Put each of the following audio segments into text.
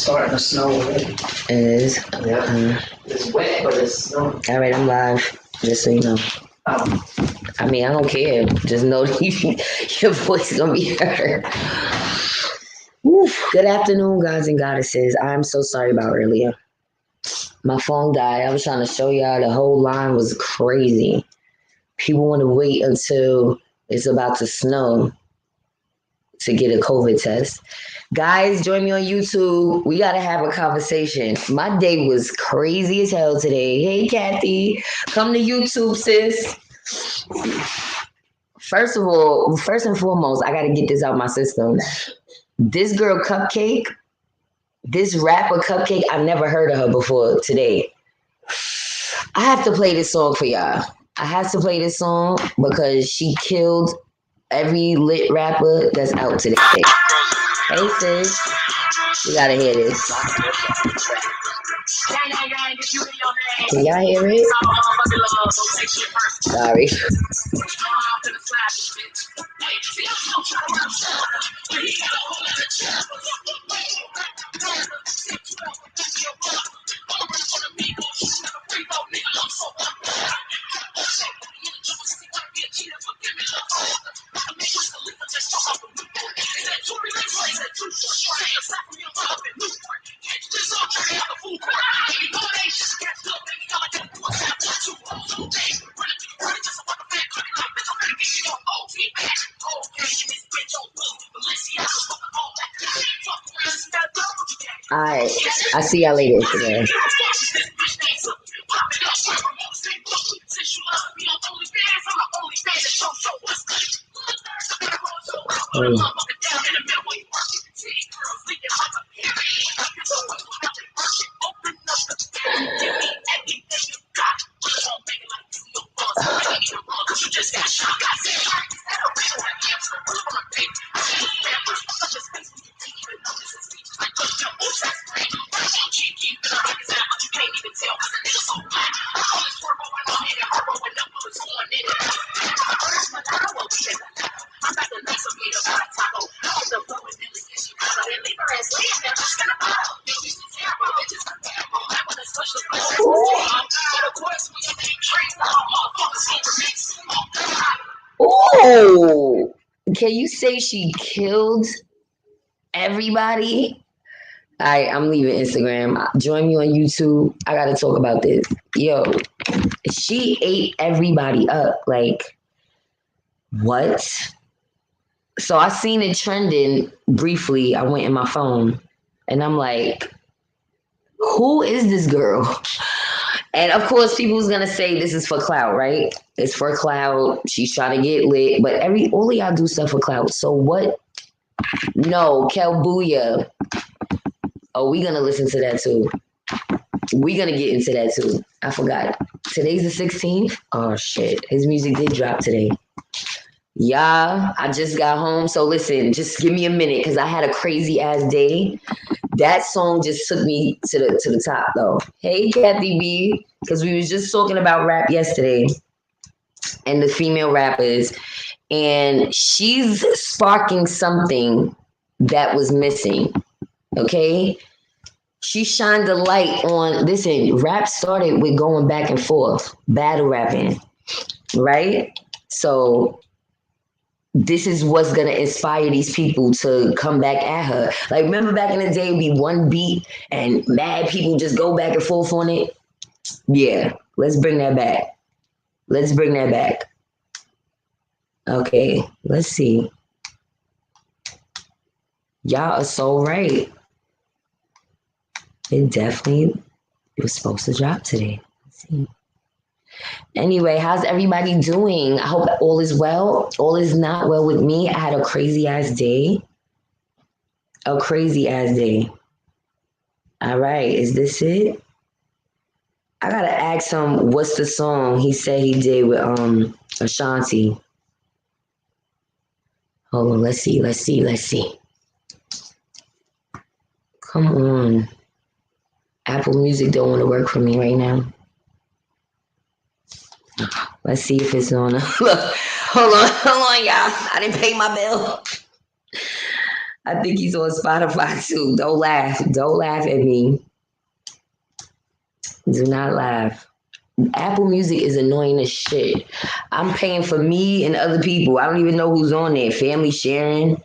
starting to snow already. It is. Yeah. It's wet, but it's snowing. All right, I'm live. Just so you know. I mean, I don't care. Just know that your voice is gonna be heard. Woof. Good afternoon, gods and goddesses. I'm so sorry about earlier. My phone died. I was trying to show y'all the whole line was crazy. People want to wait until it's about to snow to get a COVID test. Guys, join me on YouTube. We got to have a conversation. My day was crazy as hell today. Hey, Kathy. Come to YouTube, sis. First and foremost, I got to get this out my system. This girl, Cupcake, this rapper, Cupcake, I've never heard of her before today. I have to play this song for y'all. I have to play this song because she killed every lit rapper that's out today. Hey, sis. You gotta hear this. Can y'all hear it? Sorry. All right. I'll see y'all later. Today. Oh, can you say she killed everybody? All right, I'm leaving Instagram. Join me on YouTube. I gotta talk about this. Yo, she ate everybody up. Like, what? So I seen it trending briefly. I went in my phone and I'm like, who is this girl? And of course, people's gonna say this is for clout, right? It's for clout. She's trying to get lit, but all of y'all do stuff for clout. So what? No, Kelbuya. Oh, we gonna listen to that too. We gonna get into that too. I forgot. Today's the 16th. Oh shit, his music did drop today. Yeah, I just got home. So listen, just give me a minute because I had a crazy ass day. That song just took me to the top though. Hey Kathy B, because we was just talking about rap yesterday and the female rappers, and she's sparking something that was missing. Okay. She shined the light on, listen, rap started with going back and forth, battle rapping, right? So this is what's gonna inspire these people to come back at her. Like, remember back in the day, it'd be one beat and mad people just go back and forth on it? Yeah, let's bring that back. Let's bring that back. Okay, let's see. Y'all are so right. It was supposed to drop today. Let's see. Anyway, how's everybody doing? I hope all is well. All is not well with me. I had a crazy ass day. A crazy ass day. All right, is this it? I gotta ask him what's the song he said he did with Ashanti. Hold on, let's see. Come on. Apple Music don't want to work for me right now. Let's see if it's on. Look, hold on, y'all. I didn't pay my bill. I think he's on Spotify too. Don't laugh. Don't laugh at me. Do not laugh. Apple Music is annoying as shit. I'm paying for me and other people. I don't even know who's on there. Family sharing.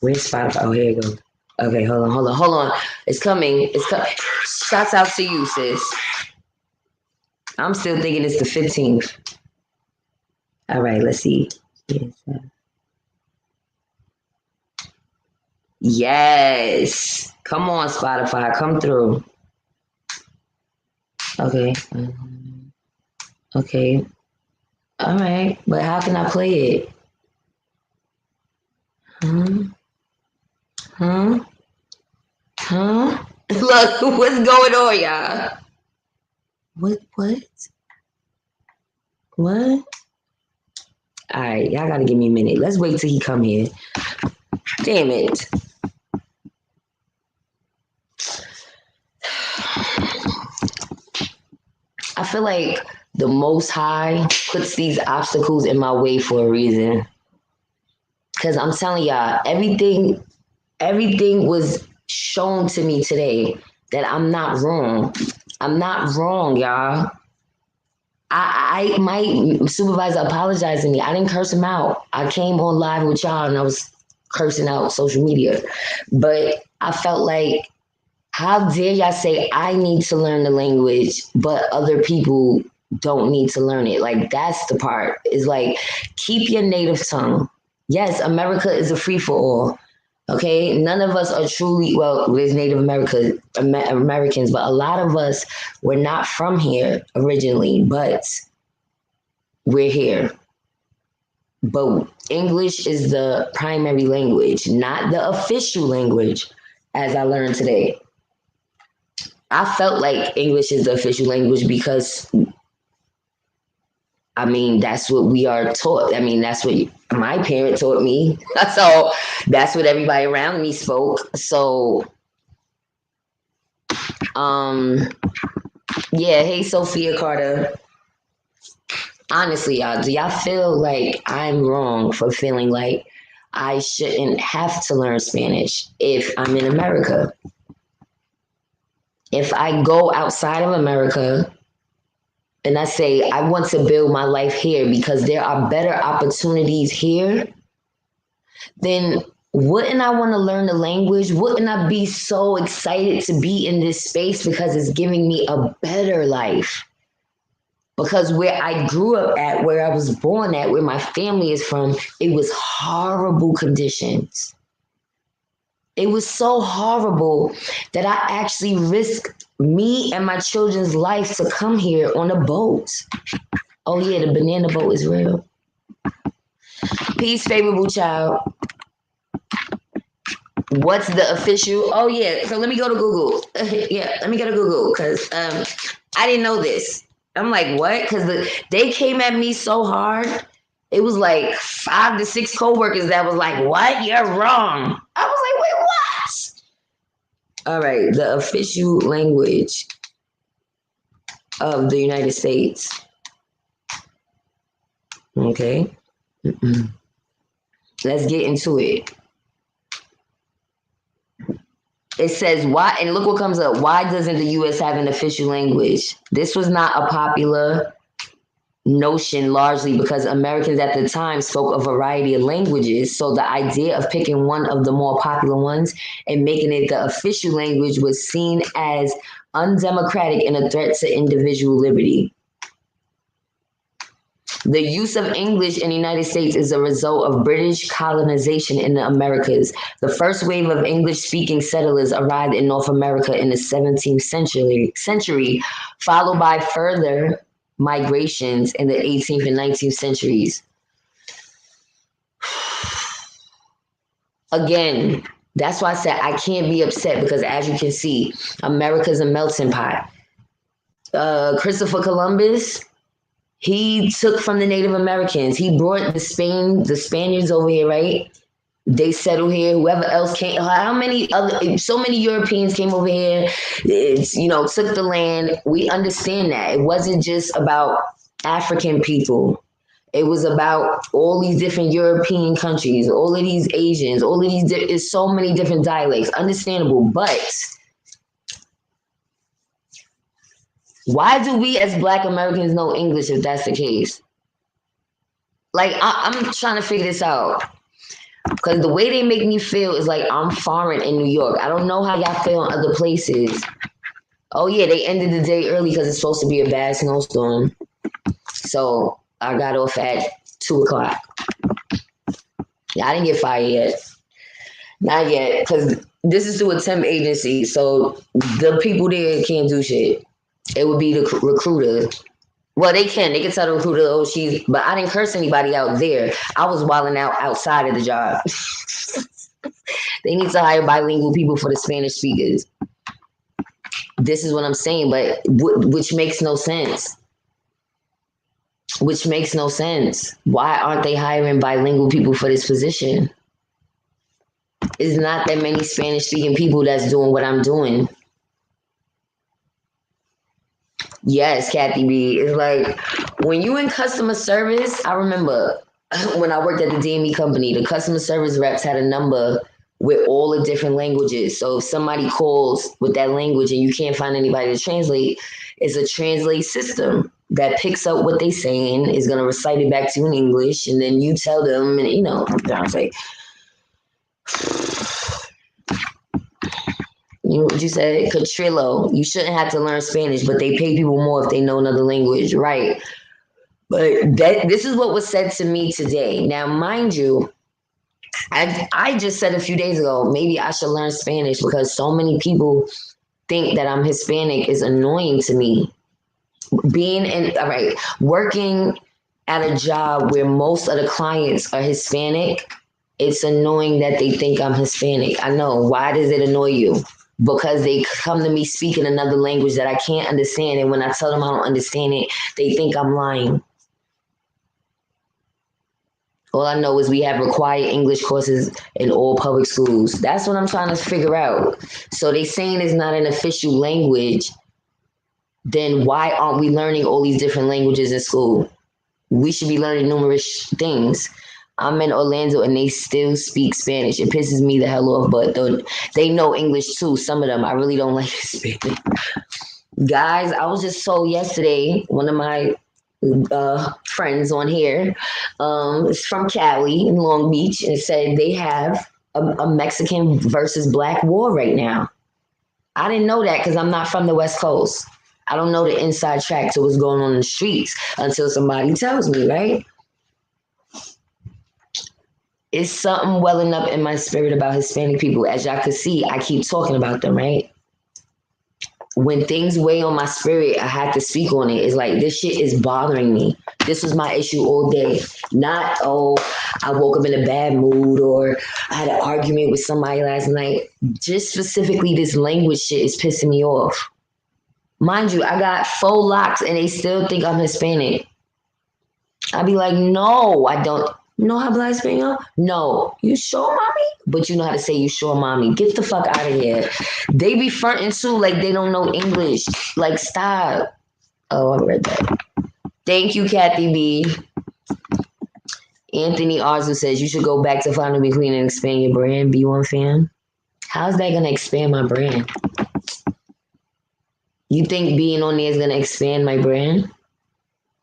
Where's Spotify? Oh, here it goes. Okay, hold on. It's coming. It's coming. Shouts out to you, sis. I'm still thinking it's the 15th. All right, let's see. Yes. Come on, Spotify. Come through. Okay. Okay. All right. But how can I play it? Huh? Huh? Huh? Look, what's going on, y'all? What? What? All right, y'all gotta give me a minute. Let's wait till he come here. Damn it. I feel like the Most High puts these obstacles in my way for a reason. Cause I'm telling y'all, everything was shown to me today that I'm not wrong. I'm not wrong, y'all. My supervisor apologized to me. I didn't curse him out. I came on live with y'all and I was cursing out social media. But I felt like, how dare y'all say I need to learn the language, but other people don't need to learn it? Like, that's the part. Is like, keep your native tongue. Yes, America is a free for all. Okay, none of us are truly, well, there's Native Americans, but a lot of us were not from here originally, but we're here. But English is the primary language, not the official language, as I learned today. I felt like English is the official language because, I mean, that's what we are taught. I mean, that's what my parent taught me. So that's what everybody around me spoke. So, yeah. Hey, Sophia Carter. Honestly, y'all, do y'all feel like I'm wrong for feeling like I shouldn't have to learn Spanish if I'm in America? If I go outside of America and I say I want to build my life here because there are better opportunities here, then wouldn't I want to learn the language? Wouldn't I be so excited to be in this space because it's giving me a better life? Because where I grew up at, where I was born at, where my family is from, it was horrible conditions. It was so horrible that I actually risked me and my children's life to come here on a boat. Oh yeah, the banana boat is real. Peace, favorable child. What's the official? Oh yeah, so let me go to Google. Yeah, let me go to Google because I didn't know this. I'm like, what? Because they came at me so hard. It was like 5 to 6 coworkers that was like, what? You're wrong. I was like, wait, what? All right, the official language of the United States. Okay. Let's get into it. It says, why, and look what comes up. Why doesn't the US have an official language? This was not a popular notion, largely because Americans at the time spoke a variety of languages. So the idea of picking one of the more popular ones and making it the official language was seen as undemocratic and a threat to individual liberty. The use of English in the United States is a result of British colonization in the Americas. The first wave of English-speaking settlers arrived in North America in the 17th century, followed by further migrations in the 18th and 19th centuries. Again, that's why I said I can't be upset because, as you can see, America's a melting pot. Christopher Columbus, he took from the Native Americans. He brought the Spaniards over here, right? They settled here. Whoever else came, so many Europeans came over here, took the land. We understand that. It wasn't just about African people. It was about all these different European countries, all of these Asians, all of these, it's so many different dialects, understandable. But why do we as Black Americans know English if that's the case? Like, I'm trying to figure this out. Because the way they make me feel is like I'm foreign in New York. I don't know how y'all feel in other places. Oh, yeah, they ended the day early because it's supposed to be a bad snowstorm. So I got off at 2 o'clock. Yeah, I didn't get fired yet. Not yet, because this is through a temp agency. So the people there can't do shit. It would be the recruiter. Well, they can. They can tell the recruiter, oh, but I didn't curse anybody out there. I was wilding out outside of the job. They need to hire bilingual people for the Spanish speakers. This is what I'm saying, but which makes no sense. Which makes no sense. Why aren't they hiring bilingual people for this position? It's not that many Spanish speaking people that's doing what I'm doing. Yes, Kathy B. It's like when you in customer service, I remember when I worked at the DME company, the customer service reps had a number with all the different languages. So if somebody calls with that language and you can't find anybody to translate, it's a translate system that picks up what they're saying, is going to recite it back to you in English, and then you tell them, and I'm trying to say, what you said, Catrillo, you shouldn't have to learn Spanish, but they pay people more if they know another language, right? But this is what was said to me today. Now, mind you, I just said a few days ago, maybe I should learn Spanish because so many people think that I'm Hispanic is annoying to me. Working at a job where most of the clients are Hispanic, it's annoying that they think I'm Hispanic. I know. Why does it annoy you? Because they come to me speaking another language that I can't understand. And when I tell them I don't understand it, they think I'm lying. All I know is we have required English courses in all public schools. That's what I'm trying to figure out. So they saying it's not an official language. Then why aren't we learning all these different languages in school? We should be learning numerous things. I'm in Orlando and they still speak Spanish. It pisses me the hell off, but they know English too. Some of them, I really don't like Spanish. Guys, I was just told yesterday, one of my friends on here is from Cali in Long Beach, and said they have a Mexican versus Black war right now. I didn't know that because I'm not from the West Coast. I don't know the inside track to what's going on in the streets until somebody tells me, right? It's something welling up in my spirit about Hispanic people. As y'all could see, I keep talking about them, right? When things weigh on my spirit, I have to speak on it. It's like, this shit is bothering me. This was my issue all day. Not, I woke up in a bad mood or I had an argument with somebody last night. Just specifically, this language shit is pissing me off. Mind you, I got 4 locks and they still think I'm Hispanic. I'd be like, no, I don't. You know how to play Spaniel? No. You sure, mommy? But you know how to say you sure, mommy. Get the fuck out of here. They be fronting too like they don't know English. Like, stop. Oh, I read that. Thank you, Kathy B. Anthony Arzu says you should go back to Final Be Clean and expand your brand. B1 fan. How's that going to expand my brand? You think being on there is going to expand my brand?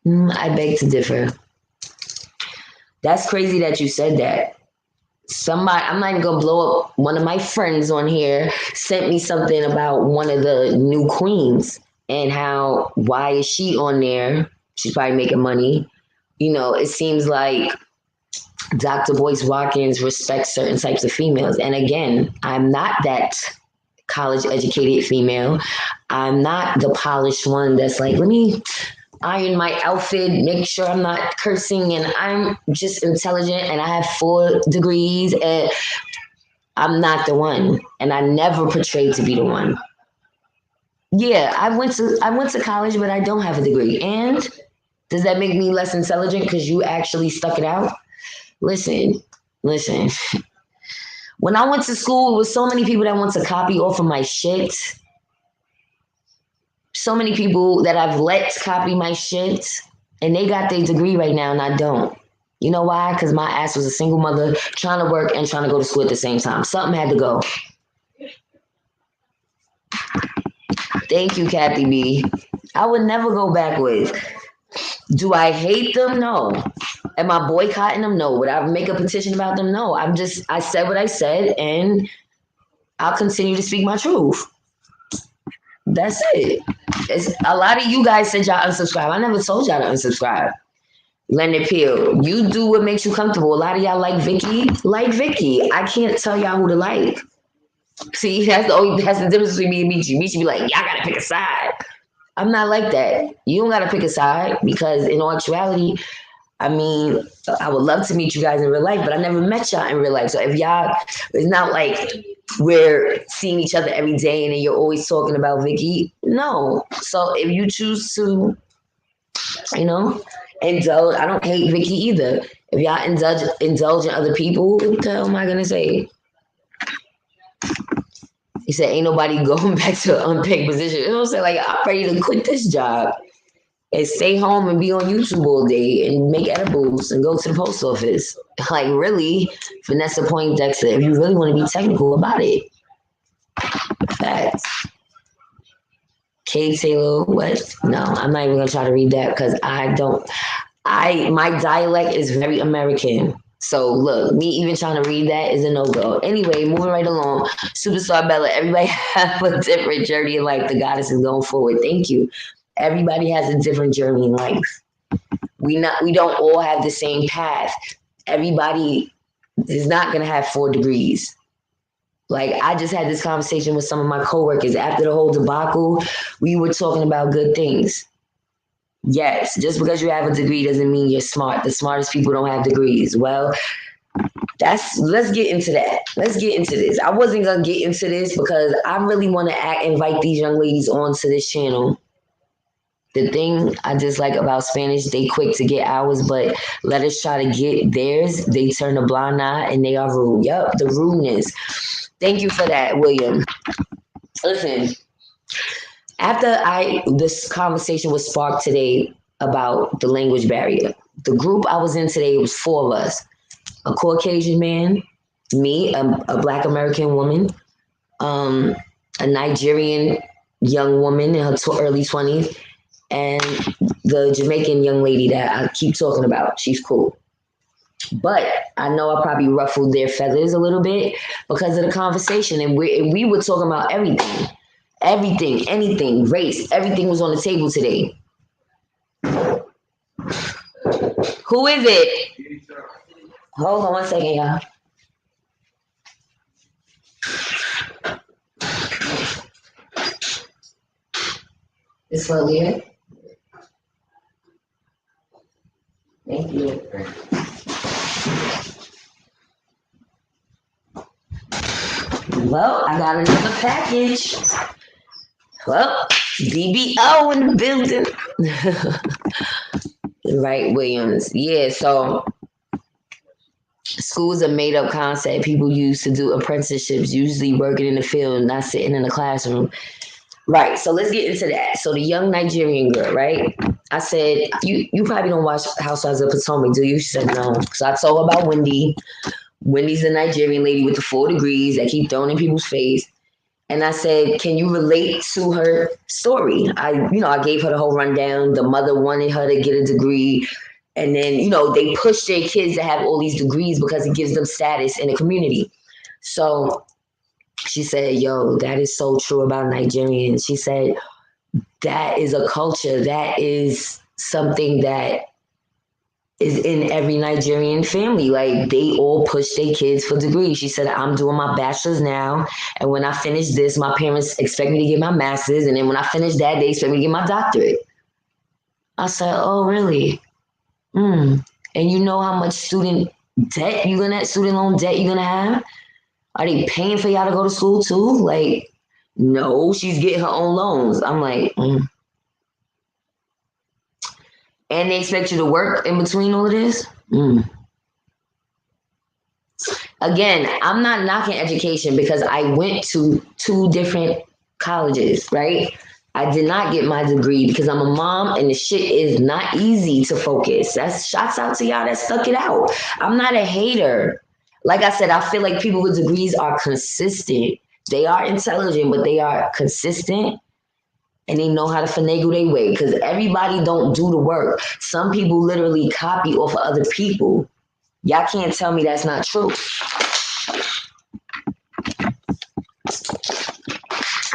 I beg to differ. That's crazy that you said that. Somebody, I'm not even gonna blow up. One of my friends on here sent me something about one of the new queens and why is she on there? She's probably making money. It seems like Dr. Boyce Watkins respects certain types of females. And again, I'm not that college educated female. I'm not the polished one that's like, let me iron my outfit, make sure I'm not cursing, and I'm just intelligent and I have 4 degrees, and I'm not the one. And I never portrayed to be the one. Yeah, I went to college, but I don't have a degree. And does that make me less intelligent because you actually stuck it out? Listen. When I went to school, it was so many people that want to copy off of my shit. So many people that I've let copy my shit. And they got their degree right now and I don't. You know why? Because my ass was a single mother trying to work and trying to go to school at the same time. Something had to go. Thank you, Kathy B. I would never go backwards. Do I hate them? No. Am I boycotting them? No. Would I make a petition about them? No. I said what I said and I'll continue to speak my truth. That's it. It's, a lot of you guys said y'all unsubscribe. I never told y'all to unsubscribe. Leonard Peel, you do what makes you comfortable. A lot of y'all like Vicky. Like Vicky. I can't tell y'all who to like. See, that's the difference between me and Michi. Michi be like, y'all gotta pick a side. I'm not like that. You don't gotta pick a side because in actuality, I mean, I would love to meet you guys in real life, but I never met y'all in real life. So if y'all, it's not like we're seeing each other every day and then you're always talking about Vicky. No. So if you choose to, you know, indulge, I don't hate Vicky either. If y'all indulge in other people, what the hell am I gonna say? He said, ain't nobody going back to an unpaid position. You know what I'm saying? Like, I'm ready to quit this job and stay home and be on YouTube all day and make edibles and go to the post office. Like, really, Vanessa Poindexter, if you really want to be technical about it. Facts. Kay Taylor, what? No, I'm not even going to try to read that because my dialect is very American. So look, me even trying to read that is a no-go. Anyway, moving right along. Superstar Bella, everybody have a different journey in life. The goddess is going forward. Thank you. Everybody has a different journey in life. We don't all have the same path. Everybody is not gonna have 4 degrees. Like I just had this conversation with some of my coworkers after the whole debacle. We were talking about good things. Yes, just because you have a degree doesn't mean you're smart. The smartest people don't have degrees. Well, let's get into that. Let's get into this. I wasn't gonna get into this because I really want to invite these young ladies onto this channel. The thing I dislike about Spanish, they quick to get ours, but let us try to get theirs. They turn a blind eye and they are rude. Yup, the rudeness. Thank you for that, William. Listen, after this conversation was sparked today about the language barrier, the group I was in today was 4 of us: a Caucasian man, me, a Black American woman, a Nigerian young woman in her early 20s, and the Jamaican young lady that I keep talking about. She's cool. But I know I probably ruffled their feathers a little bit because of the conversation. And we were talking about everything. Everything, anything, race, everything was on the table today. Who is it? Hold on one second, y'all. It's for Leah. Thank you. Well, I got another package. Well, BBO in the building. Right, Williams. Yeah, so school's a made up concept people use to do apprenticeships, usually working in the field, not sitting in the classroom. Right, so let's get into that. So the young Nigerian girl, right? I said, you probably don't watch Housewives of Potomac, do you? She said no. So I told her about Wendy. Wendy's the Nigerian lady with the 4 degrees that keep throwing in people's face. And I said, can you relate to her story? I gave her the whole rundown. The mother wanted her to get a degree. And then, they push their kids to have all these degrees because it gives them status in the community. So she said, yo, that is so true about Nigerians. She said, that is a culture. That is something that is in every Nigerian family. Like they all push their kids for degrees. She said, I'm doing my bachelor's now. And when I finish this, my parents expect me to get my master's. And then when I finish that, they expect me to get my doctorate. I said, oh, really? And you know how much student loan debt you're going to have? Are they paying for y'all to go to school too? Like, no, she's getting her own loans. I'm like, And they expect you to work in between all of this? Again, I'm not knocking education because I went to 2 different colleges, right? I did not get my degree because I'm a mom and the shit is not easy to focus. That's shots out to y'all that stuck it out. I'm not a hater. Like I said, I feel like people with degrees are consistent. They are intelligent, but they are consistent and they know how to finagle their way because everybody don't do the work. Some people literally copy off of other people. Y'all can't tell me that's not true.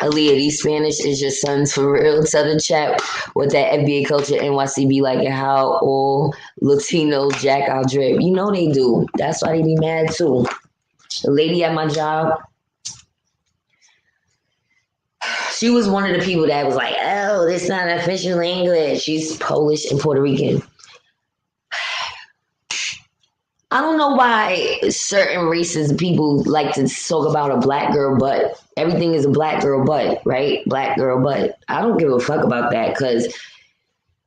Aaliyah, these Spanish is your sons for real. Tell the chat what that FBA culture NYC be like and how all Latinos jack our drip. You know they do. That's why they be mad too. The lady at my job, she was one of the people that was like, oh, this not official English. She's Polish and Puerto Rican. I don't know why certain races of people like to talk about a black girl butt. Everything is a black girl butt, right? Black girl butt. I don't give a fuck about that because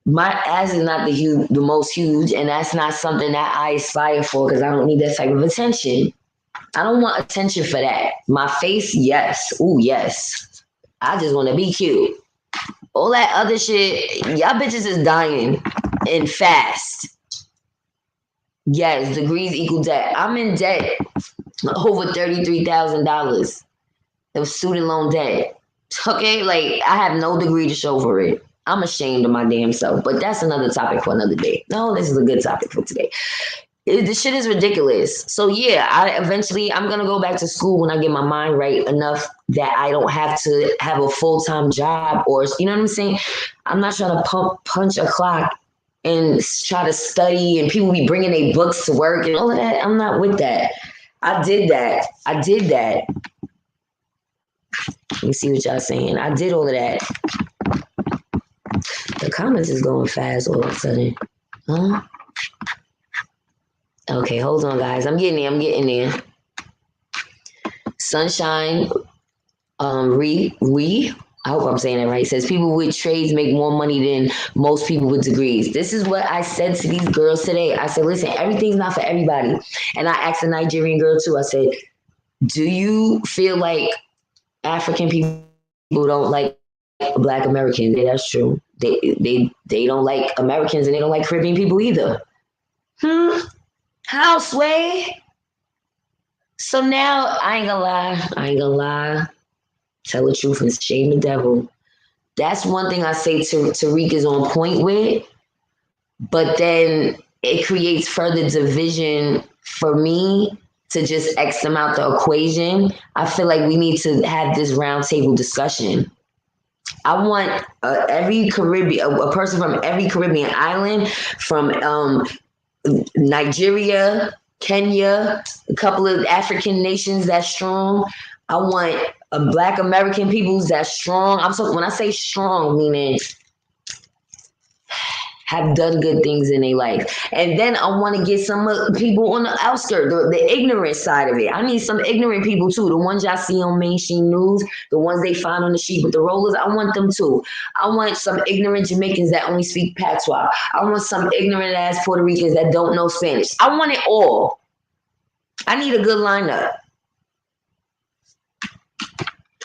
my ass is not the most huge, and that's not something that I aspire for because I don't need that type of attention. I don't want attention for that. My face, yes. Ooh, yes. I just want to be cute. All that other shit, y'all bitches is dying and fast. Yes, degrees equal debt. I'm in debt over $33,000 of student loan debt. Okay, like I have no degree to show for it. I'm ashamed of my damn self, but that's another topic for another day. No, this is a good topic for today. The shit is ridiculous. So yeah, I'm gonna go back to school when I get my mind right enough that I don't have to have a full-time job or you know what I'm saying. I'm not trying to punch a clock and try to study and people be bringing their books to work and all of that. I'm not with that. I did that. Let me see what y'all saying. I did all of that. The comments is going fast all of a sudden. Huh? Okay, hold on, guys. I'm getting there. Sunshine, I hope I'm saying that right. It says people with trades make more money than most people with degrees. This is what I said to these girls today. I said, listen, everything's not for everybody. And I asked a Nigerian girl too. I said, do you feel like African people don't like Black Americans? Yeah, that's true. They don't like Americans and they don't like Caribbean people either. How, Sway? So now I ain't gonna lie. Tell the truth and shame the devil. That's one thing I say Tariq is on point with, but then it creates further division for me to just X them out the equation. I feel like we need to have this roundtable discussion. I want every Caribbean, a person from every Caribbean island, from Nigeria, Kenya, a couple of African nations that's strong. I want Black American peoples that's strong. When I say strong, meaning have done good things in their life. And then I want to get some people on the outskirts, the ignorant side of it. I need some ignorant people too. The ones y'all see on mainstream news, the ones they find on the street with the rollers, I want them too. I want some ignorant Jamaicans that only speak patois. I want some ignorant ass Puerto Ricans that don't know Spanish. I want it all. I need a good lineup.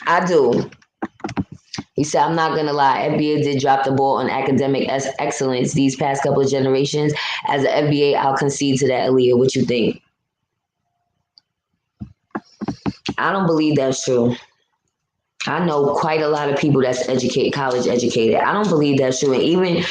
I do. He said, I'm not going to lie. FBA did drop the ball on academic excellence these past couple of generations. As an FBA, I'll concede to that, Aaliyah. What you think? I don't believe that's true. I know quite a lot of people that's college educated. I don't believe that's true. And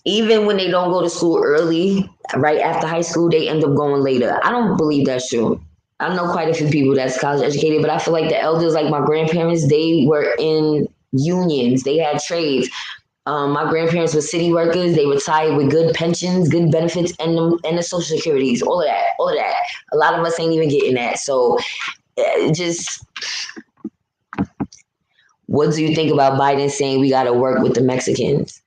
even when they don't go to school early, right after high school, they end up going later. I don't believe that's true. I know quite a few people that's college educated, but I feel like the elders, like my grandparents, they were in unions. They had trades. My grandparents were city workers. They retired with good pensions, good benefits, and the social securities, all of that. A lot of us ain't even getting that. So just, what do you think about Biden saying we got to work with the Mexicans?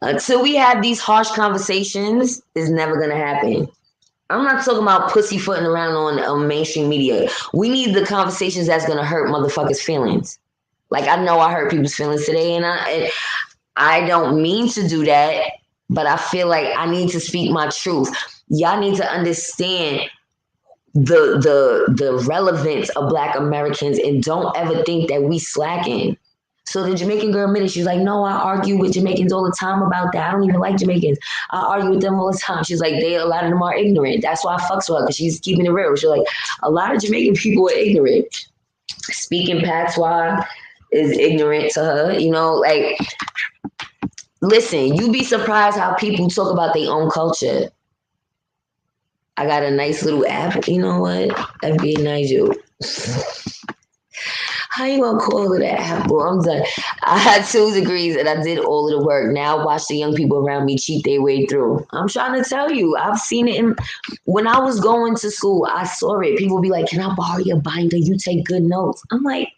Until we have these harsh conversations, it's never going to happen. I'm not talking about pussyfooting around on mainstream media. We need the conversations that's going to hurt motherfuckers' feelings. Like, I know I hurt people's feelings today, and I don't mean to do that, but I feel like I need to speak my truth. Y'all need to understand the relevance of Black Americans and don't ever think that we slacking. So the Jamaican girl admitted, she's like, no, I argue with Jamaicans all the time about that. I don't even like Jamaicans. I argue with them all the time. She's like, a lot of them are ignorant. That's why I fucks with her, because she's keeping it real. She's like, a lot of Jamaican people are ignorant. Speaking patois is ignorant to her, like, listen, you be surprised how people talk about their own culture. I got a nice little app. You know what? FBA Nigel. How you gonna call it an apple? I'm done. I had 2 degrees and I did all of the work. Now watch the young people around me cheat their way through. I'm trying to tell you, I've seen it when I was going to school. I saw it. People be like, "Can I borrow your binder? You take good notes." I'm like,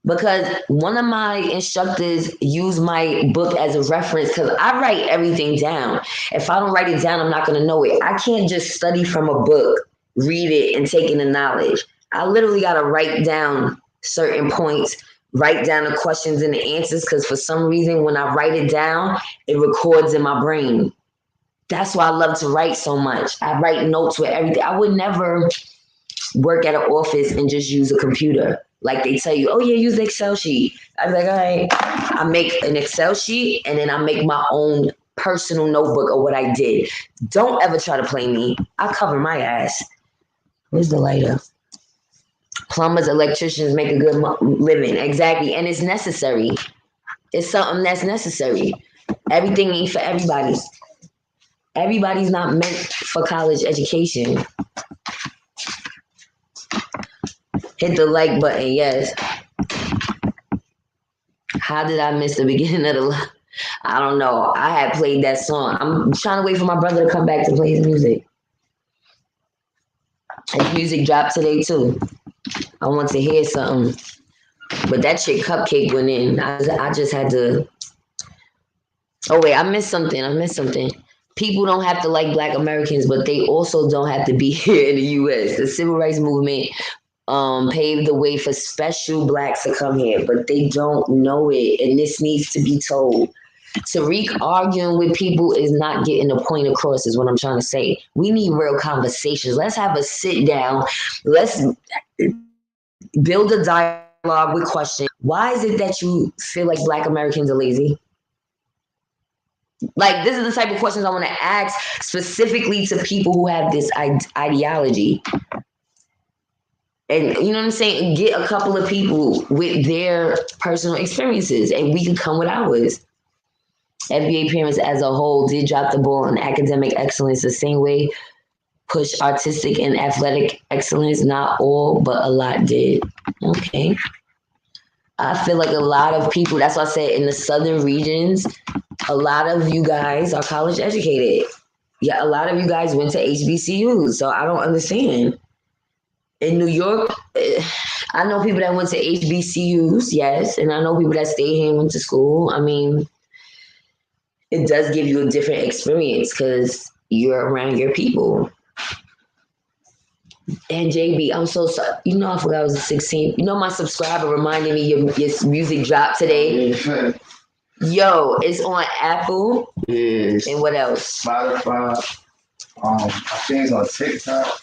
because one of my instructors used my book as a reference, because I write everything down. If I don't write it down, I'm not going to know it. I can't just study from a book, read it, and take in the knowledge. I literally got to write down certain points, write down the questions and the answers, because for some reason, when I write it down, it records in my brain. That's why I love to write so much. I write notes with everything. I would never work at an office and just use a computer. Like they tell you, oh yeah, use the Excel sheet. I was like, all right. I make an Excel sheet and then I make my own personal notebook of what I did. Don't ever try to play me. I cover my ass. Where's the lighter? Plumbers, electricians make a good living. Exactly. And it's necessary. It's something that's necessary. Everything ain't for everybody. Everybody's not meant for college education. Hit the like button, yes. How did I miss the beginning of the I don't know. I had played that song. I'm trying to wait for my brother to come back to play his music. His music dropped today too. I want to hear something. But that chick Cupcake went in. I just had to. Oh wait, I missed something. People don't have to like Black Americans, but they also don't have to be here in the U.S. The civil rights movement paved the way for special Blacks to come here, but they don't know it, and this needs to be told. Tariq arguing with people is not getting the point across, is what I'm trying to say. We need real conversations. Let's have a sit down. Let's build a dialogue with questions. Why is it that you feel like Black Americans are lazy? Like, this is the type of questions I want to ask specifically to people who have this ideology. And you know what I'm saying? Get a couple of people with their personal experiences and we can come with ours. FBA parents as a whole did drop the ball on academic excellence the same way push artistic and athletic excellence. Not all, but a lot did. Okay. I feel like a lot of people, that's why I said in the southern regions, a lot of you guys are college educated. Yeah, a lot of you guys went to HBCUs, so I don't understand. In New York, I know people that went to HBCUs, yes, and I know people that stayed here and went to school. I mean, it does give you a different experience because you're around your people. And JB, I'm so sorry. You know, I forgot I was 16. You know, my subscriber reminded me your music dropped today. Yo, it's on Apple. Yes. And what else? Spotify. I think it's on TikTok.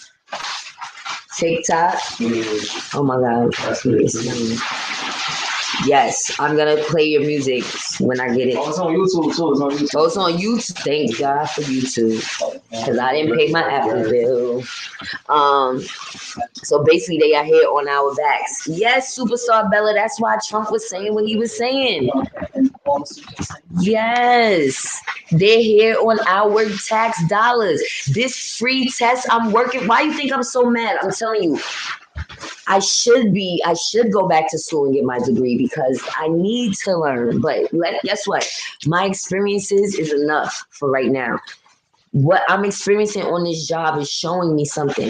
TikTok. Yes. Oh my God. That's Yes, I'm gonna play your music when I get it. Oh, it's on YouTube too. It's on YouTube. Oh, it's on YouTube. Thank God for YouTube, because I didn't pay my Apple bill. So basically, they are here on our backs. Yes, superstar Bella. That's why Trump was saying what he was saying. Yes, they're here on our tax dollars. This free test I'm working. Why you think I'm so mad? I'm telling you. I should go back to school and get my degree because I need to learn. But guess what? My experiences is enough for right now. What I'm experiencing on this job is showing me something.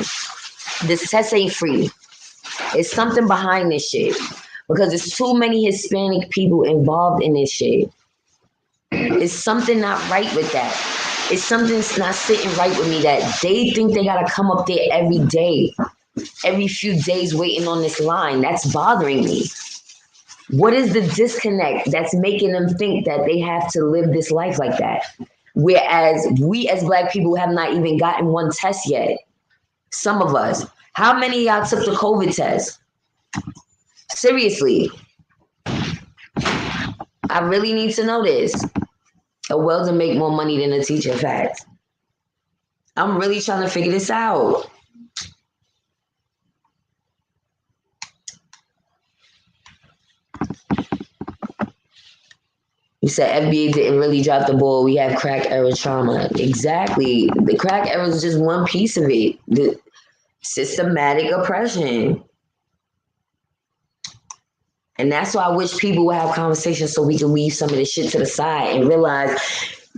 This test ain't free. It's something behind this shit because there's too many Hispanic people involved in this shit. It's something not right with that. It's something that's not sitting right with me that they think they gotta come up there every day. Every few days waiting on this line. That's bothering me. What is the disconnect that's making them think that they have to live this life like that? Whereas we as Black people have not even gotten one test yet. Some of us. How many of y'all took the COVID test? Seriously. I really need to know this. A welder make more money than a teacher, fact. I'm really trying to figure this out. You said FBA didn't really drop the ball. We have crack era trauma. Exactly. The crack era is just one piece of it. The systematic oppression. And that's why I wish people would have conversations so we can leave some of this shit to the side and realize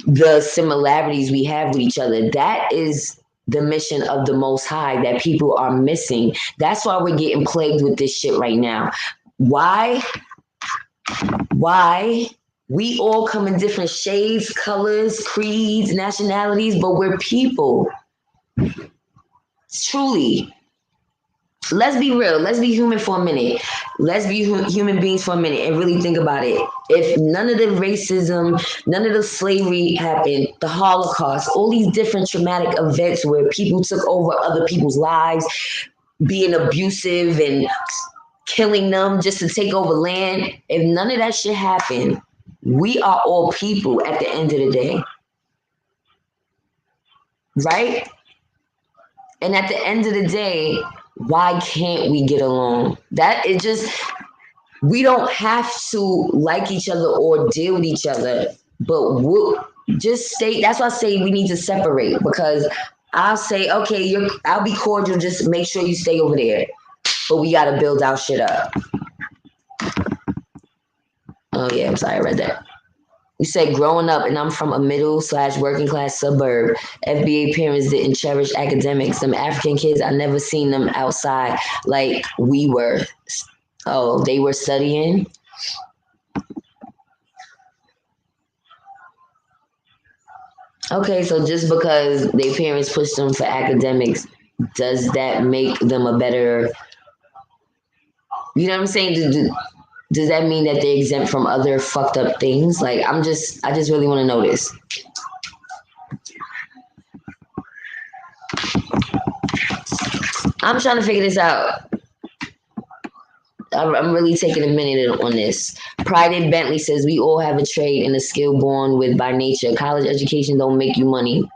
the similarities we have with each other. That is the mission of the Most High that people are missing. That's why we're getting plagued with this shit right now. Why? We all come in different shades, colors, creeds, nationalities, but we're people. Truly. Let's be real. Let's be human for a minute. Let's be human beings for a minute and really think about it. If none of the racism, none of the slavery happened, the Holocaust, all these different traumatic events where people took over other people's lives, being abusive and killing them just to take over land, if none of that shit happened, we are all people at the end of the day. Right? And at the end of the day, why can't we get along? That is just, we don't have to like each other or deal with each other, but we'll just stay. That's why I say we need to separate, because I'll say, okay, I'll be cordial, just make sure you stay over there. But we got to build our shit up. Oh, yeah, I'm sorry, I read that. You said growing up, and I'm from a middle/working class suburb, FBA parents didn't cherish academics. Some African kids, I never seen them outside like we were. Oh, they were studying? Okay, so just because their parents pushed them for academics, does that make them a better, you know what I'm saying? Does that mean that they're exempt from other fucked up things? Like, I just really want to know this. I'm trying to figure this out. I'm really taking a minute on this. Pride in Bentley says we all have a trade and a skill born with by nature. College education don't make you money.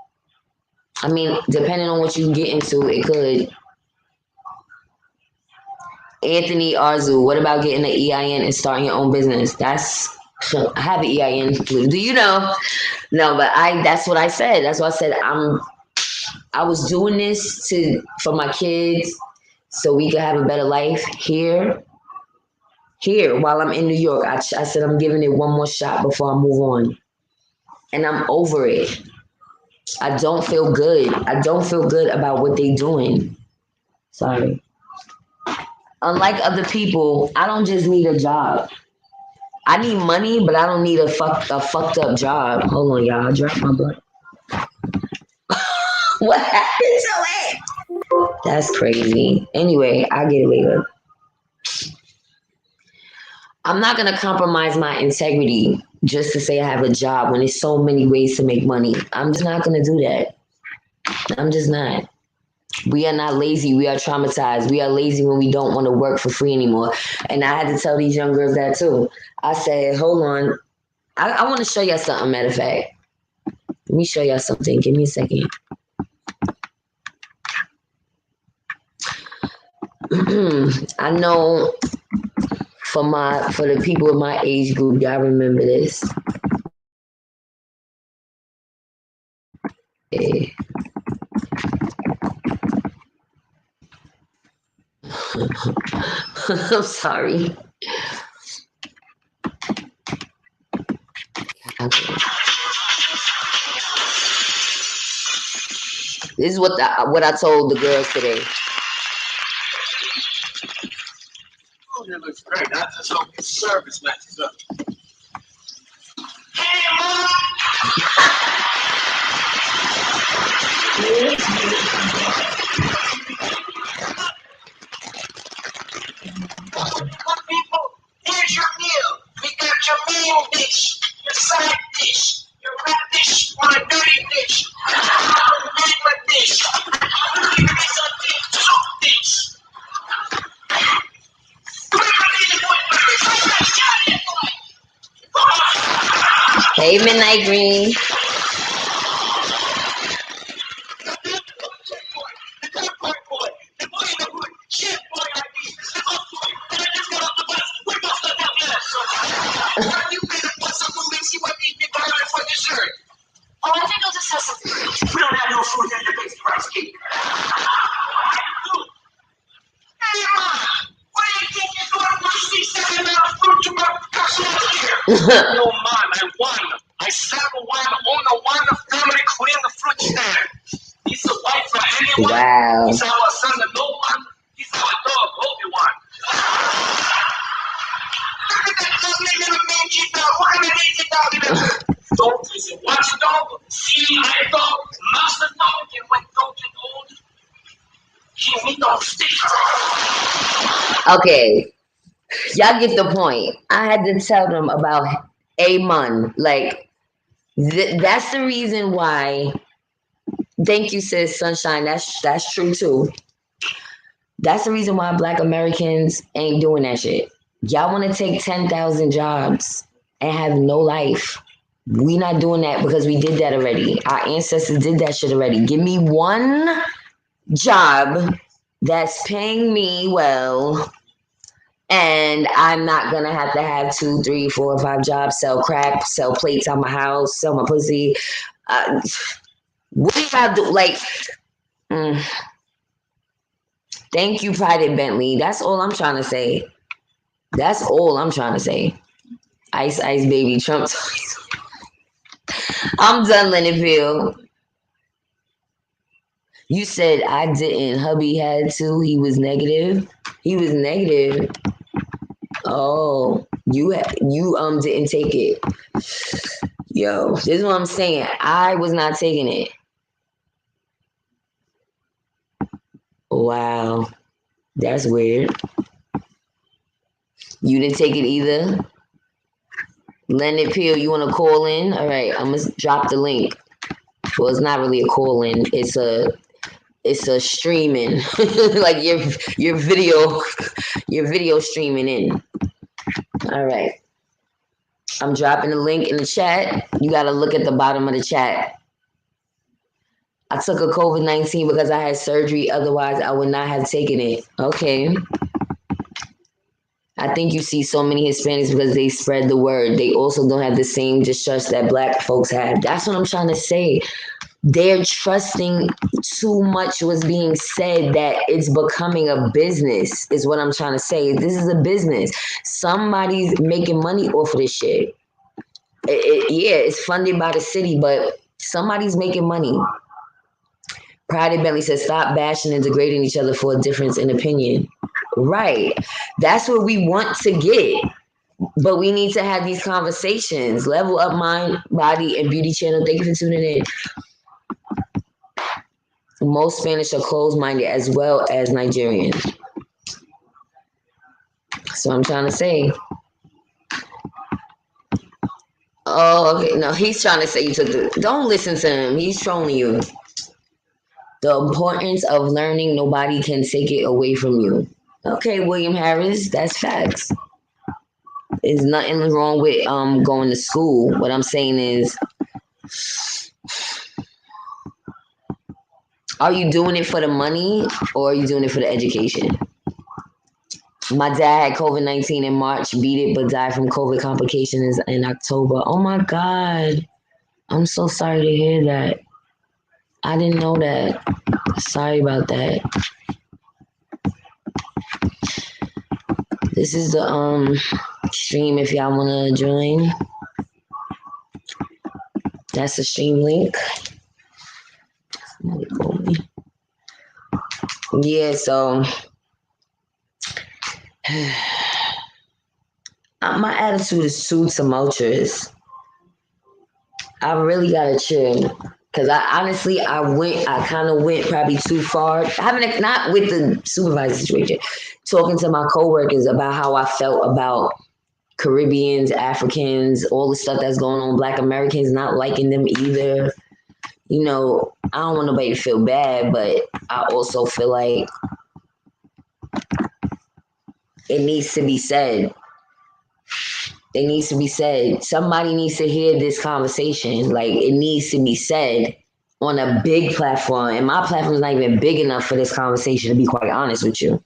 I mean, depending on what you get into, it could. Anthony Arzu, what about getting an EIN and starting your own business? I have an EIN. Do you know? No, but that's what I said. That's what I said. I was doing this for my kids so we could have a better life here while I'm in New York. I said I'm giving it one more shot before I move on. And I'm over it. I don't feel good. I don't feel good about what they're doing. Sorry. Unlike other people, I don't just need a job. I need money, but I don't need a fucked up job. Hold on, y'all. I dropped my blunt. What happened to it? That's crazy. Anyway, I'll get it later. I'm not going to compromise my integrity just to say I have a job when there's so many ways to make money. I'm just not going to do that. I'm just not. We are not lazy. We are traumatized. We are lazy when we don't want to work for free anymore. And I had to tell these young girls that too. I said, hold on. I want to show y'all something, matter of fact. Let me show y'all something. Give me a second. I know for the people in my age group, y'all remember this. Yeah. I'm sorry. Okay. This is what I told the girls today. Oh, that looks great. I just hope your service matches up. Hey, Mom! People, here's your meal. We got your main dish, your side dish, your wet dish, or a dirty dish. My dish. Give me something Hey, Midnight Green. Oh, I think I'll just have some fruit. We don't have no fruit in the basic rice cake. Hey, Mom, what do you think you're going to waste these 7 amount of fruit to my customers here? No, Mom, I won. I said I won. On the one, the family clean the fruit stand. He's a wife for anyone. Wow. He's our son of no one. He's our dog, Obi-Wan. Look at that dog name in a mangy dog. What kind of mangy dog is that? Dog is a watchdog, sea-eyed dog, master dog, and when dog get old, he meet on stick. Okay, y'all get the point. I had to tell them about Amon. Like, that's the reason why. Thank you, sis, Sunshine. That's true too. That's the reason why Black Americans ain't doing that shit. Y'all want to take 10,000 jobs and have no life. We not doing that because we did that already. Our ancestors did that shit already. Give me one job that's paying me well, and I'm not gonna have to have 2, 3, 4, 5 jobs, sell crack, sell plates out my house, sell my pussy. What do y'all do? Like, thank you, Private Bentley. That's all I'm trying to say. That's all I'm trying to say. Ice, ice, baby, Trump. I'm done, Leonardville. You said I didn't. Hubby had to. He was negative. He was negative. Oh, you didn't take it. Yo, this is what I'm saying. I was not taking it. Wow, that's weird. You didn't take it either. Leonard Peel, you want to call in? All right, I'm gonna drop the link. Well, it's not really a call in. It's a streaming, like your video streaming in. All right, I'm dropping the link in the chat. You got to look at the bottom of the chat. I took a COVID-19 because I had surgery. Otherwise, I would not have taken it. Okay. I think you see so many Hispanics because they spread the word. They also don't have the same distrust that Black folks have. That's what I'm trying to say. They're trusting too much what's being said that it's becoming a business, is what I'm trying to say. This is a business. Somebody's making money off of this shit. Yeah, it's funded by the city, but somebody's making money. Pride and Bentley says, stop bashing and degrading each other for a difference in opinion. Right. That's what we want to get. But we need to have these conversations. Level Up Mind, Body, and Beauty Channel. Thank you for tuning in. Most Spanish are closed-minded as well as Nigerians. So I'm trying to say. Oh, okay. No, he's trying to say you took the... Don't listen to him. He's trolling you. The importance of learning, nobody can take it away from you. Okay, William Harris, that's facts. There's nothing wrong with going to school. What I'm saying is, are you doing it for the money or are you doing it for the education? My dad had COVID-19 in March, beat it, but died from COVID complications in October. Oh my God. I'm so sorry to hear that. I didn't know that. Sorry about that. This is the stream if y'all want to join. That's the stream link. Somebody call me. Yeah, so my attitude is too tumultuous. I really gotta chill. Cause I kind of went probably too far. Not with the supervisor situation, talking to my coworkers about how I felt about Caribbeans, Africans, all the stuff that's going on, Black Americans, not liking them either. You know, I don't want nobody to feel bad, but I also feel like it needs to be said. It needs to be said. Somebody needs to hear this conversation. Like, it needs to be said on a big platform. And my platform is not even big enough for this conversation, to be quite honest with you.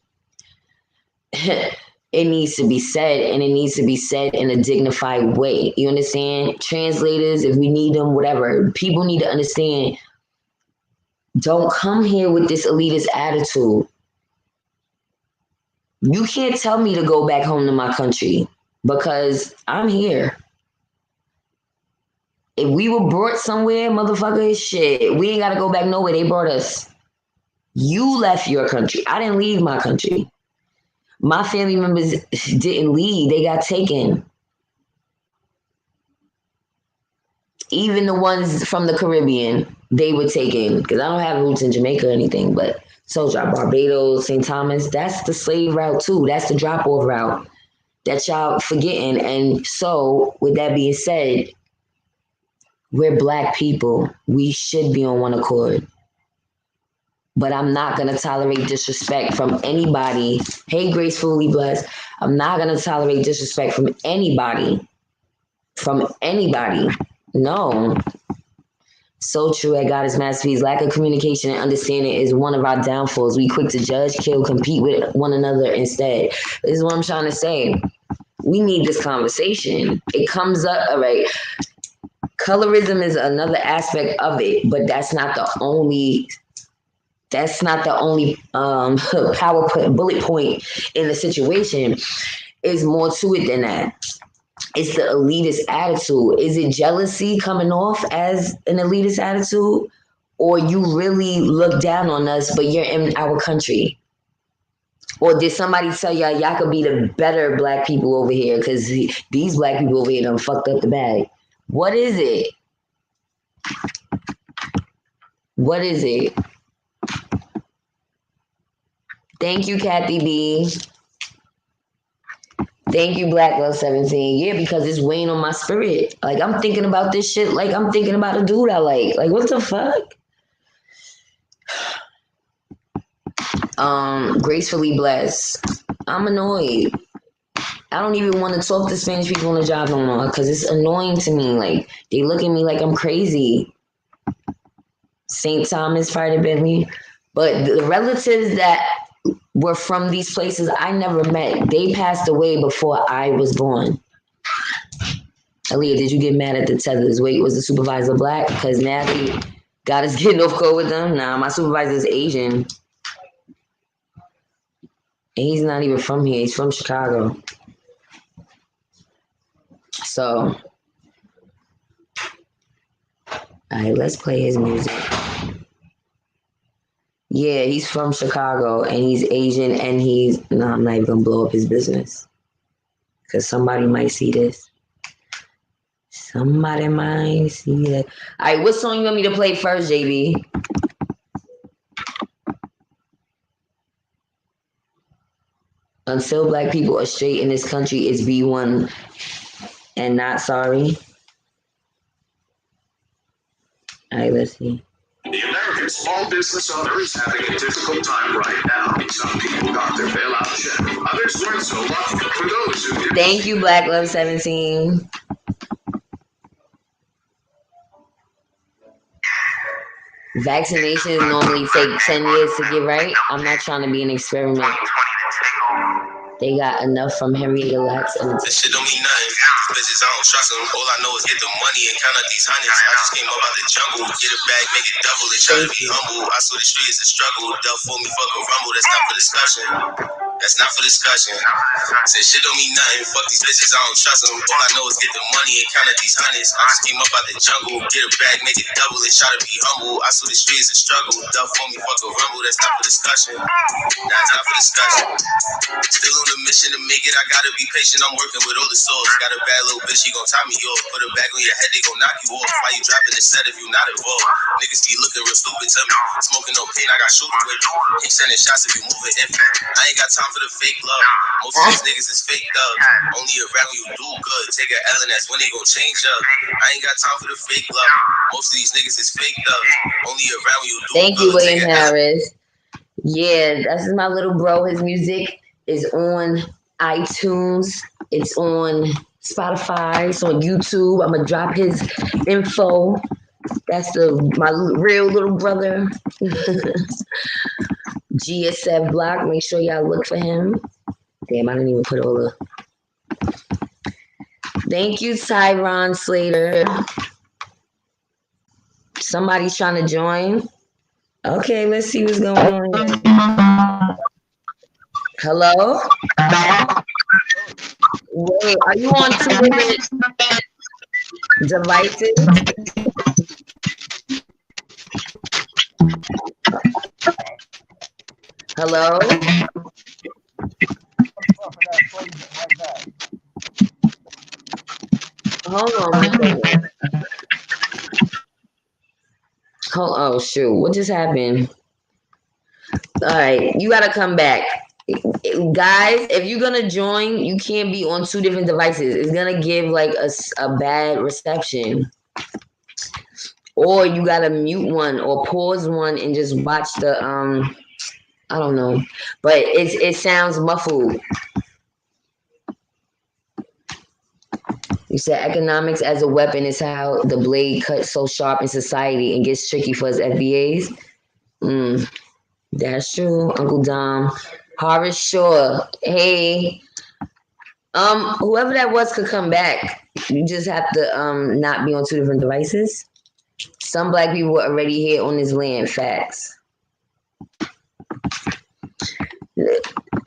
It needs to be said, and it needs to be said in a dignified way. You understand? Translators, if we need them, whatever. People need to understand. Don't come here with this elitist attitude. You can't tell me to go back home to my country because I'm here. If we were brought somewhere, motherfucker, shit, we ain't got to go back nowhere. They brought us. You left your country. I didn't leave my country. My family members didn't leave. They got taken. Even the ones from the Caribbean, they were taken. Because I don't have roots in Jamaica or anything, but so Barbados, St. Thomas, that's the slave route too. That's the drop-off route that y'all forgetting. And so, with that being said, we're Black people. We should be on one accord. But I'm not going to tolerate disrespect from anybody. Hey, gracefully blessed. I'm not going to tolerate disrespect from anybody. From anybody. No. So true at God is masterpiece. Lack of communication and understanding is one of our downfalls. We quick to judge, kill, compete with one another instead. This is what I'm trying to say. We need this conversation. It comes up, all right. Colorism is another aspect of it, but that's not the only bullet point in the situation. Is more to it than that. It's the elitist attitude. Is it jealousy coming off as an elitist attitude? Or you really look down on us, but you're in our country? Or did somebody tell y'all could be the better Black people over here because these Black people over here done fucked up the bag? What is it? What is it? Thank you, Kathy B. Thank you, Black Love 17. Yeah, because it's weighing on my spirit. Like, I'm thinking about this shit like I'm thinking about a dude I like. Like, what the fuck? Gracefully blessed. I'm annoyed. I don't even want to talk to Spanish people on the job no more because it's annoying to me. Like, they look at me like I'm crazy. St. Thomas, Friday Bentley. But the relatives that were from these places I never met, they passed away before I was born. Aaliyah, did you get mad at the tethers? Wait, was the supervisor Black? Because now he got us getting off code with them. Nah, my supervisor is Asian. And he's not even from here. He's from Chicago. So, all right, let's play his music. Yeah, he's from Chicago and he's Asian and I'm not even gonna blow up his business. Because somebody might see this. Somebody might see that. All right, what song you want me to play first, JB? Until Black people are straight in this country, it's B1 and not sorry. All right, let's see. The American small business owner is having a difficult time right now. Some people got their bailout check. Others weren't so lucky. For those who did. Thank you, Black Love 17. Vaccinations normally take 10 years to get right. I'm not trying to be an experiment. They got enough from Henrietta Lacks. This shit don't mean nothing. Bitches, I don't trust them. All I know is get the money and count out these hundreds. I just came up out the jungle. Get a bag, make it double, and try to be humble. I saw the streets a struggle. Duff for me, fuck a rumble. That's not for discussion. That's not for discussion. Said shit don't mean nothing. Fuck these bitches, I don't trust them. All I know is get the money and count out these hundreds. I just came up out the jungle. Get a bag, make it double, and try to be humble. I saw the streets a struggle. Duff for me, fuck a rumble. That's not for discussion. That's not for discussion. Still on the mission to make it. I gotta be patient. I'm working with all the souls. Got a bad little bitch, she gon' tie me off. Put a bag on your head, they gon' knock you off. Why you dropping the set if you not involved? Niggas keep looking real stupid to me. Smoking no pain, I got shooters with me. Ain't sending shots if you move it. If I ain't got time for the fake love. Most of these niggas is fake thugs. Only around you do good. Take an L and that's when they gon' change up. I ain't got time for the fake love. Most of these niggas is fake thugs. Only around you do Thank good. you, William Harris. Yeah, that's my little bro. His music is on iTunes. It's on Spotify. It's on YouTube. I'm gonna drop his info. That's my real little brother. GSF Block. Make sure y'all look for him. Damn, I didn't even put all the. Thank you, Tyron Slater. Somebody's trying to join. Okay, let's see what's going on. Hello? Wait, are you on 2 different devices? Hello? Hold on a second. Oh, shoot. What just happened? All right, you got to come back. Guys, if you're going to join, you can't be on 2 different devices. It's going to give like a bad reception. Or you got to mute one or pause one and just watch the, I don't know. But it sounds muffled. You said economics as a weapon is how the blade cuts so sharp in society and gets tricky for us FBAs. That's true, Uncle Dom. Horace Shaw. Hey. Whoever that was could come back. You just have to not be on 2 different devices. Some black people were already here on this land. Facts.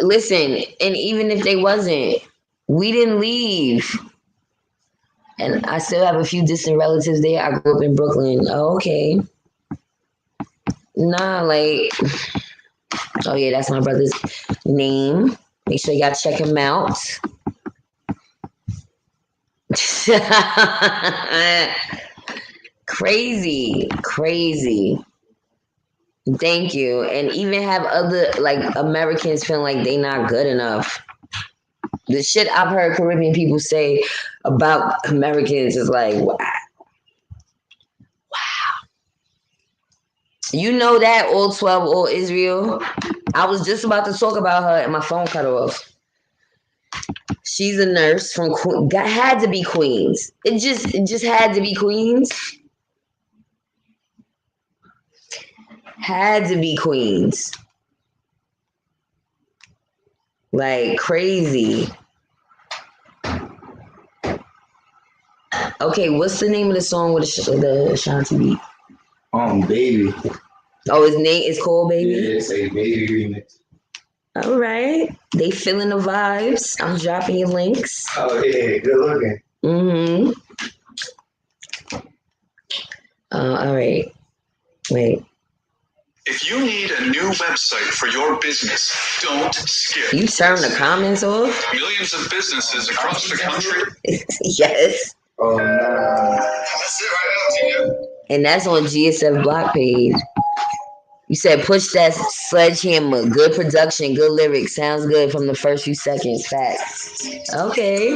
Listen, and even if they wasn't, we didn't leave. And I still have a few distant relatives there. I grew up in Brooklyn. Oh, okay. Nah, like, oh yeah, that's my brother's name. Make sure y'all check him out. Crazy. Thank you. And even have other, like, Americans feeling like they not good enough. The shit I've heard Caribbean people say about Americans is like, wow. You know that, all 12, all Israel. I was just about to talk about her and my phone cut off. She's a nurse from had to be Queens. It just had to be Queens. Had to be Queens. Like crazy. Okay, what's the name of the song with the Ashanti beat? Baby. Oh, his name is called Baby? Yeah, it's a Baby remix. All right. They feeling the vibes. I'm dropping your links. Oh, yeah, good looking. Mm-hmm. All right. Wait. If you need a new website for your business, don't skip. You turn the comments off? Millions of businesses across the country. Yes. Oh, nah. That's it right now, Tia. And that's on GSF Block page. You said push that sledgehammer. Good production, good lyrics. Sounds good from the first few seconds. Facts. Okay.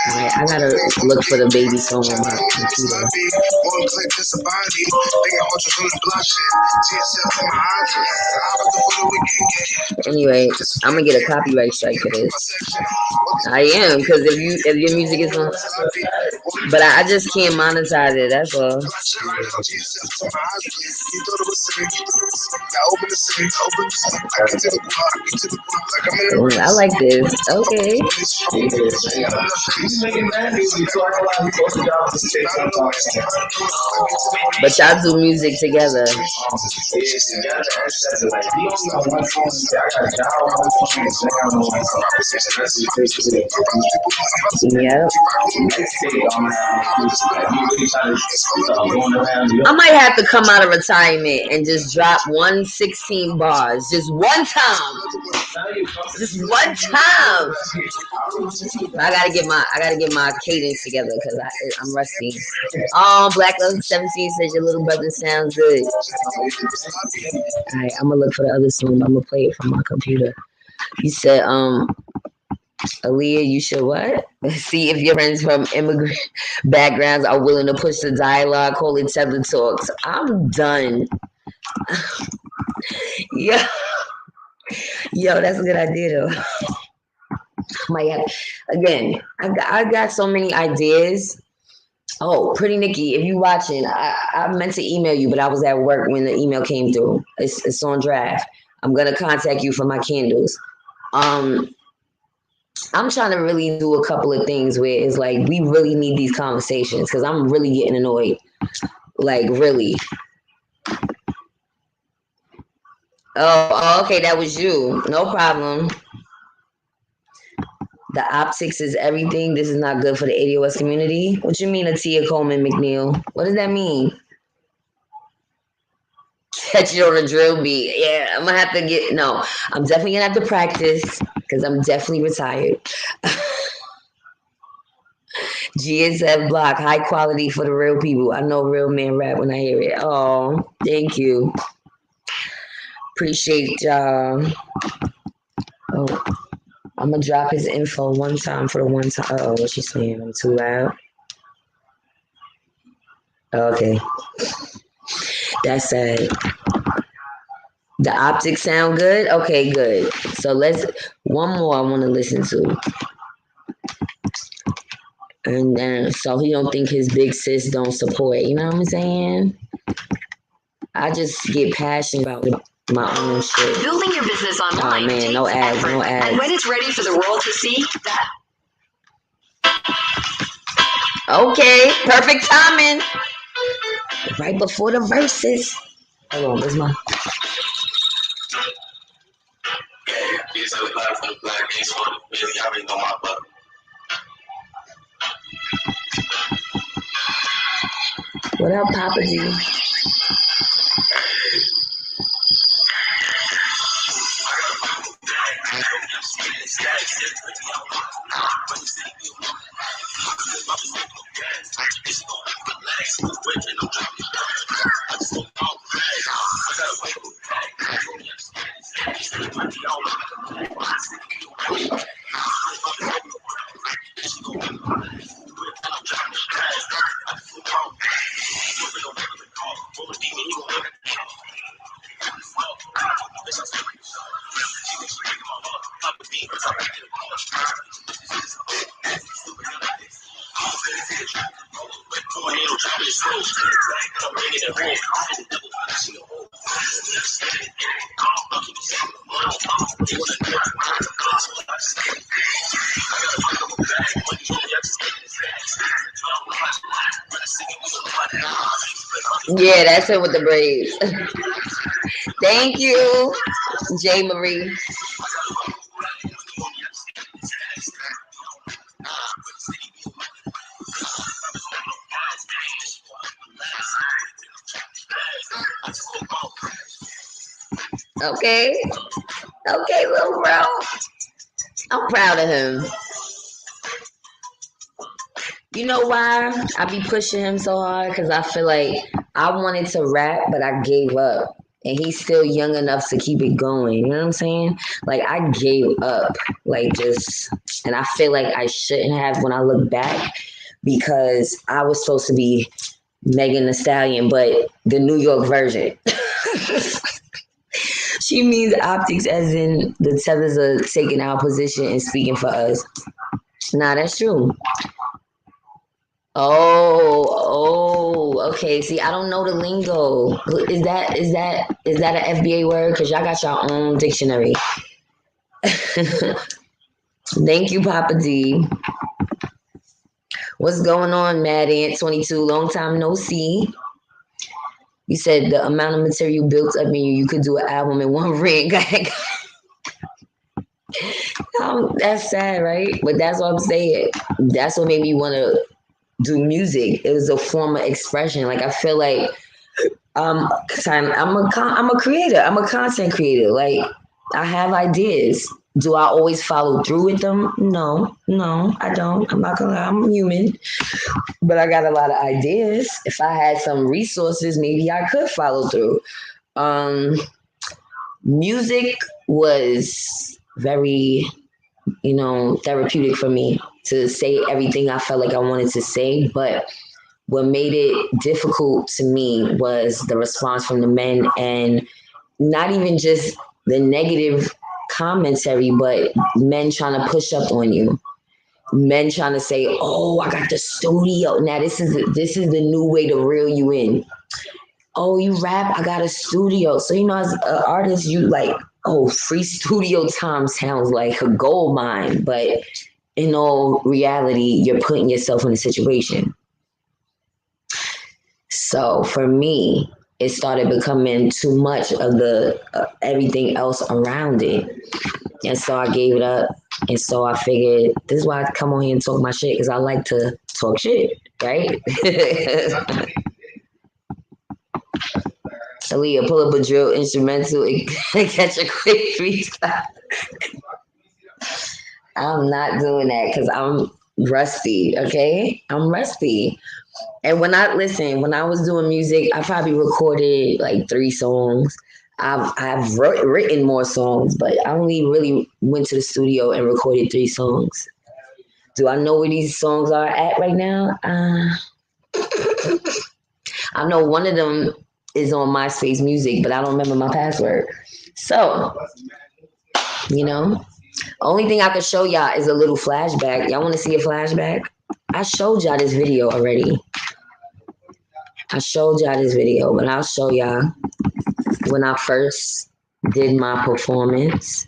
Alright, I gotta look for the baby song on my computer. Anyway, I'm gonna get a copyright strike for this. I am, because if your music is on, but I just can't monetize it. That's all. I like this. Okay. But y'all do music together. Yep. I might have to come out of retirement and just drop 116 bars. Just one time. Just one time. I gotta get my cadence together because I'm rusty. Oh, Black Love 17 says your little brother sounds good. Alright, I'm gonna look for the other song. I'm gonna play it from my computer. He said, Aaliyah, you should what? See if your friends from immigrant backgrounds are willing to push the dialogue, call it tether talks. I'm done. Yeah. Yo, that's a good idea though. Might have, again, I got so many ideas. Oh, Pretty Nikki, if you watching, I meant to email you, but I was at work when the email came through. It's on draft. I'm gonna contact you for my candles. Um, I'm trying to really do a couple of things where it's like we really need these conversations because I'm really getting annoyed. Like really. Okay, that was you. No problem. The optics is everything. This is not good for the ADOS community. What you mean, Atia Coleman McNeil? What does that mean? Catch it on a drill beat. Yeah, I'm gonna have to get. No, I'm definitely gonna have to practice because I'm definitely retired. GSF block, high quality for the real people. I know real man rap when I hear it. Oh, thank you. Appreciate y'all. Oh, I'm gonna drop his info one time for the one time. Oh, what she saying? I'm too loud. Okay, that's sad. The optics sound good. Okay, good. So let's one more. I want to listen to, and then so he don't think his big sis don't support. You know what I'm saying? I just get passionate about my own shit. Building your business online. Oh man, no ads, effort. no ads. And when it's ready for the world to see, that. Okay, perfect timing. Right before the verses. Hold on, where's my? It's a lot for the black games for the Billy. I already know my butt. What up, Papa G? Yeah, that's it with the braids. Thank you, J. Marie. Okay. Okay, little bro. I'm proud of him. You know why I be pushing him so hard? Because I feel like I wanted to rap, but I gave up. And he's still young enough to keep it going. You know what I'm saying? Like, I gave up. Like, just, and I feel like I shouldn't have when I look back because I was supposed to be Megan Thee Stallion, but the New York version. She means optics as in the tethers are taking our position and speaking for us. Nah, that's true. Okay. See, I don't know the lingo. Is that an FBA word? Because y'all got your own dictionary. Thank you, Papa D. What's going on, Mad Ant 22? Long time no see. You said the amount of material built up in you could do an album in one ring. That's sad, right? But that's what I'm saying. That's what made me want to do music. It was a form of expression. Like I feel like I'm a creator. I'm a content creator. Like I have ideas. Do I always follow through with them? No, I don't. I'm not gonna lie, I'm human. But I got a lot of ideas. If I had some resources, maybe I could follow through. Music was very, therapeutic for me to say everything I felt like I wanted to say. But what made it difficult to me was the response from the men, and not even just the negative commentary, but men trying to push up on you. Men trying to say, "Oh, I got the studio." Now this is the new way to reel you in. Oh, you rap? I got a studio. So as an artist, you like, oh, free studio time sounds like a gold mine, but in all reality, you're putting yourself in a situation. So for me, it started becoming too much of the everything else around it, and so I gave it up. And so I figured this is why I come on here and talk my shit because I like to talk shit, right? Aaliyah, pull up a drill instrumental and catch a quick freestyle. I'm not doing that because I'm rusty, okay? I'm rusty. And when I was doing music, I probably recorded like 3 songs. I've written more songs, but I only really went to the studio and recorded 3 songs. Do I know where these songs are at right now? I know one of them is on MySpace Music, but I don't remember my password. So, only thing I could show y'all is a little flashback. Y'all want to see a flashback? I showed y'all this video already. But I'll show y'all when I first did my performance.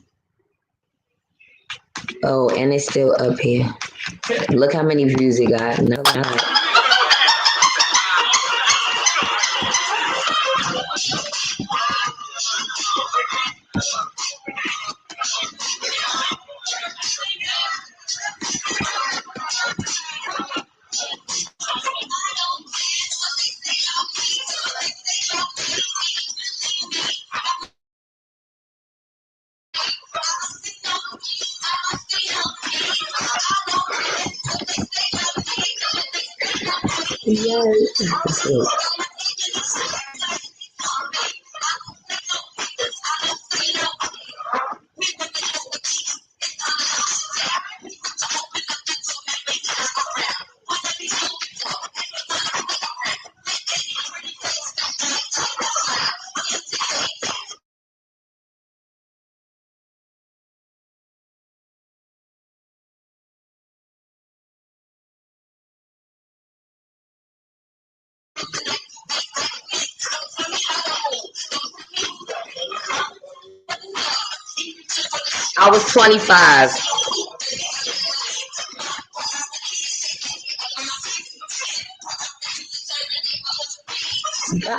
Oh, and it's still up here. Look how many views it got. No. Yes. I was 25.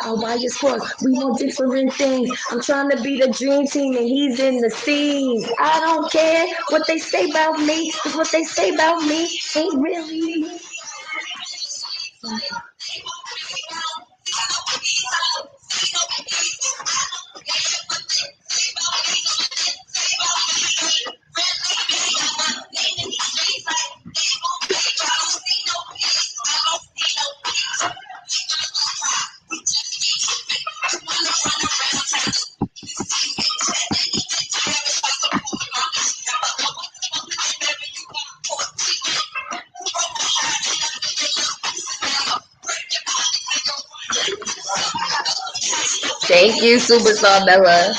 Why you sports? We want different things. I'm trying to be the dream team and he's in the scenes. I don't care what they say about me, because what they say about me ain't really me. Thank you, Superstar Bella.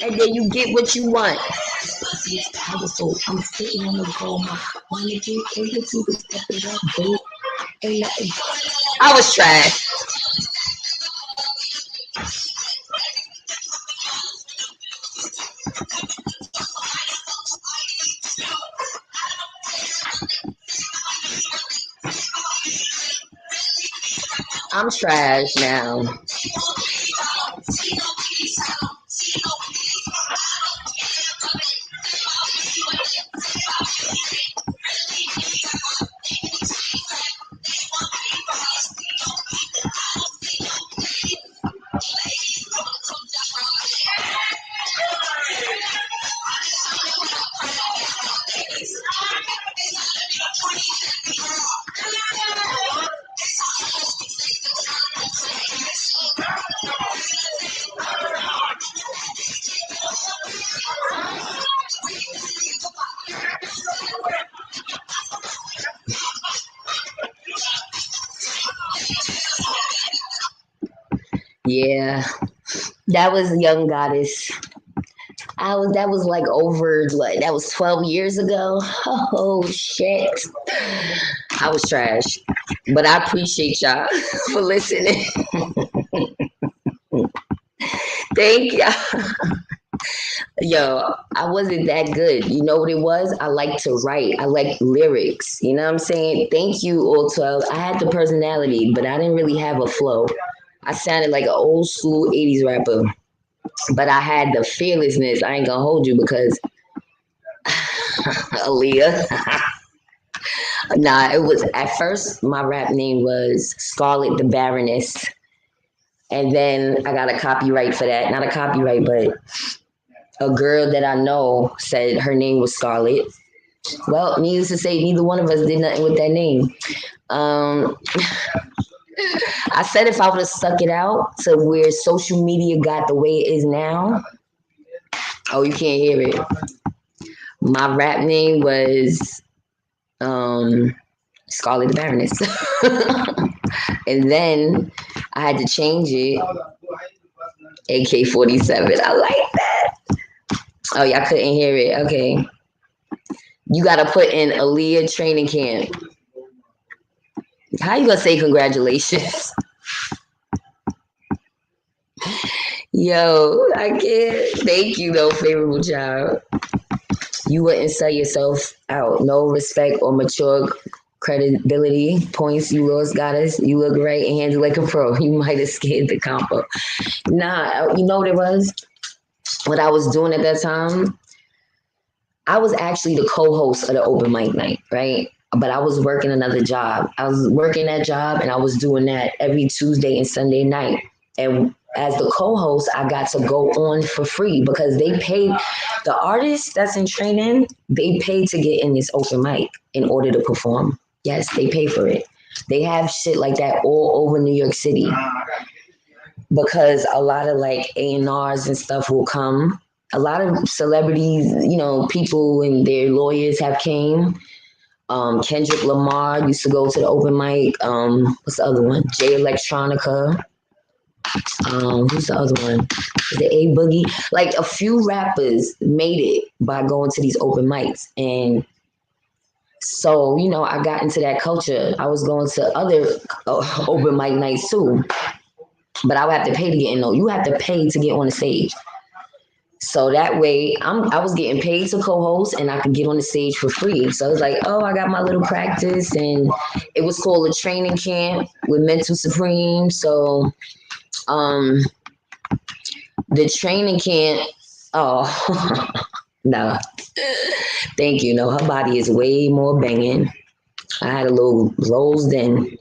And then you get what you want. Pussy is powerful. I'm sitting on the gold. Wanna get into the step it up, babe. Ain't nothing. I was trash. I'm trash now. Yeah, that was Young Goddess. That was like over like that was 12 years ago. Oh shit. I was trash. But I appreciate y'all for listening. Thank you. Yo, I wasn't that good. You know what it was? I like to write. I like lyrics. You know what I'm saying? Thank you, all 12. I had the personality, but I didn't really have a flow. I sounded like an old school 80s rapper, but I had the fearlessness. I ain't gonna hold you because Aaliyah. Nah, it was at first my rap name was Scarlet the Baroness. And then I got a copyright for that. Not a copyright, but a girl that I know said her name was Scarlet. Well, needless to say, neither one of us did nothing with that name. Um, I said if I would have stuck it out to where social media got the way it is now. Oh, you can't hear it. My rap name was Scarlet the Baroness. And then I had to change it. AK-47. I like that. Oh, y'all couldn't hear it. Okay. You got to put in Aaliyah training camp. How you going to say congratulations? Yo, I can't. Thank you, though, favorable child. You wouldn't sell yourself out. No respect or mature credibility points you lost, goddess. You look right and handle like a pro. You might have scared the compo. Nah, you know what it was? What I was doing at that time? I was actually the co-host of the open mic night, right? But I was working another job. I was working that job and I was doing that every Tuesday and Sunday night. And as the co-host, I got to go on for free because they paid the artists that's in training, they pay to get in this open mic in order to perform. Yes, they pay for it. They have shit like that all over New York City because a lot of like A&Rs and stuff will come. A lot of celebrities, you know, people and their lawyers have came. Kendrick Lamar used to go to the open mic. What's the other one? Jay Electronica. Who's the other one? The A Boogie. Like a few rappers made it by going to these open mics. And so, you know, I got into that culture. I was going to other open mic nights too. But I would have to pay to get in. No, you have to pay to get on the stage. So that way, I was getting paid to co-host, and I could get on the stage for free. So I was like, oh, I got my little practice, and it was called a training camp with Mental Supreme. So, the training camp. Oh, no, thank you. No, her body is way more banging. I had a little rolls then.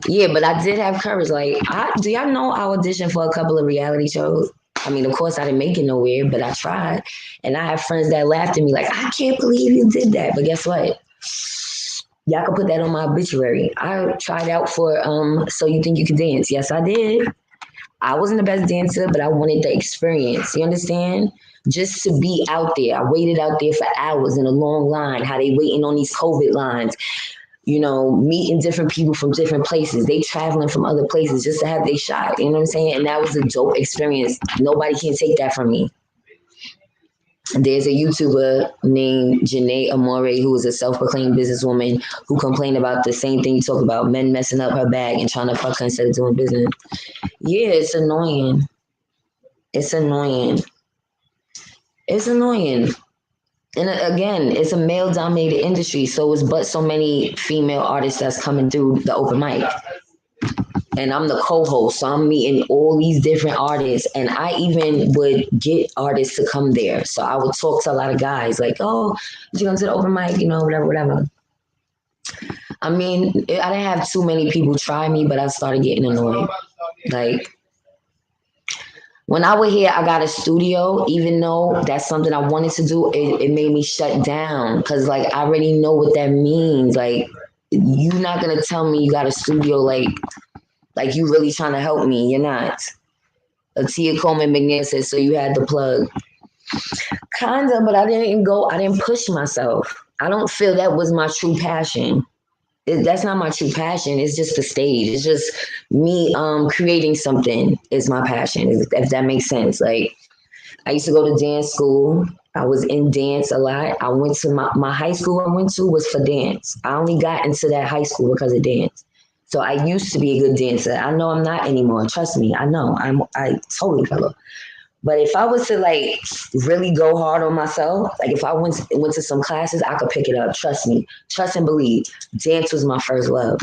Yeah, but I did have courage. Like, do y'all know I auditioned for a couple of reality shows? I mean, of course, I didn't make it nowhere, but I tried. And I have friends that laughed at me like, I can't believe you did that. But guess what? Y'all can put that on my obituary. I tried out for So You Think You Can Dance. Yes, I did. I wasn't the best dancer, but I wanted the experience. You understand? Just to be out there. I waited out there for hours in a long line, how they waiting on these COVID lines. You know, meeting different people from different places. They traveling from other places just to have their shot. You know what I'm saying? And that was a dope experience. Nobody can take that from me. There's a YouTuber named Janae Amore, who is a self-proclaimed businesswoman who complained about the same thing you talk about, men messing up her bag and trying to fuck her instead of doing business. Yeah, it's annoying. It's annoying. It's annoying. And again, it's a male-dominated industry, so it's but so many female artists that's coming through the open mic. And I'm the co-host, so I'm meeting all these different artists, and I even would get artists to come there. So I would talk to a lot of guys, like, "Oh, did you go to the open mic? You know, whatever." I mean, I didn't have too many people try me, but I started getting annoyed. Like, when I was here, I got a studio, even though that's something I wanted to do, it made me shut down because, like, I already know what that means. Like, you're not going to tell me you got a studio like you really trying to help me. You're not. Atia Coleman McNair says, so you had the plug. Kinda, but I didn't push myself. I don't feel that was my true passion. That's not my true passion. It's just the stage. It's just me creating something is my passion, if that makes sense. Like I used to go to dance school. I was in dance a lot. I went to my high school I went to was for dance. I only got into that high school because of dance. So I used to be a good dancer. I know I'm not anymore. Trust me. I know. I totally fell off. But if I was to like really go hard on myself, like if I went to some classes, I could pick it up. Trust me. Trust and believe. Dance was my first love.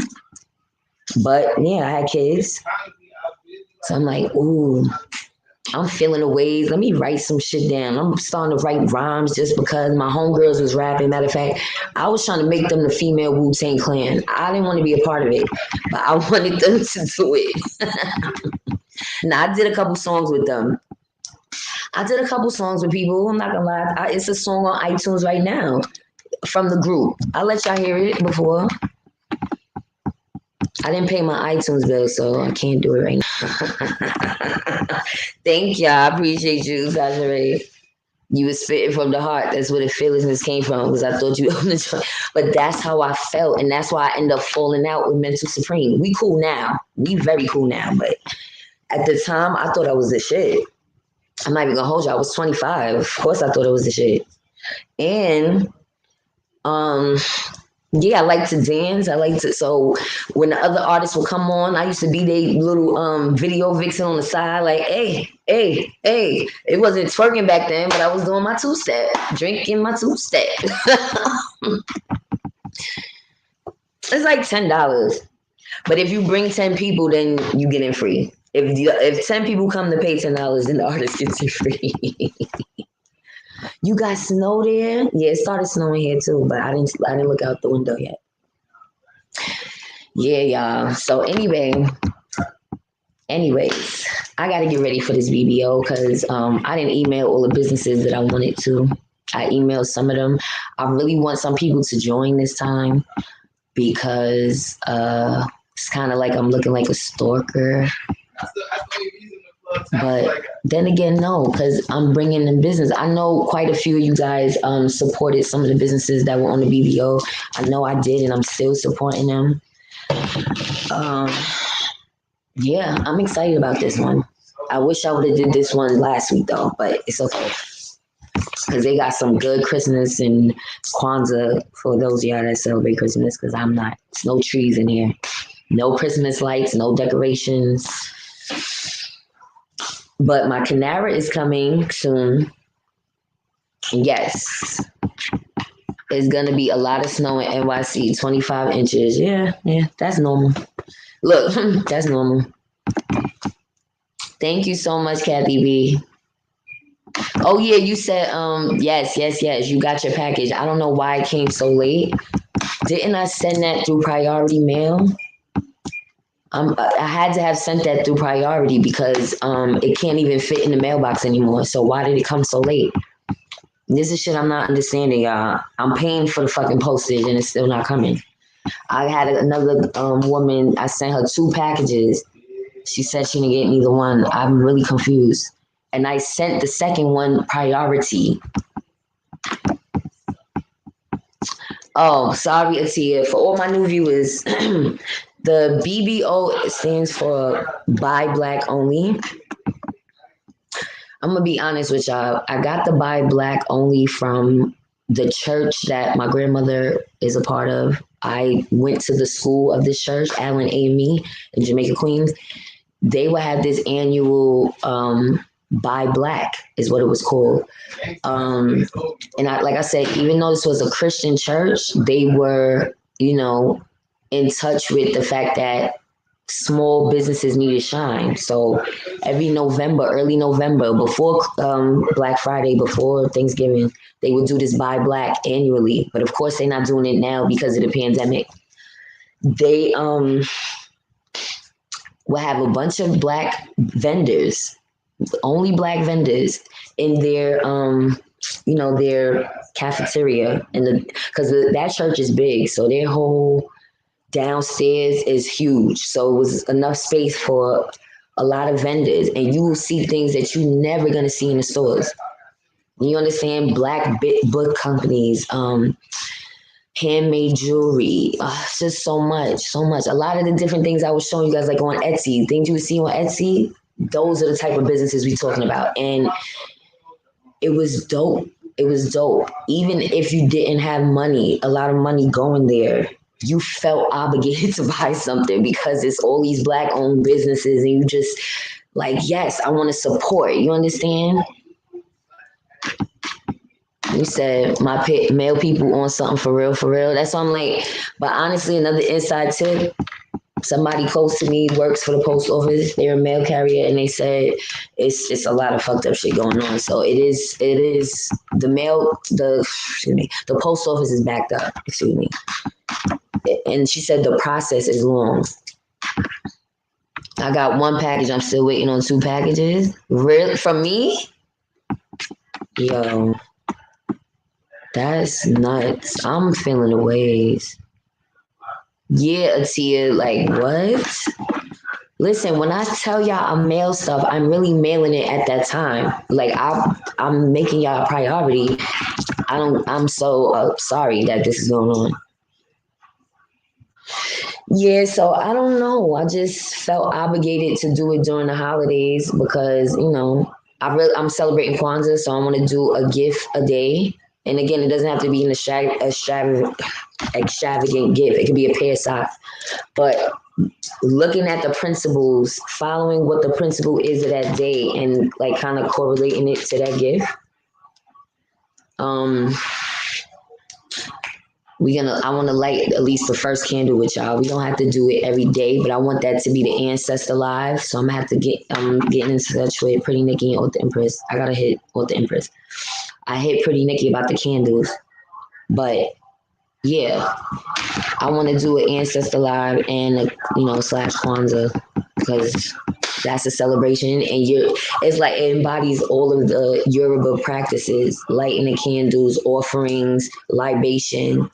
But yeah, I had kids. So I'm like, ooh, I'm feeling the waves. Let me write some shit down. I'm starting to write rhymes just because my homegirls was rapping. Matter of fact, I was trying to make them the female Wu-Tang Clan. I didn't want to be a part of it, but I wanted them to do it. Now, I did a couple songs with them. I did a couple songs with people. I'm not gonna lie. It's a song on iTunes right now from the group. I'll let y'all hear it before. I didn't pay my iTunes bill, so I can't do it right now. Thank y'all. I appreciate you, Desiree. You was spitting from the heart. That's where the fearlessness came from, because I thought you were on the joint. But that's how I felt, and that's why I ended up falling out with Mental Supreme. We cool now. We very cool now, but at the time, I thought I was the shit. I'm not even gonna hold you. I was 25. Of course, I thought it was the shit. And yeah, I like to dance. So when the other artists would come on, I used to be their little video vixen on the side, like, hey, hey, hey. It wasn't twerking back then, but I was doing my two-step, drinking my two-step. It's like $10. But if you bring 10 people, then you get in free. If 10 people come to pay $10, then the artist gets it free. You got snow there? Yeah, it started snowing here too, but I didn't look out the window yet. Yeah, y'all. So anyways, I gotta get ready for this BBO because I didn't email all the businesses that I wanted to. I emailed some of them. I really want some people to join this time because it's kind of like I'm looking like a stalker. But then again, no, because I'm bringing in business. I know quite a few of you guys supported some of the businesses that were on the BBO. I know I did, and I'm still supporting them. Yeah, I'm excited about this one. I wish I would have did this one last week though, but it's okay. Because they got some good Christmas and Kwanzaa for those of y'all that celebrate Christmas, because I'm not. There's no trees in here. No Christmas lights, no decorations. But my Canara is coming soon. Yes. It's going to be a lot of snow in NYC, 25 inches. Yeah, that's normal. Look, that's normal. Thank you so much, Kathy B. Oh, yeah, you said, yes, you got your package. I don't know why it came so late. Didn't I send that through priority mail? I had to have sent that through priority because it can't even fit in the mailbox anymore. So why did it come so late? This is shit I'm not understanding, y'all. I'm paying for the fucking postage and it's still not coming. I had another woman, I sent her 2 packages. She said she didn't get neither one. I'm really confused. And I sent the second one priority. Oh, sorry, Atia. For all my new viewers, the BBO stands for Buy Black Only. I'm going to be honest with y'all. I got the Buy Black Only from the church that my grandmother is a part of. I went to the school of this church, Allen AME in Jamaica, Queens. They would have this annual Buy Black is what it was called. And like I said, even though this was a Christian church, they were, in touch with the fact that small businesses need to shine. So every November, early November, before Black Friday, before Thanksgiving, they would do this Buy Black annually. But of course, they're not doing it now because of the pandemic. They will have a bunch of Black vendors, only Black vendors in their their cafeteria, and because that church is big, so their whole downstairs is huge, so it was enough space for a lot of vendors, and you will see things that you're never going to see in the stores. You understand? Black book companies, handmade jewelry. It's just so much, so much. A lot of the different things I was showing you guys, like on Etsy, things you would see on Etsy, those are the type of businesses we talking about. And it was dope. It was dope. Even if you didn't have money, a lot of money going there, you felt obligated to buy something because it's all these Black owned businesses and you just like, yes, I want to support. You understand? You said my male people on something for real, for real. That's why I'm like, but honestly, another inside tip, somebody close to me works for the post office. They're a mail carrier, and they said it's just a lot of fucked up shit going on. So it is the the post office is backed up. Excuse me. And she said the process is long. I got one package. I'm still waiting on 2 packages. Really, from me? Yo, that's nuts. I'm feeling the waves. Yeah, Atia, like what? Listen, when I tell y'all I mail stuff, I'm really mailing it at that time. Like I'm making y'all a priority. I'm so sorry that this is going on. Yeah, so I don't know. I just felt obligated to do it during the holidays because, you know, I'm celebrating Kwanzaa, so I want to do a gift a day. And again, it doesn't have to be an extravagant gift. It could be a pair of socks. But looking at the principles, following what the principle is of that day and like kind of correlating it to that gift. I want to light at least the first candle with y'all. We don't have to do it every day, but I want that to be the ancestor live. So I'm getting in touch with Pretty Nikki and Author Empress. I gotta hit Author Empress. I hit Pretty Nikki about the candles, but yeah, I want to do an ancestor live and / Kwanzaa because that's a celebration, and it's like it embodies all of the Yoruba practices: lighting the candles, offerings, libation.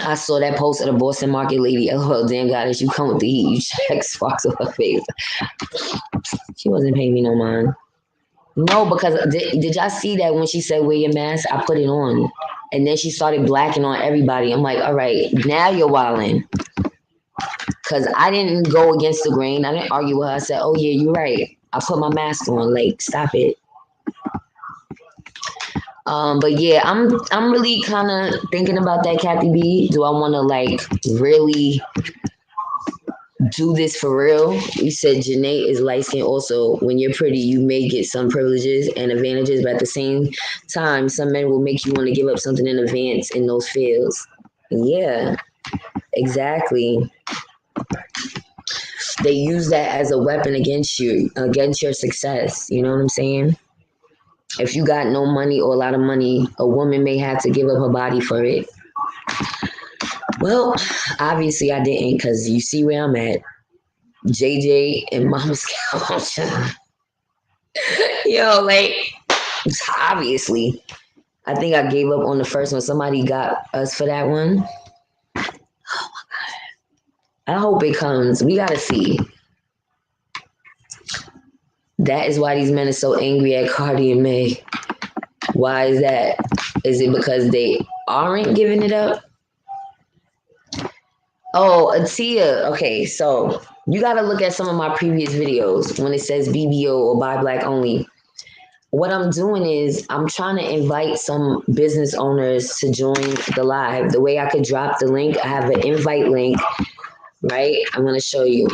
I saw that post of the Boston Market lady. LOL, damn goddess, you come with the heat. You check sparks on her face. She wasn't paying me no mind. No, because did y'all see that when she said wear your mask? I put it on. And then she started blacking on everybody. I'm like, all right, now you're wilding. Because I didn't go against the grain. I didn't argue with her. I said, oh, yeah, you're right. I put my mask on. Like, stop it. But yeah, I'm really kind of thinking about that, Kathy B. Do I want to like really do this for real? You said Janae is light skinned also. When you're pretty, you may get some privileges and advantages, but at the same time, some men will make you want to give up something in advance in those fields. Yeah, exactly. They use that as a weapon against you, against your success. You know what I'm saying? If you got no money or a lot of money, a woman may have to give up her body for it. Well, obviously I didn't, because you see where I'm at. JJ and Mama's couch. Yo, like, obviously. I think I gave up on the first one. Somebody got us for that one. Oh my God. I hope it comes. We gotta see. That is why these men are so angry at Cardi and May. Why is that? Is it because they aren't giving it up? Oh, Atia. Okay, so you got to look at some of my previous videos when it says BBO or Buy Black Only. What I'm doing is I'm trying to invite some business owners to join the live. The way I could drop the link, I have an invite link, right? I'm going to show you.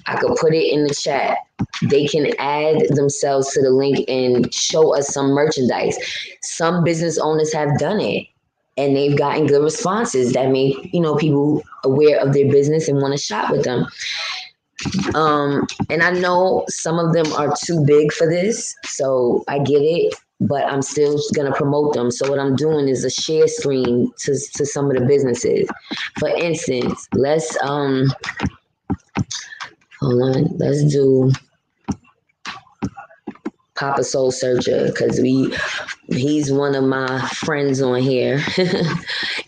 I could put it in the chat. They can add themselves to the link and show us some merchandise. Some business owners have done it, and they've gotten good responses that make, people aware of their business and want to shop with them. And I know some of them are too big for this, so I get it, but I'm still going to promote them. So what I'm doing is a share screen to some of the businesses. For instance, let's hold on, let's do Papa Soul Searcher, because he's one of my friends on here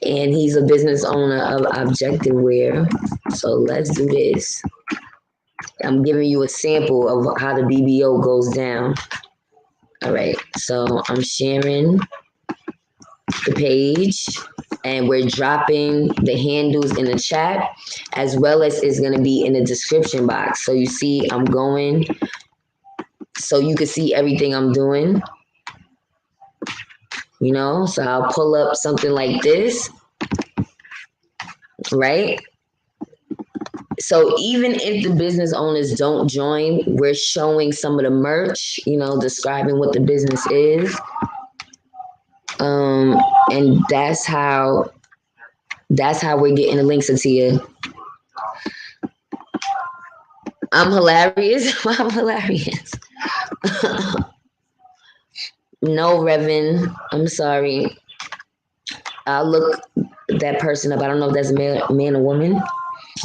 and he's a business owner of Objective Wear. So let's do this. I'm giving you a sample of how the BBO goes down. All right, so I'm sharing the page and we're dropping the handles in the chat, as well as it's going to be in the description box. So you see I'm going, so you can see everything I'm doing, you know. So I'll pull up something like this, right? So even if the business owners don't join, we're showing some of the merch, you know, describing what the business is. And that's how we're getting the links, Atia. I'm hilarious. I'm hilarious. No, Reverend. I'm sorry. I'll look that person up. I don't know if that's a man or woman.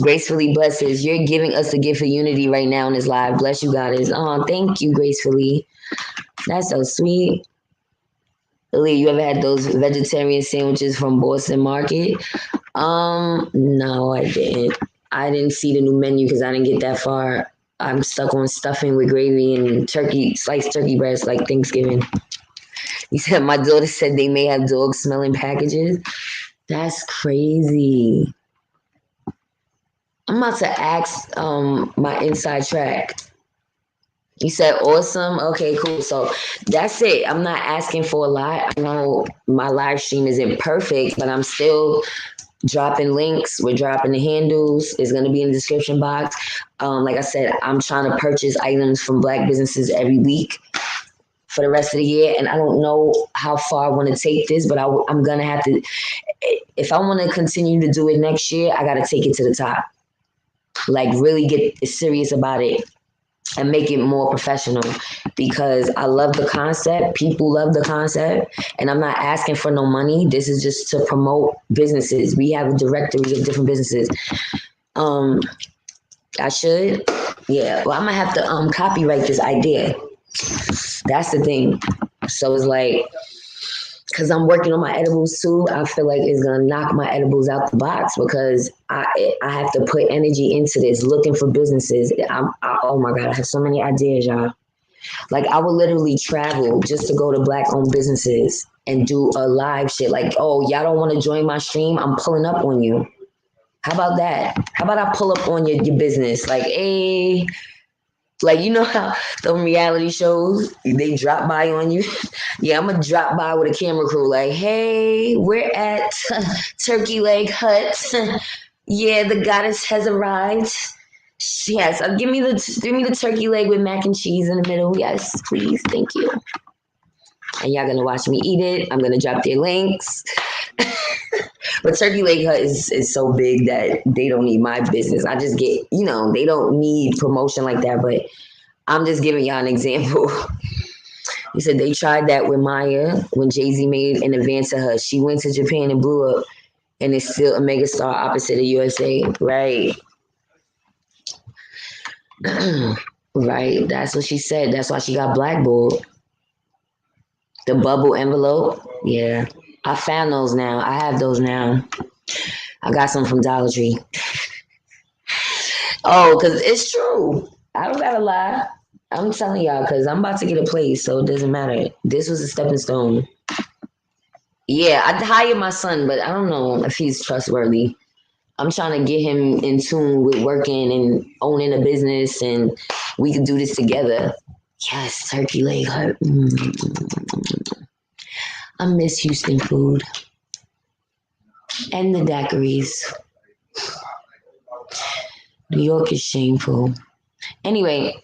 Gracefully blesses. You're giving us the gift of unity right now in this live. Bless you, Goddess. Oh, thank you, Gracefully. That's so sweet. Lee, you ever had those vegetarian sandwiches from Boston Market? No, I didn't. I didn't see the new menu because I didn't get that far. I'm stuck on stuffing with gravy and turkey, sliced turkey breast like Thanksgiving. He said my daughter said they may have dog smelling packages. That's crazy. I'm about to ask my inside track. You said awesome. Okay, cool. So that's it. I'm not asking for a lot. I know my live stream isn't perfect, but I'm still dropping links. We're dropping the handles. It's going to be in the description box. Like I said, I'm trying to purchase items from Black businesses every week for the rest of the year. And I don't know how far I want to take this, but I'm going to have to, if I want to continue to do it next year, I got to take it to the top. Like really get serious about it and make it more professional, because I love the concept. People love the concept, and I'm not asking for no money. This is just to promote businesses. We have a directory of different businesses. I should, yeah. Well, I'm gonna have to copyright this idea. That's the thing. So it's like, because I'm working on my edibles too, I feel like it's gonna knock my edibles out the box, because I have to put energy into this, looking for businesses. Oh my God, I have so many ideas, y'all. Like I would literally travel just to go to Black-owned businesses and do a live shit. Like, oh, y'all don't want to join my stream? I'm pulling up on you. How about that? How about I pull up on your business? Like, hey. Like, you know how the reality shows, they drop by on you? Yeah, I'm going to drop by with a camera crew. Like, hey, we're at Turkey Leg Hut. Yeah, the goddess has arrived. Yes, give me the turkey leg with mac and cheese in the middle. Yes, please. Thank you. And y'all going to watch me eat it. I'm going to drop their links. But Turkey Leg Hut is so big that they don't need my business. I just get, you know, they don't need promotion like that, but I'm just giving y'all an example. He said they tried that with Maya when Jay-Z made an advance to her. She went to Japan and blew up, and is still a megastar opposite of USA. Right. Right. That's what she said. That's why she got blackballed. The bubble envelope. Yeah. I found those now. I have those now. I got some from Dollar Tree. Oh, because it's true. I don't gotta lie. I'm telling y'all, because I'm about to get a place, so it doesn't matter. This was a stepping stone. Yeah, I'd hire my son, but I don't know if he's trustworthy. I'm trying to get him in tune with working and owning a business, and we can do this together. Yes, Turkey Leg Hut. I miss Houston food. And the daiquiris. New York is shameful. Anyway,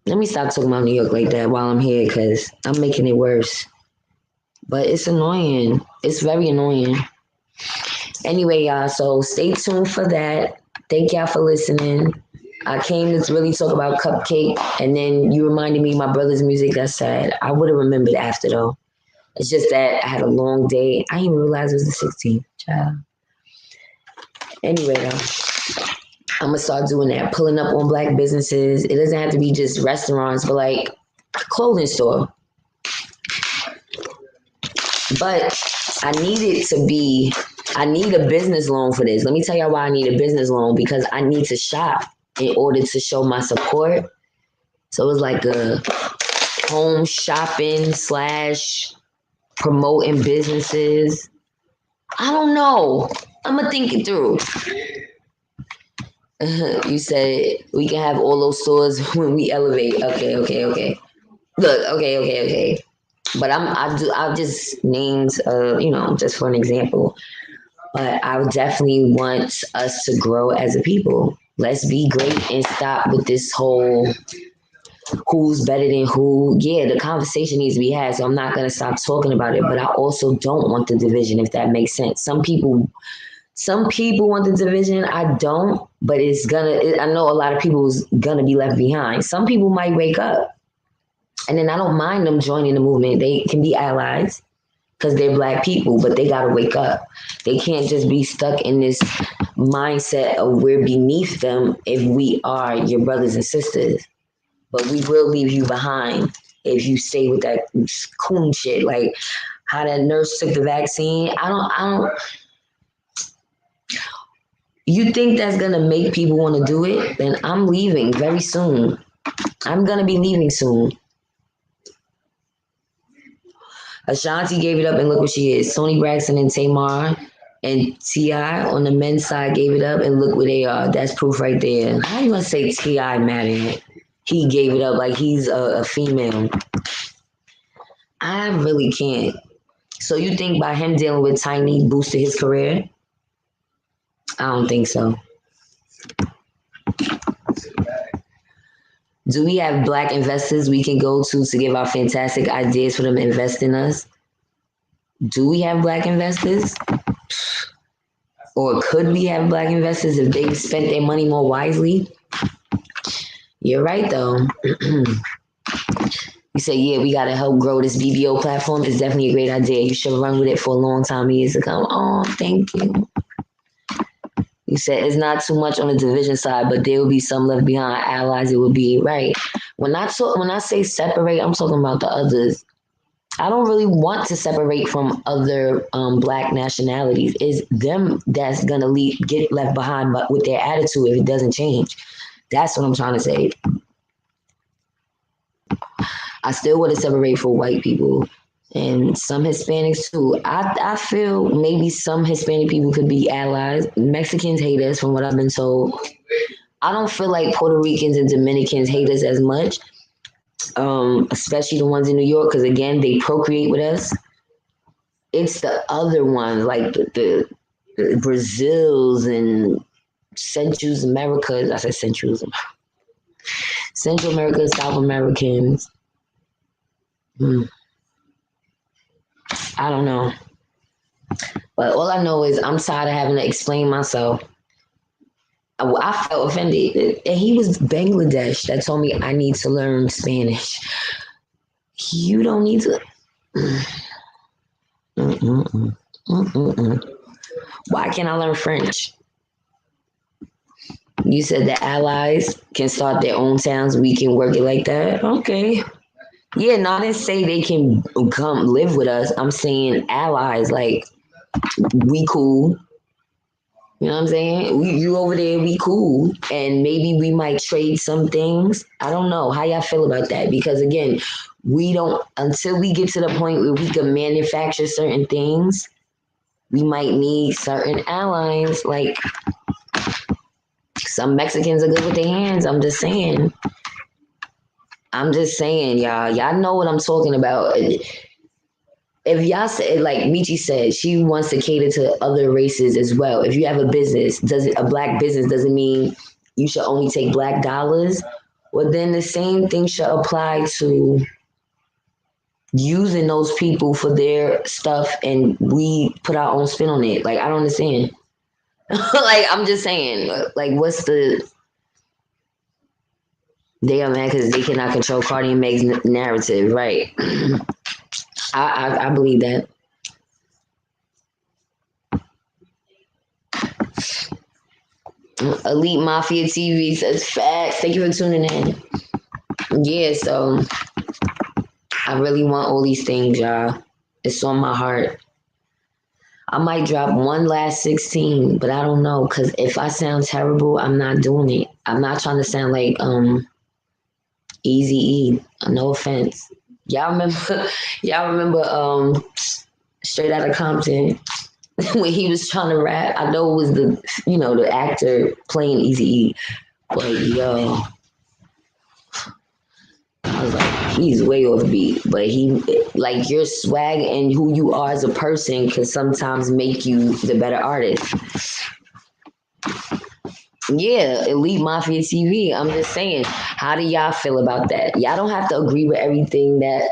let me stop talking about New York like that while I'm here, because I'm making it worse. But it's annoying. It's very annoying. Anyway, y'all, so stay tuned for that. Thank y'all for listening. I came to really talk about Cupcake, and then you reminded me of my brother's music. That's sad. I would have remembered after, though. It's just that I had a long day. I didn't even realize it was the 16th. Child. Anyway, though, I'm going to start doing that. Pulling up on Black businesses. It doesn't have to be just restaurants, but like a clothing store. But I need a business loan for this. Let me tell y'all why I need a business loan. Because I need to shop in order to show my support. So it's like a home shopping / promoting businesses. I don't know. I'm gonna think it through. You said we can have all those stores when we elevate. Okay. Look, okay. But I just named just for an example. But I would definitely want us to grow as a people. Let's be great and stop with this whole who's better than who. Yeah, the conversation needs to be had. So I'm not gonna stop talking about it. But I also don't want the division, if that makes sense. Some people want the division. I don't, but I know a lot of people's gonna be left behind. Some people might wake up, and then I don't mind them joining the movement. They can be allies because they're black people, but they gotta wake up. They can't just be stuck in this mindset of we're beneath them if we are your brothers and sisters. But we will leave you behind if you stay with that coon shit. Like how that nurse took the vaccine. I don't. You think that's gonna make people want to do it? Then I'm leaving very soon. I'm gonna be leaving soon. Ashanti gave it up, and look what she is. Tony Braxton and Tamar and T.I. on the men's side gave it up, and look where they are. That's proof right there. How you gonna say T.I. mad at it? He gave it up like he's a female. I really can't. So you think by him dealing with Tiny boosted his career? I don't think so. Do we have black investors we can go to give our fantastic ideas for them to invest in us? Do we have black investors? Or could we have black investors if they spent their money more wisely? You're right, though. You say, yeah, we got to help grow this BBO platform. It's definitely a great idea. You should run with it for a long time, years to come. Oh, thank you. You said it's not too much on the division side, but there will be some left behind. Allies, it will be right. When I say separate, I'm talking about the others. I don't really want to separate from other black nationalities. It's them that's gonna get left behind with their attitude if it doesn't change. That's what I'm trying to say. I still want to separate for white people and some Hispanics too. I feel maybe some Hispanic people could be allies. Mexicans hate us, from what I've been told. I don't feel like Puerto Ricans and Dominicans hate us as much, especially the ones in New York, because again, they procreate with us. It's the other ones, like the Brazils and Central Americas. I said Central America, South Americans. I don't know. But all I know is I'm tired of having to explain myself. I felt offended. And he was Bangladesh that told me I need to learn Spanish. You don't need to. Why can't I learn French? You said the allies can start their own towns. We can work it like that. Okay. Yeah, not to say they can come live with us. I'm saying allies, like we cool. You know what I'm saying? You over there, we cool. And maybe we might trade some things. I don't know. How y'all feel about that? Because again, until we get to the point where we can manufacture certain things, we might need certain allies. Like some Mexicans are good with their hands. I'm just saying, y'all. Y'all know what I'm talking about. If y'all say, like Michi said, she wants to cater to other races as well. If you have a business, a black business doesn't mean you should only take black dollars. Well, then the same thing should apply to using those people for their stuff, and we put our own spin on it. Like, I don't understand. Like, I'm just saying, like, what's the... They are mad because they cannot control Cardi and Meg's narrative, right? I believe that. Elite Mafia TV says facts. Thank you for tuning in. Yeah, so I really want all these things, y'all. It's on my heart. I might drop one last 16, but I don't know, because if I sound terrible, I'm not doing it. I'm not trying to sound like Easy E. No offense. Y'all remember Straight Outta Compton? when he was trying to rap. I know it was the actor playing Eazy-E, but yo, I was like, he's way off beat. But like your swag and who you are as a person can sometimes make you the better artist. Yeah, Elite Mafia TV. I'm just saying, how do y'all feel about that? Y'all don't have to agree with everything that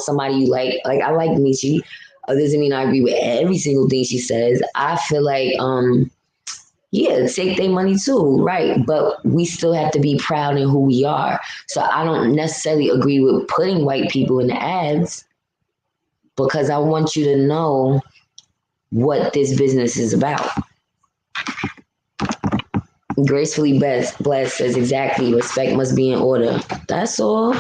somebody you like. Like I like Michi. Doesn't mean I agree with every single thing she says. I feel like yeah, take their money too, right? But we still have to be proud in who we are. So I don't necessarily agree with putting white people in the ads because I want you to know what this business is about. Gracefully blessed says exactly. Respect must be in order. That's all.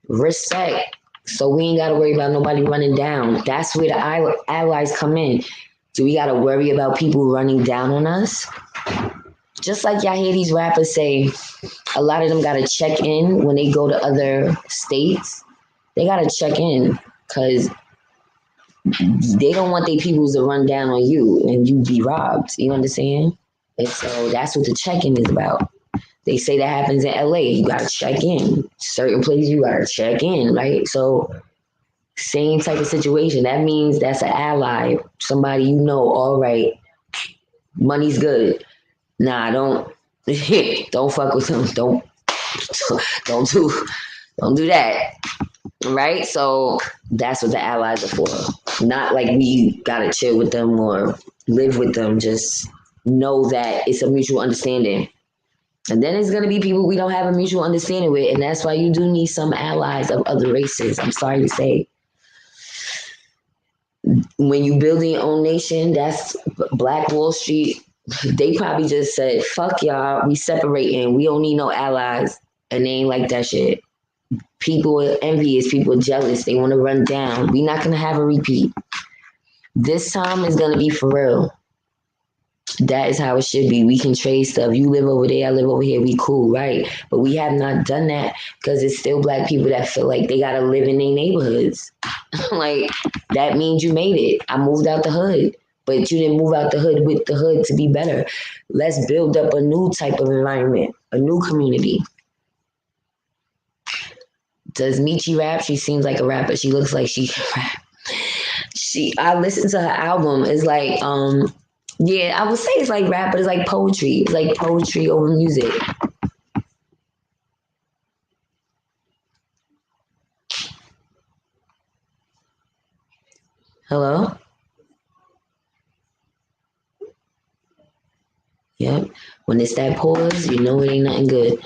Respect. So we ain't got to worry about nobody running down. That's where the allies come in. Do we got to worry about people running down on us? Just like y'all hear these rappers say, a lot of them got to check in when they go to other states. They got to check in because they don't want their peoples to run down on you and you be robbed. You understand? And so that's what the check-in is about. They say that happens in LA. You gotta check in. Certain places you gotta check in, right? So same type of situation. That means that's an ally. Somebody all right, money's good. Nah, don't don't fuck with them. Don't do that. Right? So that's what the allies are for. Not like we gotta chill with them or live with them. Just know that it's a mutual understanding. And then it's going to be people we don't have a mutual understanding with. And that's why you do need some allies of other races. I'm sorry to say. When you build your own nation, that's Black Wall Street. They probably just said, fuck y'all, we separating. We don't need no allies. And they ain't like that shit. People are envious. People are jealous. They want to run down. We not going to have a repeat. This time is going to be for real. That is how it should be. We can trade stuff. You live over there, I live over here. We cool, right? But we have not done that because it's still Black people that feel like they gotta live in their neighborhoods. Like that means you made it. I moved out the hood, but you didn't move out the hood with the hood to be better. Let's build up a new type of environment, a new community. Does Michi rap? She seems like a rapper. She looks like she can rap. I listened to her album. It's like yeah, I would say it's like rap, but it's like poetry. It's like poetry over music. Hello? Yep. When it's that pause, you know it ain't nothing good.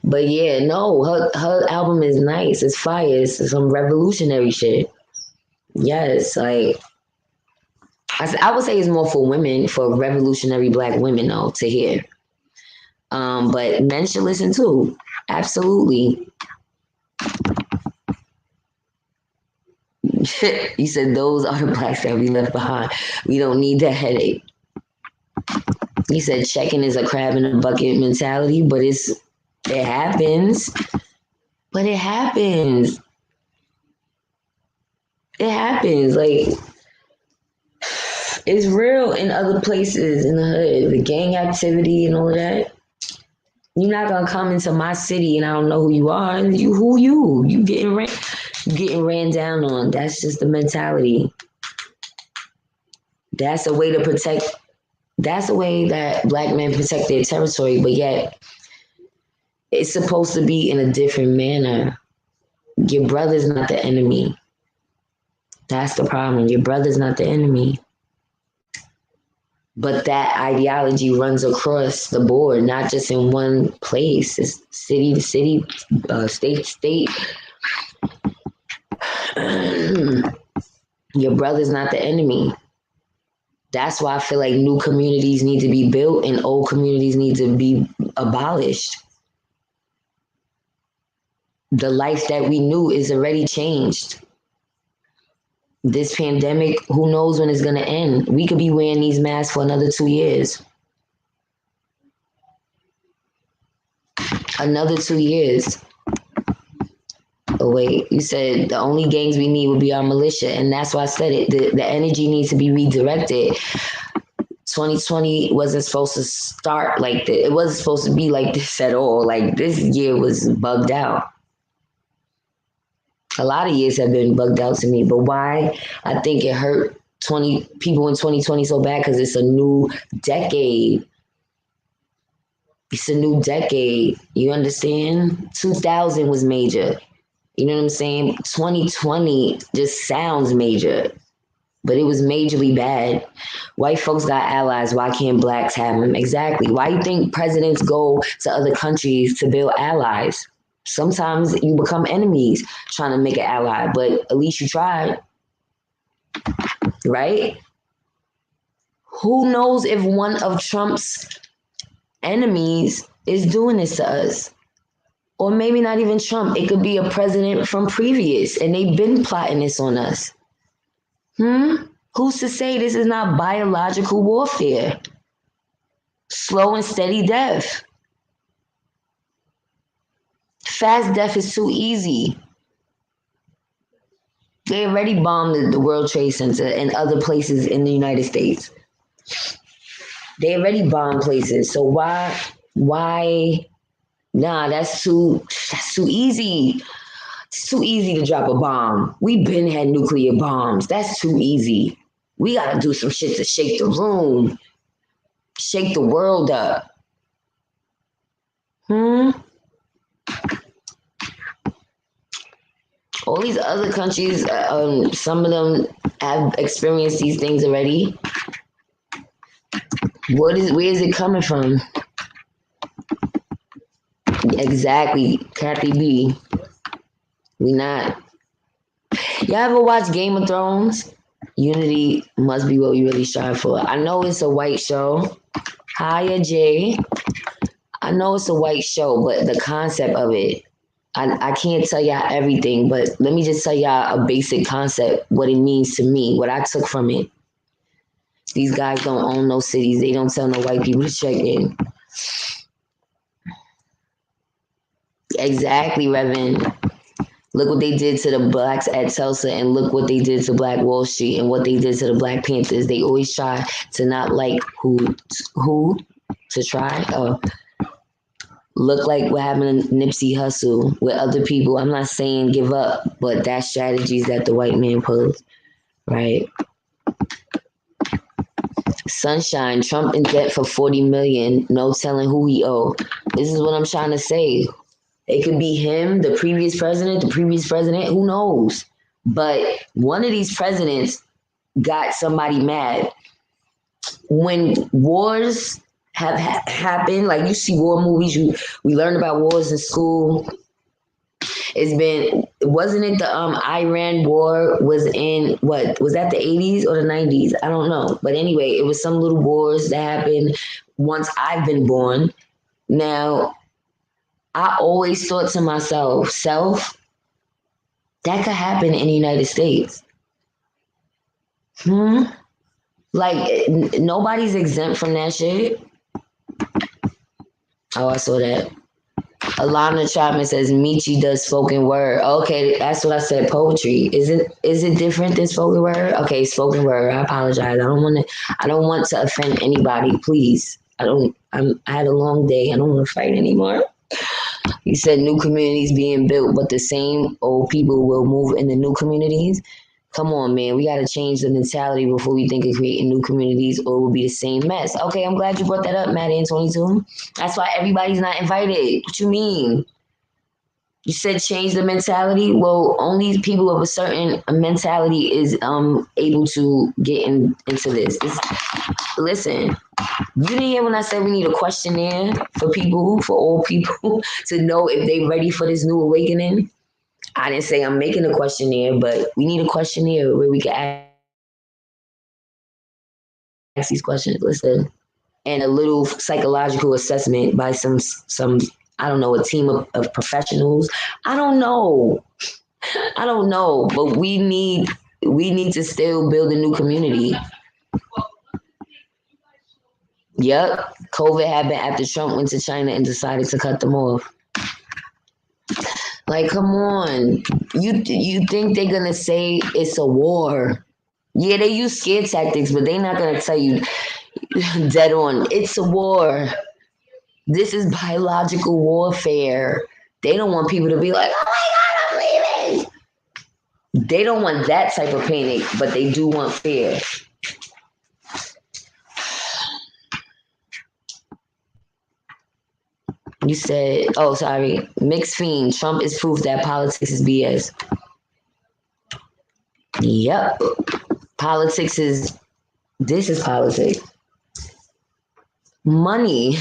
But yeah, no, her album is nice. It's fire. It's some revolutionary shit. Yes, like I would say it's more for women, for revolutionary Black women though, to hear. But men should listen too. Absolutely. You said those are the Blacks that we left behind. We don't need that headache. He said checking is a crab in a bucket mentality, but it happens. But it happens. It happens. Like it's real in other places in the hood, the gang activity and all of that. You're not gonna come into my city and I don't know who you are. You getting ran down on. That's just the mentality. That's a way to protect. That's a way that Black men protect their territory, but yet it's supposed to be in a different manner. Your brother's not the enemy. That's the problem. Your brother's not the enemy. But that ideology runs across the board, not just in one place. It's city to city, state to state. Your brother's not the enemy. That's why I feel like new communities need to be built and old communities need to be abolished. The life that we knew is already changed. This pandemic, who knows when it's going to end? We could be wearing these masks for another 2 years. Another 2 years. Oh wait, you said the only gangs we need would be our militia, and that's why I said it. The energy needs to be redirected. 2020 wasn't supposed to start like this. It wasn't supposed to be like this at all. Like this year was bugged out. A lot of years have been bugged out to me, but why? I think it hurt 20 people in 2020 so bad because it's a new decade. It's a new decade. You understand? 2000 was major. You know what I'm saying? 2020 just sounds major, but it was majorly bad. White folks got allies. Why can't blacks have them? Exactly. Why you think presidents go to other countries to build allies? Sometimes you become enemies trying to make an ally, but at least you tried, right? Who knows if one of Trump's enemies is doing this to us? Or maybe not even Trump. It could be a president from previous, and they've been plotting this on us. Who's to say this is not biological warfare? Slow and steady death. Fast death is too easy. They already bombed the World Trade Center and other places in the United States. They already bombed places. So why? Nah, that's too easy. It's too easy to drop a bomb. We've been had nuclear bombs. That's too easy. We gotta do some shit to shake the room, shake the world up. All these other countries, some of them have experienced these things already. Where is it coming from? Exactly, Kathy B. We not. Y'all ever watch Game of Thrones? Unity must be what we really strive for. I know it's a white show. Hiya, Jay. I know it's a white show, but the concept of it, I can't tell y'all everything, but let me just tell y'all a basic concept, what it means to me, what I took from it. These guys don't own no cities. They don't tell no white people to check in. Exactly, Reverend. Look what they did to the blacks at Tulsa, and look what they did to Black Wall Street, and what they did to the Black Panthers. They always try to not like who to try. Look like what happened to Nipsey Hussle with other people. I'm not saying give up, but that's strategies that the white man pulls, right? Sunshine, Trump in debt for 40 million, no telling who he owe. This is what I'm trying to say. It could be him, the previous president, who knows? But one of these presidents got somebody mad. When wars have happened, like you see war movies, we learn about wars in school. Wasn't it the Iran war was in, what, was that the 80s or the 90s? I don't know. But anyway, it was some little wars that happened once I've been born. Now, I always thought to myself, that could happen in the United States. Like, nobody's exempt from that shit. Oh, I saw that. Alana Chapman says Michi does spoken word. Okay, that's what I said. Poetry. Is it different than spoken word? Okay, spoken word. I apologize. I don't want to offend anybody. Please. I had a long day. I don't want to fight anymore. He said new communities being built, but the same old people will move in the new communities. Come on, man. We got to change the mentality before we think of creating new communities, or it will be the same mess. Okay, I'm glad you brought that up, Maddie, in 22. That's why everybody's not invited. What you mean? You said change the mentality? Well, only people of a certain mentality is able to get into this. Listen, you didn't hear when I said we need a questionnaire for all people to know if they're ready for this new awakening? I didn't say I'm making a questionnaire, but we need a questionnaire where we can ask these questions. Listen, and a little psychological assessment by some I don't know, a team of professionals. I don't know, but we need to still build a new community. Yep, COVID happened after Trump went to China and decided to cut them off. Like, come on. You think they're gonna say it's a war? Yeah, they use scare tactics, but they're not gonna tell you dead on. It's a war. This is biological warfare. They don't want people to be like, oh my God, I'm leaving. They don't want that type of panic, but they do want fear. You said, oh, sorry. Mixed fiend. Trump is proof that politics is BS. Yep. This is politics. Money.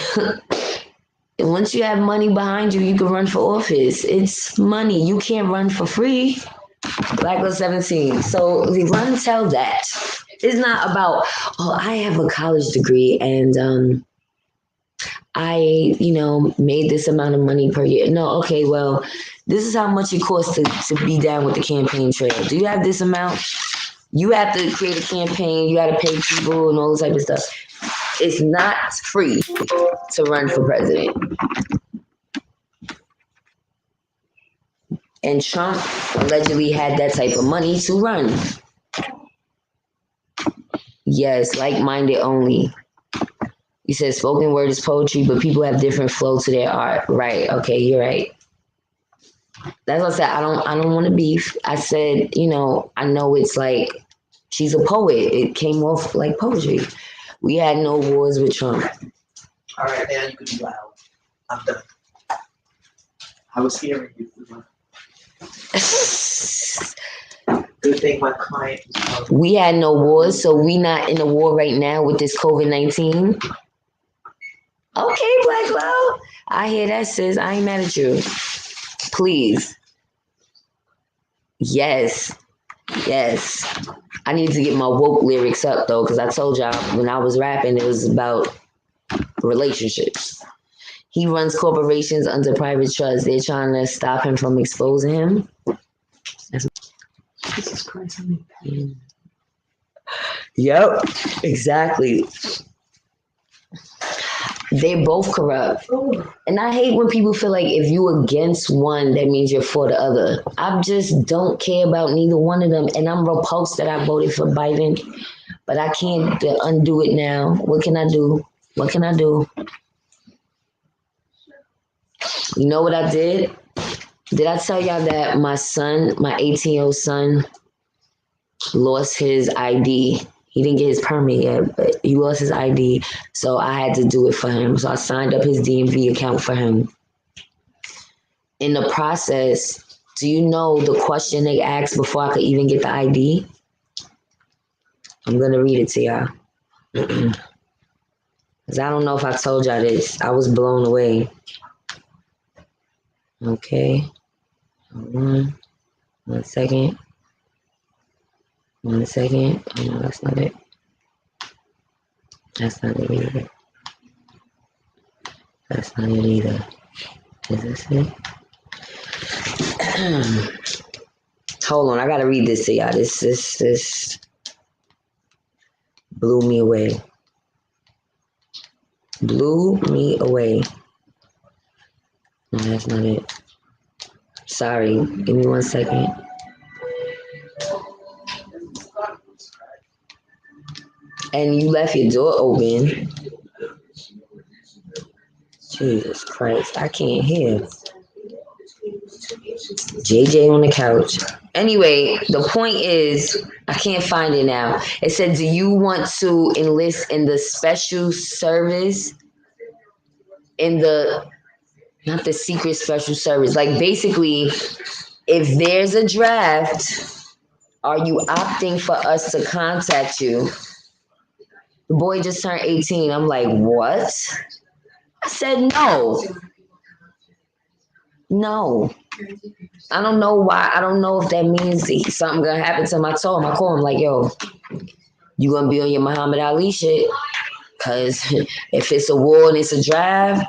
Once you have money behind you, you can run for office. It's money. You can't run for free. Black Girl 17. So run tell that. It's not about, oh, I have a college degree and I, made this amount of money per year. No, okay, well, this is how much it costs to be down with the campaign trail. Do you have this amount? You have to create a campaign, you gotta pay people and all this type of stuff. It's not free to run for president. And Trump allegedly had that type of money to run. Yes, like-minded only. He said spoken word is poetry, but people have different flow to their art. Right. Okay, you're right. That's what I said. I don't want to beef. I said, I know it's like she's a poet. It came off like poetry. We had no wars with Trump. All right, now you can be loud. I'm done. I was hearing you. Good thing my client was We had no wars, so we not in a war right now with this COVID-19. Okay, Black Love. I hear that, sis. I ain't mad at you. Please. Yes. I need to get my woke lyrics up, though, because I told y'all when I was rapping, it was about relationships. He runs corporations under private trust. They're trying to stop him from exposing him. Jesus Christ. Yep, exactly. They're both corrupt. And I hate when people feel like if you against one, that means you're for the other. I just don't care about neither one of them. And I'm repulsed that I voted for Biden, but I can't undo it now. What can I do? You know what I did? Did I tell y'all that my son, my 18-year-old son, lost his ID? He didn't get his permit yet, but he lost his ID. So I had to do it for him. So I signed up his DMV account for him. In the process, do you know the question they asked before I could even get the ID? I'm going to read it to y'all. Because I don't know if I told y'all this. I was blown away. Okay. Hold on. 1 second. 1 second. Oh, no, that's not it. That's not it either. That's not it either. Is this it? Hold on, I gotta read this to y'all. This blew me away. Blew me away. No, that's not it. Sorry, give me 1 second. And you left your door open. Jesus Christ, I can't hear. JJ on the couch. Anyway, the point is, I can't find it now. It said, do you want to enlist in the special service? Not the secret special service. Like basically, if there's a draft, are you opting for us to contact you? The boy just turned 18. I'm like, what? I said, no. No. I don't know why. I don't know if that means something gonna happen to him. I told him, I called him like, yo, you gonna be on your Muhammad Ali shit? Cause if it's a war and it's a drive,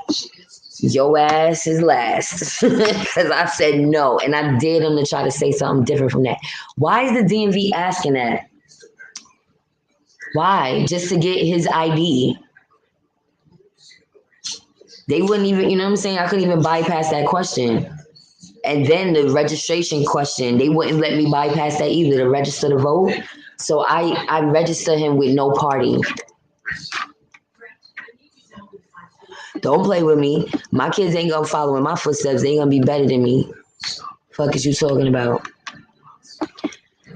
your ass is last. Cause I said no. And I dared him to try to say something different from that. Why is the DMV asking that? Why? Just to get his ID. They wouldn't even, you know what I'm saying? I couldn't even bypass that question. And then the registration question, they wouldn't let me bypass that either to register to vote. So I registered him with no party. Don't play with me. My kids ain't gonna follow in my footsteps. They ain't gonna be better than me. Fuck is you talking about?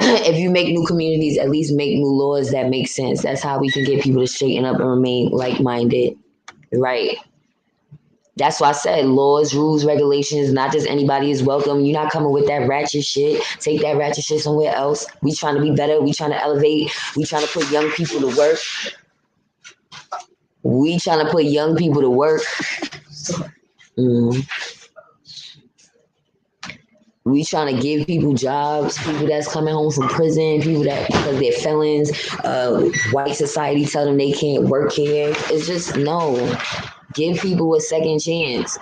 If you make new communities, at least make new laws that make sense. That's how we can get people to straighten up and remain like-minded. Right. That's why I said laws, rules, regulations, not just anybody is welcome. You're not coming with that ratchet shit. Take that ratchet shit somewhere else. We trying to be better. We trying to elevate. We trying to put young people to work. We trying to put young people to work. We trying to give people jobs, people that's coming home from prison, people that because they're felons, white society tell them they can't work here. It's just no. Give people a second chance.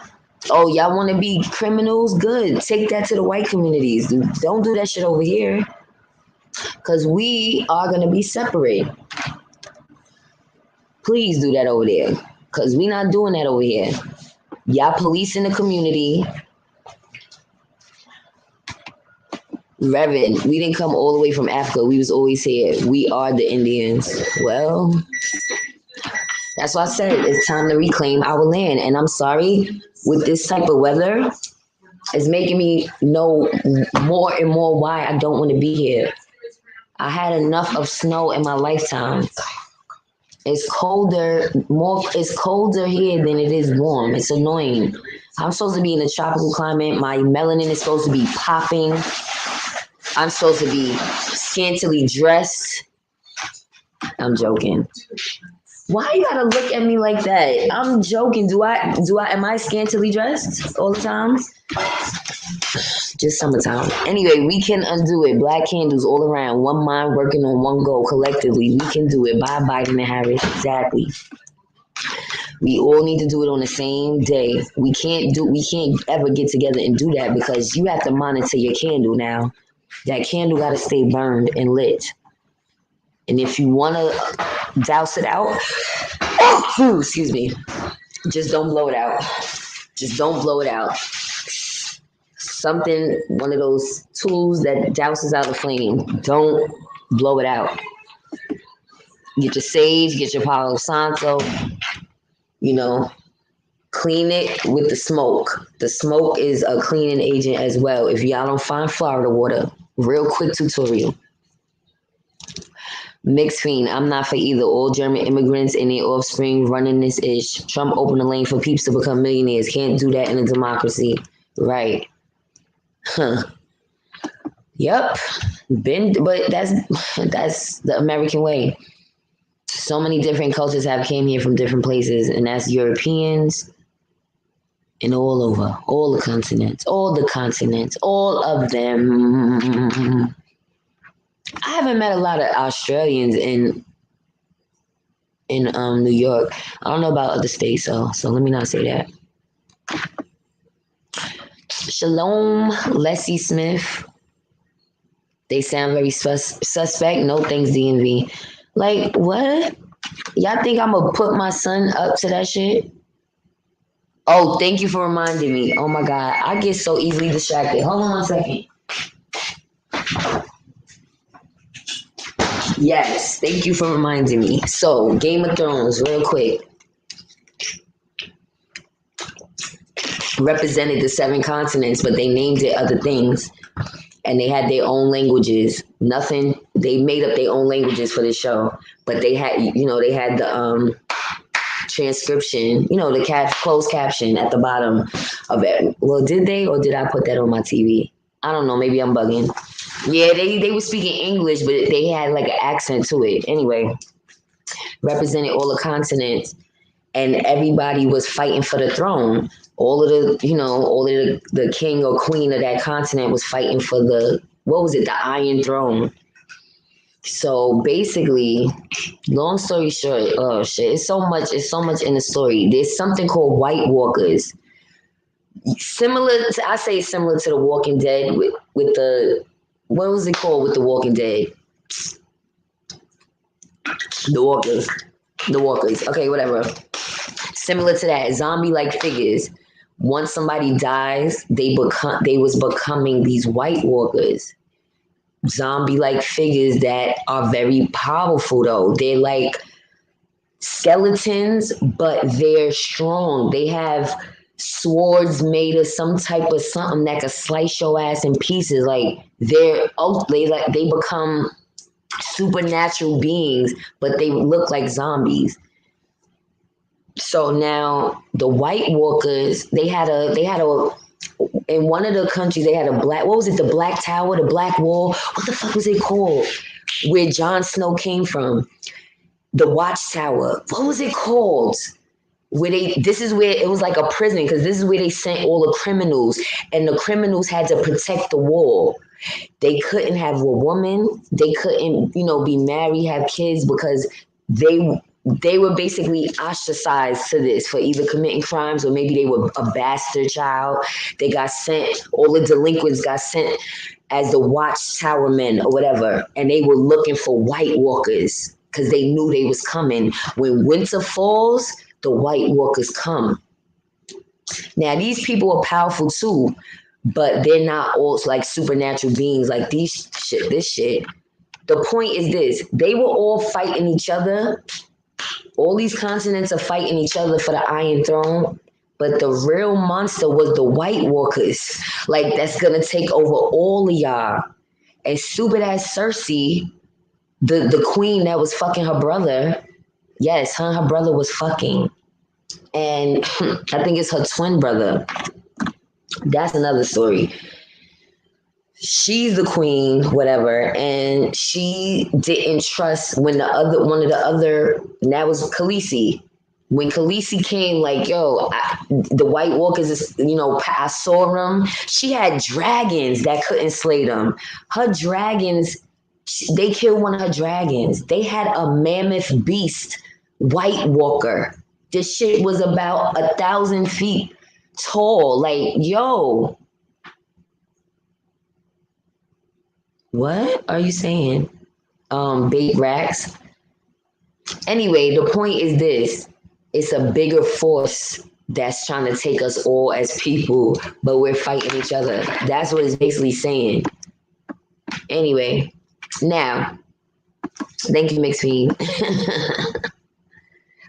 Oh, y'all want to be criminals? Good. Take that to the white communities. Don't do that shit over here. Because we are going to be separate. Please do that over there. Because we not doing that over here. Y'all policing the community. Reverend, we didn't come all the way from Africa. We was always here. We are the Indians. Well, that's why I said it's time to reclaim our land. And I'm sorry, with this type of weather, it's making me know more and more why I don't want to be here. I had enough of snow in my lifetime. It's colder here than it is warm. It's annoying. I'm supposed to be in a tropical climate. My melanin is supposed to be popping. I'm supposed to be scantily dressed. I'm joking. Why you gotta look at me like that? I'm joking. Am I scantily dressed all the time? Just summertime. Anyway, we can undo it. Black candles all around. One mind working on one goal collectively. We can do it. Bye, Biden and Harris. Exactly. We all need to do it on the same day. We can't ever get together and do that because you have to monitor your candle now. That candle got to stay burned and lit. And if you want to douse it out, excuse me, just don't blow it out. Just don't blow it out. Something, one of those tools that douses out the flame. Don't blow it out. Get your sage, get your Palo Santo, clean it with the smoke. The smoke is a cleaning agent as well. If y'all don't find Florida water, real quick tutorial. Mixed fiend, I'm not for either. All German immigrants and their offspring running this ish. Trump opened the lane for peeps to become millionaires. Can't do that in a democracy. Right. Huh. Yep. But that's the American way. So many different cultures have came here from different places, and that's Europeans and all over, all the continents, all of them. I haven't met a lot of Australians in New York. I don't know about other states, so let me not say that. Shalom, Leslie Smith. They sound very suspect. No thanks, DMV. Like, what? Y'all think I'm gonna put my son up to that shit? Oh, thank you for reminding me. Oh my God, I get so easily distracted. Hold on 1 second. Yes, thank you for reminding me. So, Game of Thrones, real quick. Represented the 7 continents, but they named it other things. And they had their own languages. They made up their own languages for the show. But they had, they had the transcription, the closed caption at the bottom of it. Well, did they, or did I put that on my TV? I don't know. Maybe I'm bugging. Yeah, they were speaking English, but they had like an accent to it. Anyway, represented all the continents, and everybody was fighting for the throne. All of the king or queen of that continent was fighting for the Iron Throne. So basically, long story short, oh shit, it's so much in the story. There's something called White Walkers. Similar to The Walking Dead with the, what was it called with The Walking Dead? The Walkers. Okay, whatever. Similar to that, zombie-like figures. once somebody dies, they was becoming these White Walkers, zombie-like figures that are very powerful. Though they're like skeletons, but they're strong. They have swords made of some type of something that could slice your ass in pieces. Like they become supernatural beings, but they look like zombies. So now the White Walkers, they had a in one of the countries they had a black, what was it, the Black Tower, the Black Wall, what the fuck was it called, where Jon Snow came from, the Watchtower, what was it called, where this is where it was like a prison, because this is where they sent all the criminals, and the criminals had to protect the wall. They couldn't have a woman, they couldn't, be married, have kids, because they were basically ostracized to this for either committing crimes, or maybe they were a bastard child. They got sent, all the delinquents got sent as the Watchtower men or whatever, and they were looking for White Walkers because they knew they was coming. When winter falls, the White Walkers come. Now these people are powerful too, but they're not all like supernatural beings like this shit. The point is this: they were all fighting each other. All these continents are fighting each other for the Iron Throne, but the real monster was the White Walkers. Like, that's gonna take over all of y'all. And stupid ass Cersei, the queen that was fucking her brother, yes, her and her brother was fucking. And I think it's her twin brother. That's another story. She's the queen, whatever, and she didn't trust when that was Khaleesi. When Khaleesi came, like, the White Walkers is, I saw them. She had dragons that couldn't slay them. Her dragons, they killed one of her dragons. They had a mammoth beast, White Walker. This shit was about 1,000 feet tall. Like, yo. What are you saying? Bait racks. Anyway, the point is this: it's a bigger force that's trying to take us all as people, but we're fighting each other. That's what it's basically saying. Anyway, now, thank you, Mixfeed.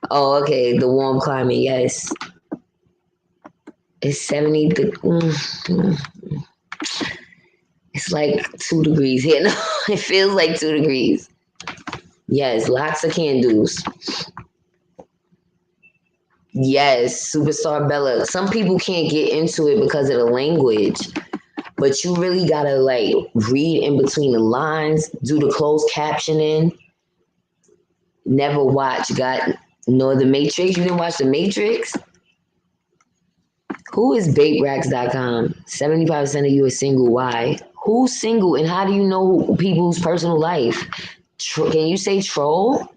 Oh, okay, the warm climate, yes. It's 70. It's like 2 degrees here. No, it feels like 2 degrees. Yes, lots of candles. Yes, Superstar Bella. Some people can't get into it because of the language, but you really gotta like read in between the lines, do the closed captioning. Never watch The Matrix. You didn't watch The Matrix? Who is baitracks.com? 75% of you are single. Why? Who's single and how do you know people's personal life? Can you say troll?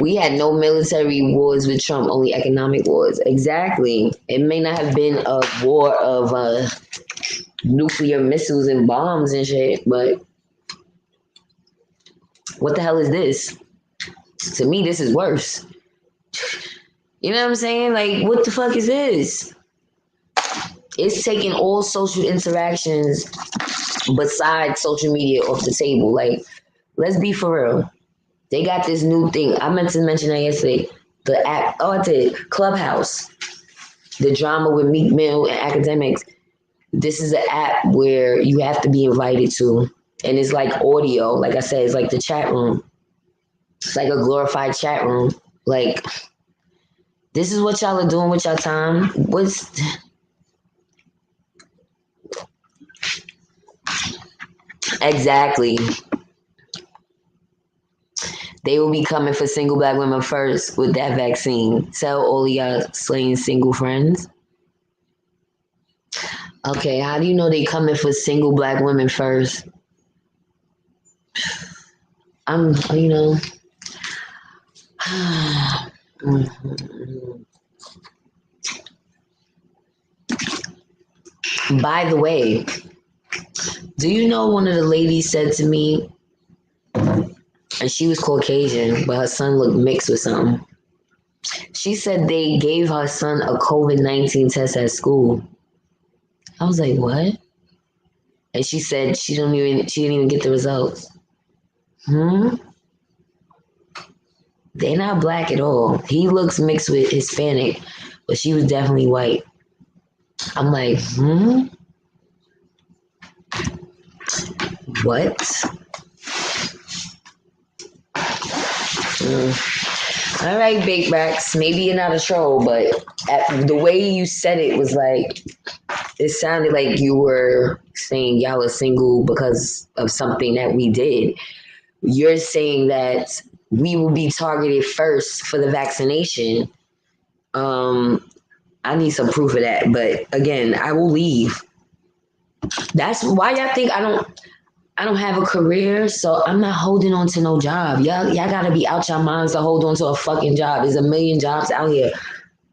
We had no military wars with Trump, only economic wars. Exactly. It may not have been a war of nuclear missiles and bombs and shit, but what the hell is this? To me, this is worse. You know what I'm saying? Like, what the fuck is this? It's taking all social interactions besides social media off the table. Like, let's be for real. They got this new thing. I meant to mention that yesterday. The app, I did. Clubhouse. The drama with Meek Mill and academics. This is an app where you have to be invited to. And it's like audio. Like I said, it's like the chat room. It's like a glorified chat room. Like, this is what y'all are doing with your time. Exactly. They will be coming for single black women first with that vaccine. Tell all of y'all slaying single friends. Okay, how do you know they coming for single black women first? By the way, do you know one of the ladies said to me, and she was Caucasian, but her son looked mixed with something. She said they gave her son a COVID-19 test at school. I was like, what? And she said she didn't even get the results. They're not black at all. He looks mixed with Hispanic, but she was definitely white. I'm like, what? All right, Big Racks. Maybe you're not a troll, but the way you said it was like, it sounded like you were saying y'all are single because of something that we did. You're saying that we will be targeted first for the vaccination. I need some proof of that. But again, I will leave. That's why y'all think I don't have a career, so I'm not holding on to no job. Y'all gotta be out your minds to hold on to a fucking job. There's a million jobs out here.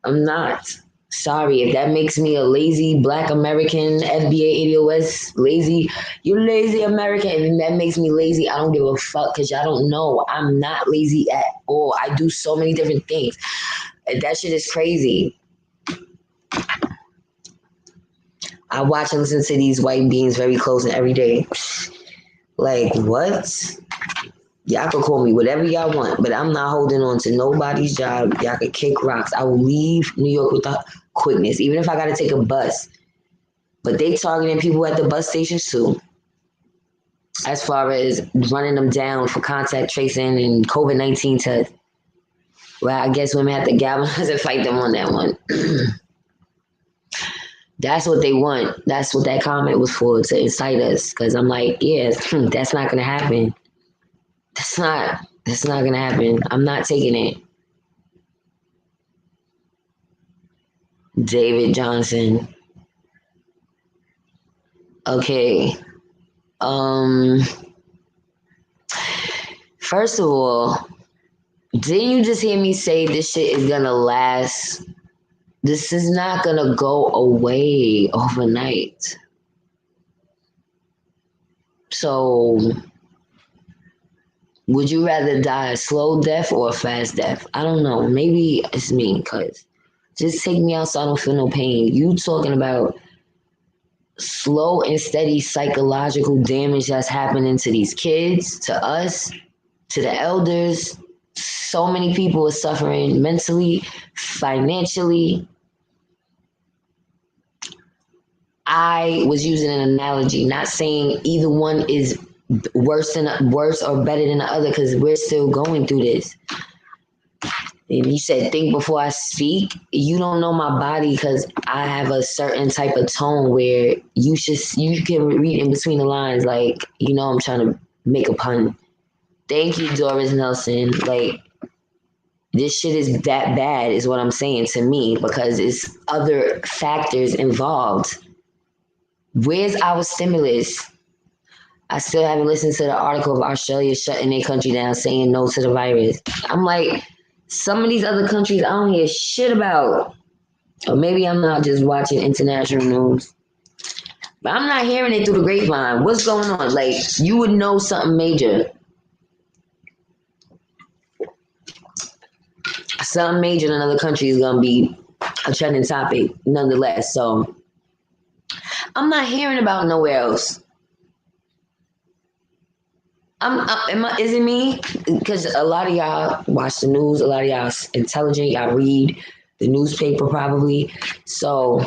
I'm not. Sorry, if that makes me a lazy black American FBA ADOS lazy, you lazy American, and that makes me lazy, I don't give a fuck because y'all don't know. I'm not lazy at all. I do so many different things. And that shit is crazy. I watch and listen to these white beings very close and every day. Like, what? Y'all can call me whatever y'all want, but I'm not holding on to nobody's job. Y'all can kick rocks. I will leave New York with quickness, even if I got to take a bus. But they targeting people at the bus stations too, as far as running them down for contact tracing and COVID-19 tests. Well, I guess women have to galvanize and fight them on that one. That's what they want. That's what that comment was for, to incite us. Because I'm like, yeah, that's not going to happen. That's not going to happen. I'm not taking it. David Johnson. Okay. First of all, didn't you just hear me say this shit is gonna last? This is not gonna go away overnight. So, would you rather die a slow death or a fast death? I don't know. Maybe it's me, cause just take me out so I don't feel no pain. You talking about slow and steady psychological damage that's happening to these kids, to us, to the elders. So many people are suffering mentally, financially. I was using an analogy, not saying either one is worse or better than the other, because we're still going through this. And he said, think before I speak. You don't know my body because I have a certain type of tone where you can read in between the lines. Like, I'm trying to make a pun. Thank you, Doris Nelson. Like, this shit is that bad is what I'm saying to me, because it's other factors involved. Where's our stimulus? I still haven't listened to the article of Australia shutting their country down, saying no to the virus. I'm like, some of these other countries I don't hear shit about. Or maybe I'm not just watching international news. But I'm not hearing it through the grapevine. What's going on? Like, you would know something major. Something major in another country is going to be a trending topic nonetheless. So, I'm not hearing about nowhere else. Is it me? Because a lot of y'all watch the news. A lot of y'all intelligent. Y'all read the newspaper probably. So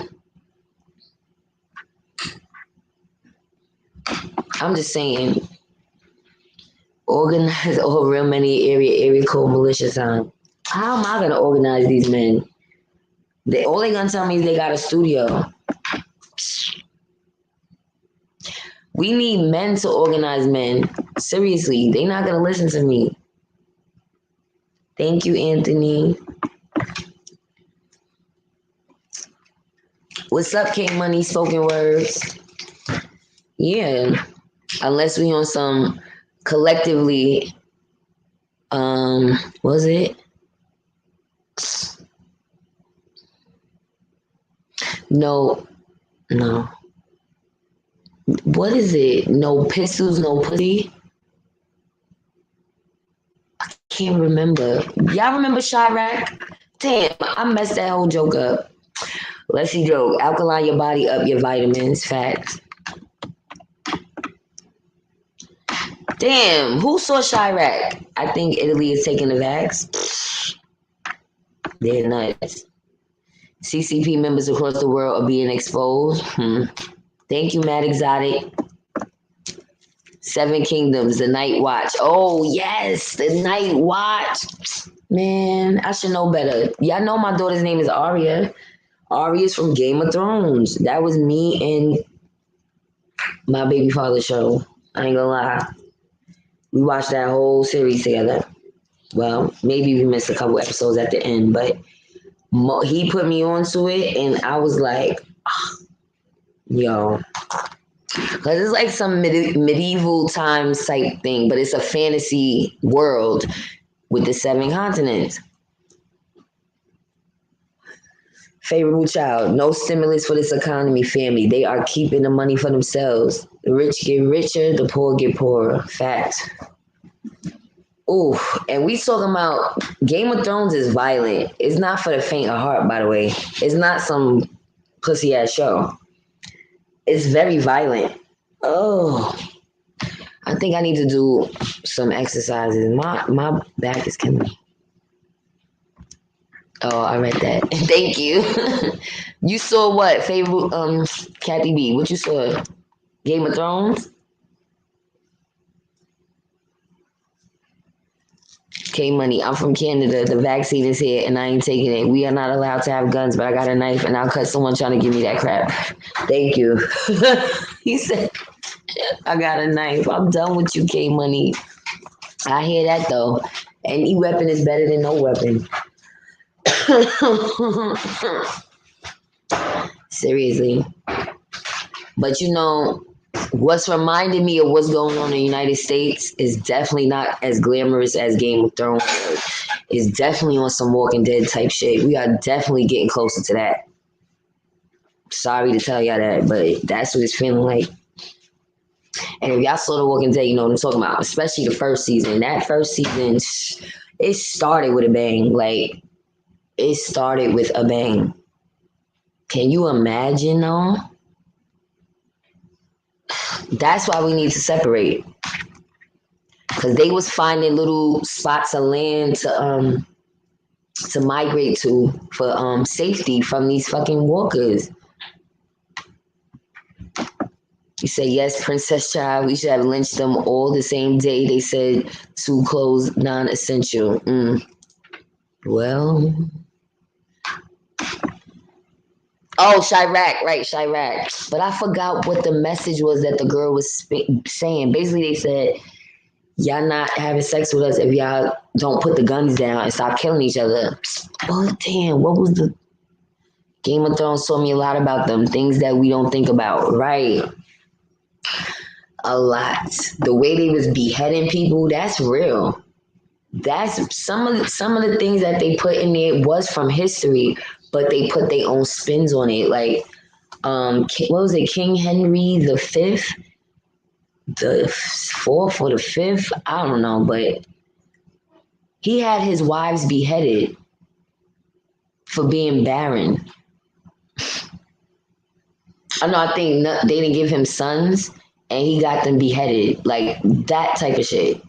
I'm just saying, organize over real many area code militia time. How am I gonna organize these men? All they gonna tell me is they got a studio. We need men to organize men. Seriously, they not gonna listen to me. Thank you, Anthony. What's up, King Money? Spoken words. Yeah, unless we on some collectively. Was it? No. What is it? No pistols, no pussy? I can't remember. Y'all remember Chirac? Damn, I messed that whole joke up. Let's see, joke. Alkaline your body up, your vitamins. Facts. Damn, who saw Chirac? I think Italy is taking the vax. They're nuts. CCP members across the world are being exposed. Thank you, Matt Exotic. 7 Kingdoms, The Night Watch. Oh, yes, The Night Watch. Man, I should know better. Y'all know my daughter's name is Arya. Arya's from Game of Thrones. That was me and my baby father show. I ain't gonna lie. We watched that whole series together. Well, maybe we missed a couple episodes at the end, but he put me onto it, and I was like, yo. Because it's like some medieval times type thing, but it's a fantasy world with the 7 continents. Favorable child. No stimulus for this economy, family. They are keeping the money for themselves. The rich get richer, the poor get poorer. Fact. Ooh, and we talking about Game of Thrones is violent. It's not for the faint of heart, by the way. It's not some pussy ass show. It's very violent. Oh, I think I need to do some exercises. My back is killing me. Oh, I read that. Thank you. You saw what? Favorite Kathy B. What you saw? Game of Thrones? K Money, I'm from Canada. The vaccine is here and I ain't taking it. We are not allowed to have guns, but I got a knife and I'll cut someone trying to give me that crap. Thank you. He said, I got a knife. I'm done with you, K Money. I hear that though. Any weapon is better than no weapon. Seriously. But you know, what's reminding me of what's going on in the United States is definitely not as glamorous as Game of Thrones. It's definitely on some Walking Dead type shit. We are definitely getting closer to that. Sorry to tell y'all that, but that's what it's feeling like. And if y'all saw The Walking Dead, you know what I'm talking about. Especially the first season. That first season, it started with a bang. Like, it started with a bang. Can you imagine, though? That's why we need to separate. Because they was finding little spots of land to migrate to for safety from these fucking walkers. You say, yes, Princess Child, we should have lynched them all the same day. They said to close non-essential. Well... Oh, Chirac, right, Chirac. But I forgot what the message was that the girl was saying. Basically, they said, y'all not having sex with us if y'all don't put the guns down and stop killing each other. Oh, damn, what was the... Game of Thrones told me a lot about them, things that we don't think about, right? A lot. The way they was beheading people, that's real. That's some of the things that they put in there was from history, but they put their own spins on it. Like, what was it, King Henry the Fifth, the fourth or the fifth? I don't know, but he had his wives beheaded for being barren. I think they didn't give him sons, and he got them beheaded, like that type of shit.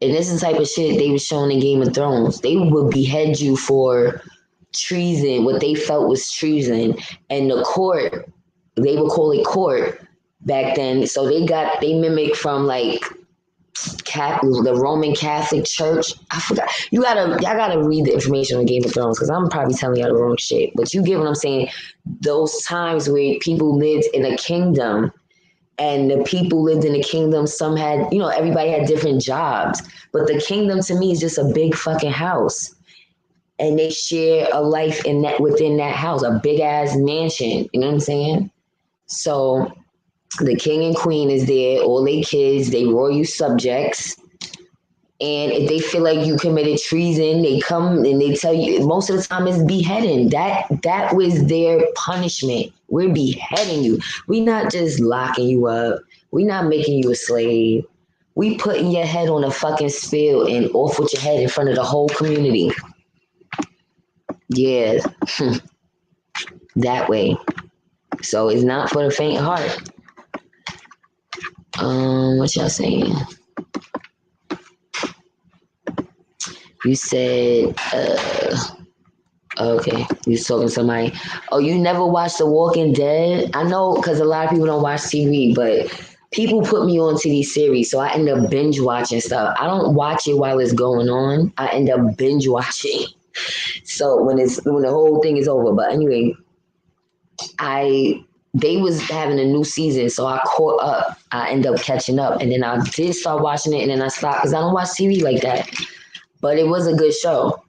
And this is the type of shit they were showing in Game of Thrones. They would behead you for treason, what they felt was treason. And the court, they would call it court back then. So they mimicked from like the Roman Catholic Church. I forgot. Y'all gotta read the information on Game of Thrones because I'm probably telling y'all the wrong shit. But you get what I'm saying. Those times where people lived in a kingdom. And the people lived in the kingdom, some had, everybody had different jobs. But the kingdom to me is just a big fucking house. And they share a life within that house, a big ass mansion. You know what I'm saying? So the king and queen is there, all their kids, they royal subjects. And if they feel like you committed treason, they come and they tell you, most of the time it's beheading. That was their punishment. We're beheading you. We're not just locking you up. We're not making you a slave. We putting your head on a fucking spear and off with your head in front of the whole community. Yeah, that way. So it's not for the faint heart. What y'all saying? You said, okay, you was talking to somebody. Oh, you never watched The Walking Dead? I know, because a lot of people don't watch TV, but people put me onto these series, so I end up binge watching stuff. I don't watch it while it's going on. I end up binge watching. So when the whole thing is over. But anyway, they was having a new season, so I caught up. I end up catching up, and then I did start watching it, and then I stopped because I don't watch TV like that. But it was a good show.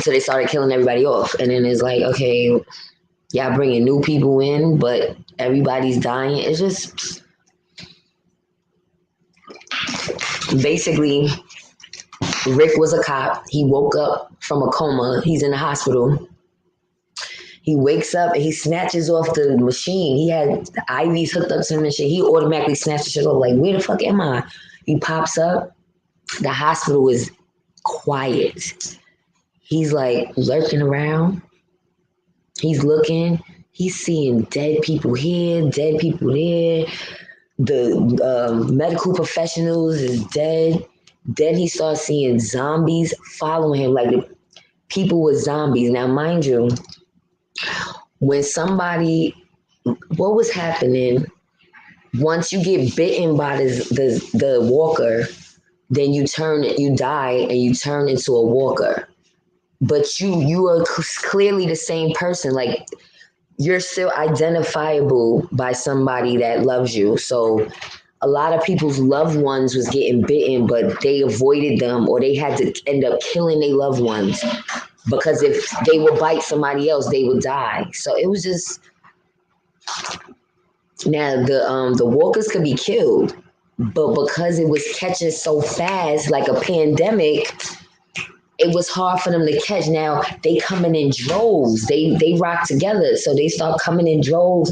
So they started killing everybody off, and then it's like, okay, y'all bringing new people in, but everybody's dying. It's just basically Rick was a cop. He woke up from a coma. He's in the hospital. He wakes up and he snatches off the machine. He had the IVs hooked up to him and shit. He automatically snatches it off. Like, where the fuck am I? He pops up. The hospital is quiet. He's like lurking around. He's looking. He's seeing dead people here, dead people there. The medical professionals is dead. Then he starts seeing zombies following him, like the people with zombies. Now, mind you, when somebody, what was happening? Once you get bitten by the walker, then you die, and you turn into a walker. But you are clearly the same person. Like, you're still identifiable by somebody that loves you. So a lot of people's loved ones was getting bitten, but they avoided them, or they had to end up killing their loved ones, because if they would bite somebody else, they would die. So it was just, now the walkers could be killed, but because it was catching so fast, like a pandemic, it was hard for them to catch. Now they coming in droves. They rock together, so they start coming in droves.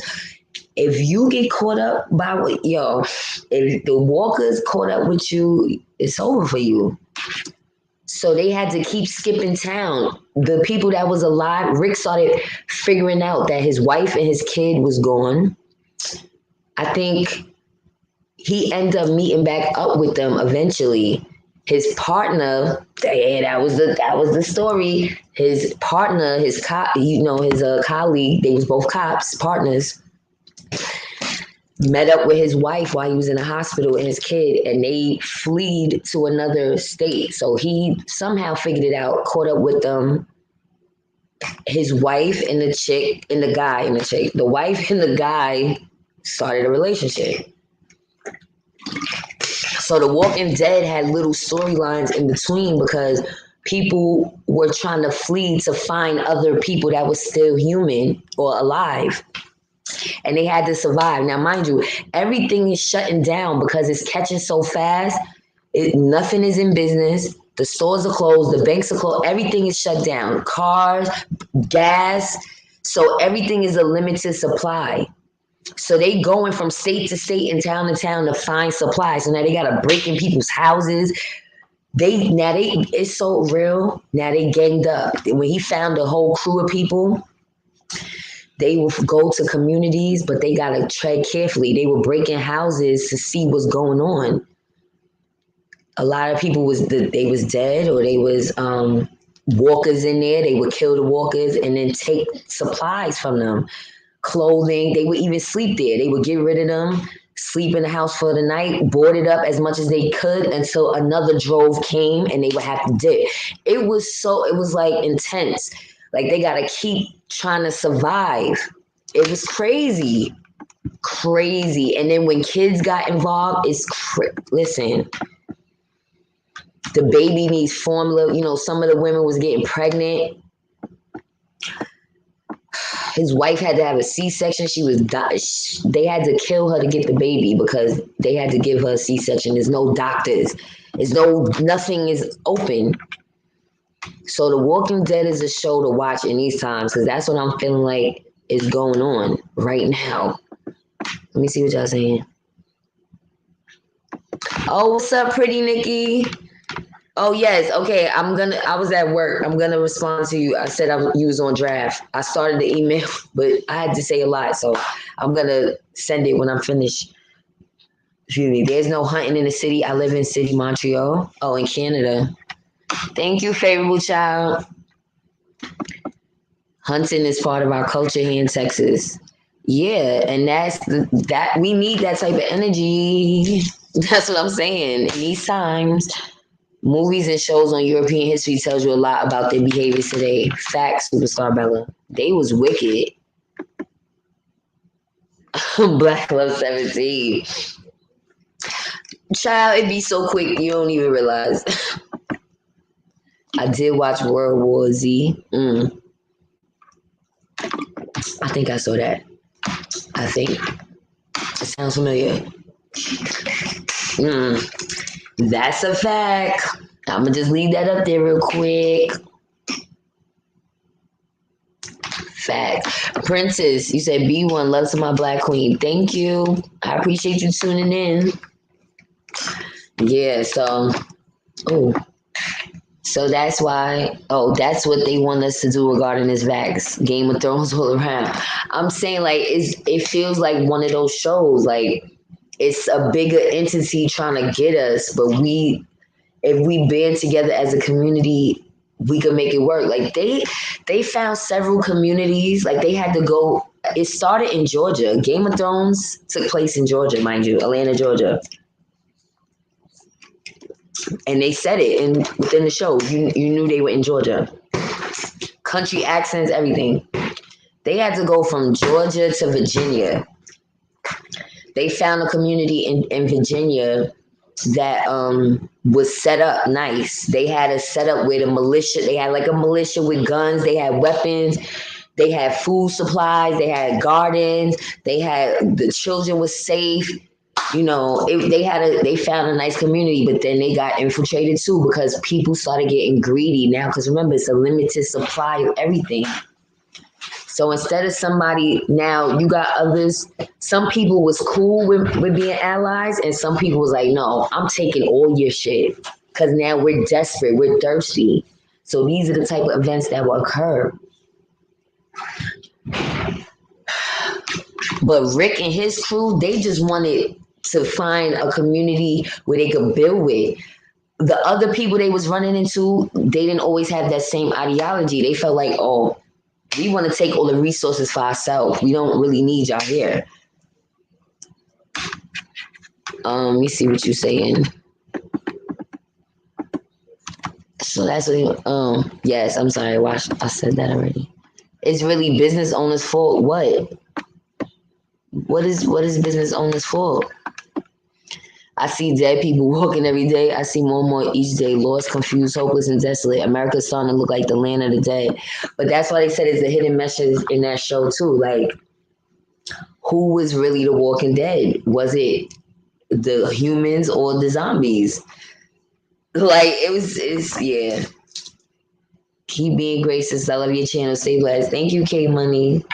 If you get caught up by if the walkers caught up with you, it's over for you. So they had to keep skipping town. The people that was alive, Rick started figuring out that his wife and his kid was gone. I think he ended up meeting back up with them eventually. His partner, that was the story. His partner, his colleague, they was both cops, partners, met up with his wife while he was in the hospital and his kid, and they fled to another state. So he somehow figured it out, caught up with them. His wife and the chick and the guy and the chick. The wife and the guy started a relationship. So The Walking Dead had little storylines in between, because people were trying to flee to find other people that was still human or alive. And they had to survive. Now, mind you, everything is shutting down because it's catching so fast. Nothing is in business. The stores are closed. The banks are closed. Everything is shut down. Cars, gas. So everything is a limited supply. So they going from state to state and town to town to find supplies. So now they got to break in people's houses. It's so real. Now they ganged up. When he found a whole crew of people, they will go to communities, but they got to tread carefully. They were breaking houses to see what's going on. A lot of people they was dead, or they was walkers in there. They would kill the walkers and then take supplies from them. Clothing, they would even sleep there. They would get rid of them, sleep in the house for the night, board it up as much as they could until another drove came and they would have to dip. It was like intense. Like, they got to keep trying to survive. It was crazy. And then when kids got involved, listen, the baby needs formula. Some of the women was getting pregnant. His wife had to have a C-section. They had to kill her to get the baby because they had to give her a C-section. There's no doctors. Nothing is open. So The Walking Dead is a show to watch in these times, because that's what I'm feeling like is going on right now. Let me see what y'all saying. Oh, what's up, pretty Nikki? Oh yes, okay. I was at work. I'm gonna respond to you. I said you was on draft. I started the email, but I had to say a lot, so I'm gonna send it when I'm finished. Excuse me. There's no hunting in the city. I live in city Montreal. Oh, in Canada. Thank you, favorable child. Hunting is part of our culture here in Texas. Yeah, and that we need that type of energy. That's what I'm saying. In these times, movies and shows on European history tells you a lot about their behaviors today. Facts, superstar Bella. They was wicked. Black Love 17. Child, it'd be so quick you don't even realize. I did watch World War Z. I think I saw that. I think. It sounds familiar. That's a fact. I'm gonna just leave that up there real quick. Fact. Princess, you said B1, love to my black queen. Thank you. I appreciate you tuning in. Yeah, so that's why, that's what they want us to do regarding this Vax. Game of Thrones all around. I'm saying, like, it feels like one of those shows, like, it's a bigger entity trying to get us, but if we band together as a community, we could make it work. Like, they found several communities, like, they had to go, it started in Georgia. Game of Thrones took place in Georgia, mind you, Atlanta, Georgia. And they said it within the show. You knew they were in Georgia. Country accents, everything. They had to go from Georgia to Virginia. They found a community in Virginia that was set up nice. They had a setup with a militia. They had like a militia with guns. They had weapons. They had food supplies. They had gardens. The children was safe. You know, they found a nice community, but then they got infiltrated too because people started getting greedy now. Because remember, it's a limited supply of everything. So instead of somebody, now you got others. Some people was cool with being allies, and some people was like, no, I'm taking all your shit because now we're desperate, we're thirsty. So these are the type of events that will occur. But Rick and his crew, they just wanted to find a community where they could build with. The other people they was running into, they didn't always have that same ideology. They felt like, oh, we want to take all the resources for ourselves. We don't really need y'all here. Let me see what you're saying. So that's what yes, I'm sorry, I said that already. It's really business owners' fault. What? What is business owners' fault? I see dead people walking every day. I see more and more each day, lost, confused, hopeless, and desolate. America's starting to look like the land of the dead. But that's why they said it's a hidden message in that show too. Like, who was really the Walking Dead? Was it the humans or the zombies? Like, yeah. Keep being gracious. I love your channel. Stay blessed. Thank you, K Money.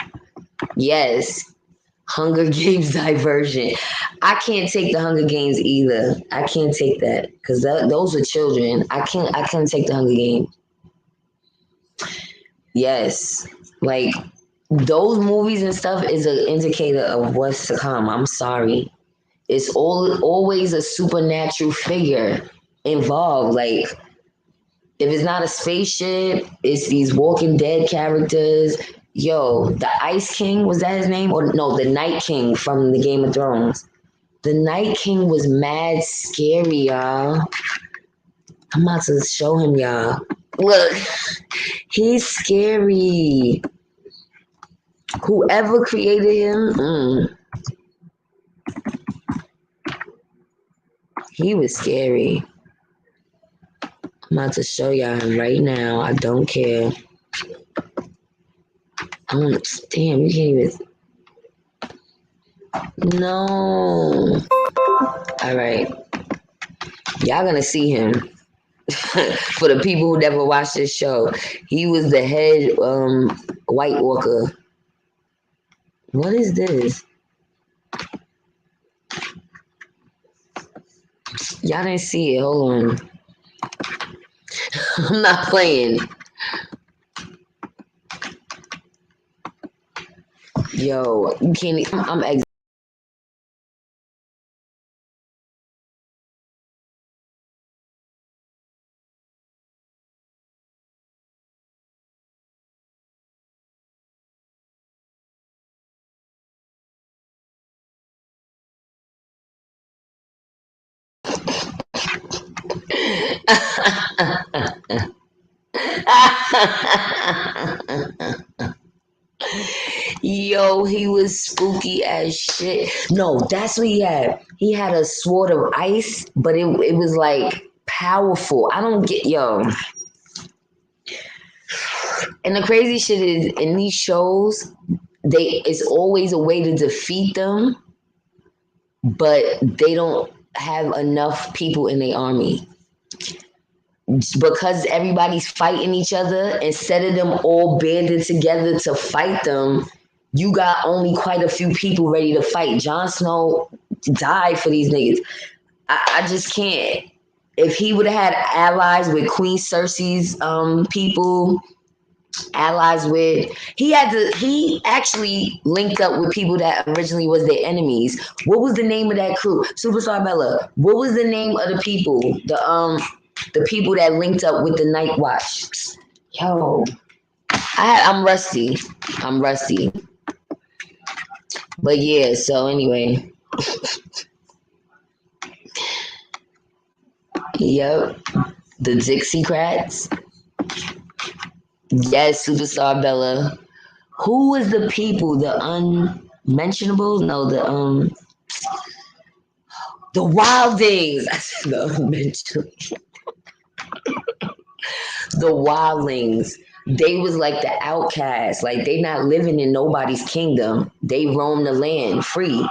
Yes. Hunger Games diversion. I can't take the Hunger Games either. I can't take that because those are children. I can't take the Hunger Games. Yes, like those movies and stuff is an indicator of what's to come. I'm sorry. It's always a supernatural figure involved. Like, if it's not a spaceship, it's these Walking Dead characters. Yo, the Ice King, was that his name? Or no, the Night King from the Game of Thrones. The Night King was mad scary, y'all. I'm about to show him, y'all. Look, he's scary. Whoever created him, he was scary. I'm about to show y'all him right now. I don't care. Damn, you can't even. No. All right. Y'all gonna see him. For the people who never watched this show, he was the head White Walker. What is this? Y'all didn't see it. Hold on. I'm not playing. Yo, you can't. I'm ex. Yo, he was spooky as shit. No, that's what he had. He had a sword of ice, but it was like powerful. I don't get yo. And the crazy shit is in these shows, it's always a way to defeat them, but they don't have enough people in their army. Because everybody's fighting each other, instead of them all banded together to fight them, you got only quite a few people ready to fight. Jon Snow died for these niggas. I just can't. If he would have had allies with Queen Cersei's people, allies with he actually linked up with people that originally was their enemies. What was the name of that crew? Superstar Bella. What was the name of the people? The people that linked up with the Night Watch. Yo, I'm rusty. I'm rusty. But yeah, so anyway. Yep. The Dixiecrats. Yes, Superstar Bella. Who was the people? The unmentionables? No, the Wildings. I said the unmentionables. The Wildlings. They was like the outcasts. Like they not living in nobody's kingdom. They roam the land free.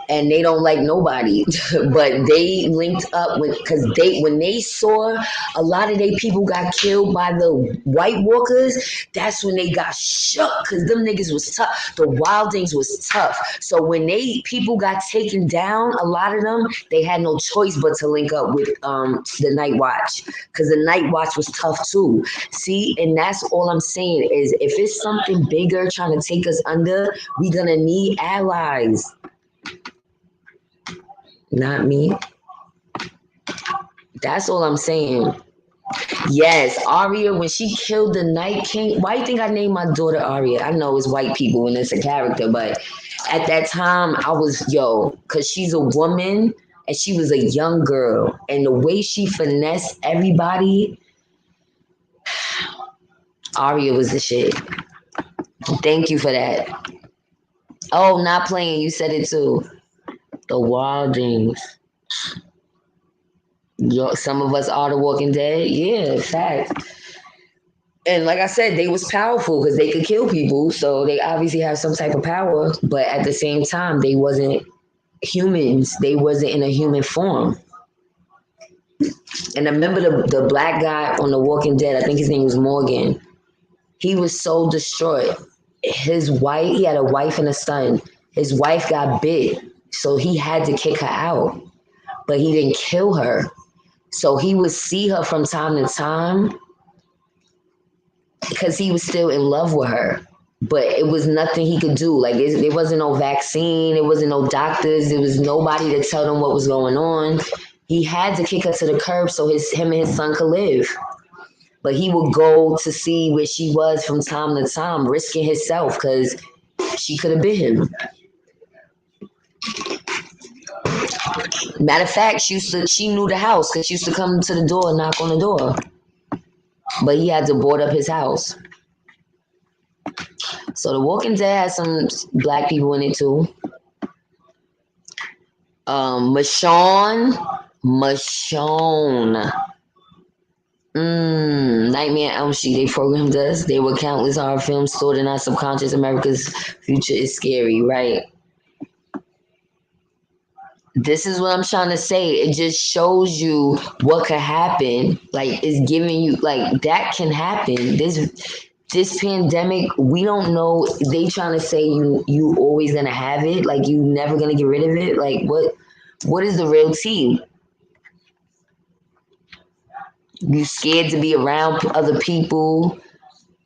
And they don't like nobody, but they linked up because when they saw a lot of their people got killed by the White Walkers, that's when they got shook because them niggas was tough. The Wildings was tough. So when people got taken down, a lot of them, they had no choice but to link up with the Night Watch because the Night Watch was tough too. See, and that's all I'm saying is if it's something bigger trying to take us under, we gonna need allies. Not me. That's all I'm saying. Yes, Arya, when she killed the Night King, why do you think I named my daughter Arya? I know it's white people and it's a character, but at that time I was, because she's a woman and she was a young girl. And the way she finessed everybody, Arya was the shit. Thank you for that. Oh, not playing. You said it too. The Wildings. Some of us are the Walking Dead. Yeah, fact. And like I said, they was powerful because they could kill people. So they obviously have some type of power. But at the same time, they wasn't humans. They wasn't in a human form. And I remember the black guy on The Walking Dead, I think his name was Morgan. He was so distraught. He had a wife and a son. His wife got bit. So he had to kick her out. But he didn't kill her. So he would see her from time to time because he was still in love with her. But it was nothing he could do. Like there wasn't no vaccine. There wasn't no doctors. There was nobody to tell them what was going on. He had to kick her to the curb so him and his son could live. But he would go to see where she was from time to time, risking himself because she could have been him. Matter of fact, she knew the house because she used to come to the door and knock on the door. But he had to board up his house. So The Walking Dead has some black people in it too. Michonne. Nightmare on Elm Street. They programmed us. They were countless horror films stored in our subconscious. America's future is scary, right? This is what I'm trying to say. It just shows you what could happen. Like it's giving you like that can happen. This pandemic, we don't know. They trying to say you always gonna have it. Like you never gonna get rid of it. Like what is the real tea? You scared to be around other people.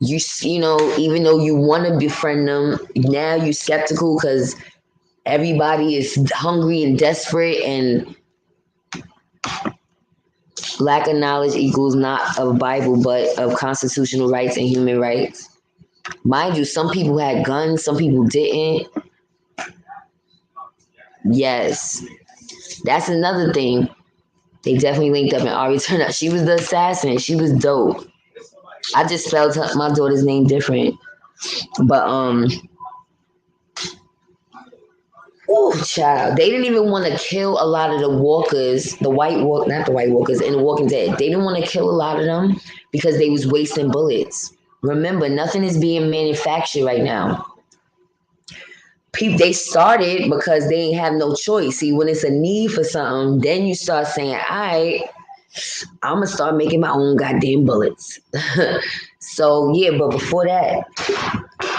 You know, even though you want to befriend them, now you're skeptical because everybody is hungry and desperate, and lack of knowledge equals not of Bible, but of constitutional rights and human rights. Mind you, some people had guns, some people didn't. Yes, that's another thing. They definitely linked up, and Ari turned out she was the assassin. She was dope. I just spelled my daughter's name different, but oh, child, they didn't even want to kill a lot of the walkers, not the White Walkers, in The Walking Dead. They didn't want to kill a lot of them because they was wasting bullets. Remember, nothing is being manufactured right now. They started because they ain't have no choice. See, when it's a need for something, then you start saying, all right, I'm gonna start making my own goddamn bullets. So yeah, but before that,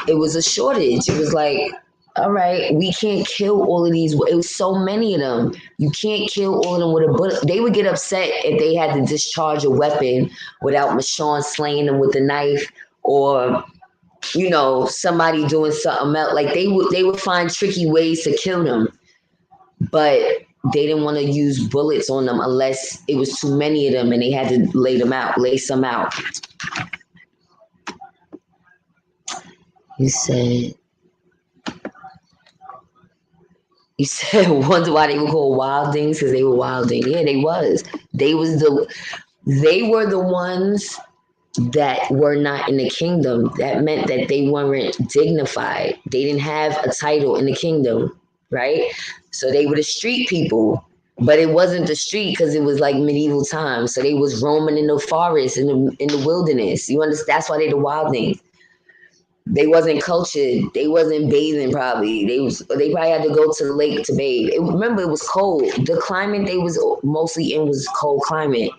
it was a shortage. It was like, all right, we can't kill all of these. It was so many of them. You can't kill all of them with a bullet. They would get upset if they had to discharge a weapon without Michonne slaying them with a knife, or you know, somebody doing something else. Like they would find tricky ways to kill them, but they didn't want to use bullets on them unless it was too many of them and they had to lace them out. You said wonder why they were called wildings, because they were wilding. Yeah, they was. They were the ones that were not in the kingdom. That meant that they weren't dignified. They didn't have a title in the kingdom, right? So they were the street people, but it wasn't the street because it was like medieval times. So they was roaming in the forest, in the wilderness. You understand? That's why they the wildlings. They wasn't cultured. They wasn't bathing probably. They probably had to go to the lake to bathe. Remember, it was cold. The climate they was mostly in was cold climate.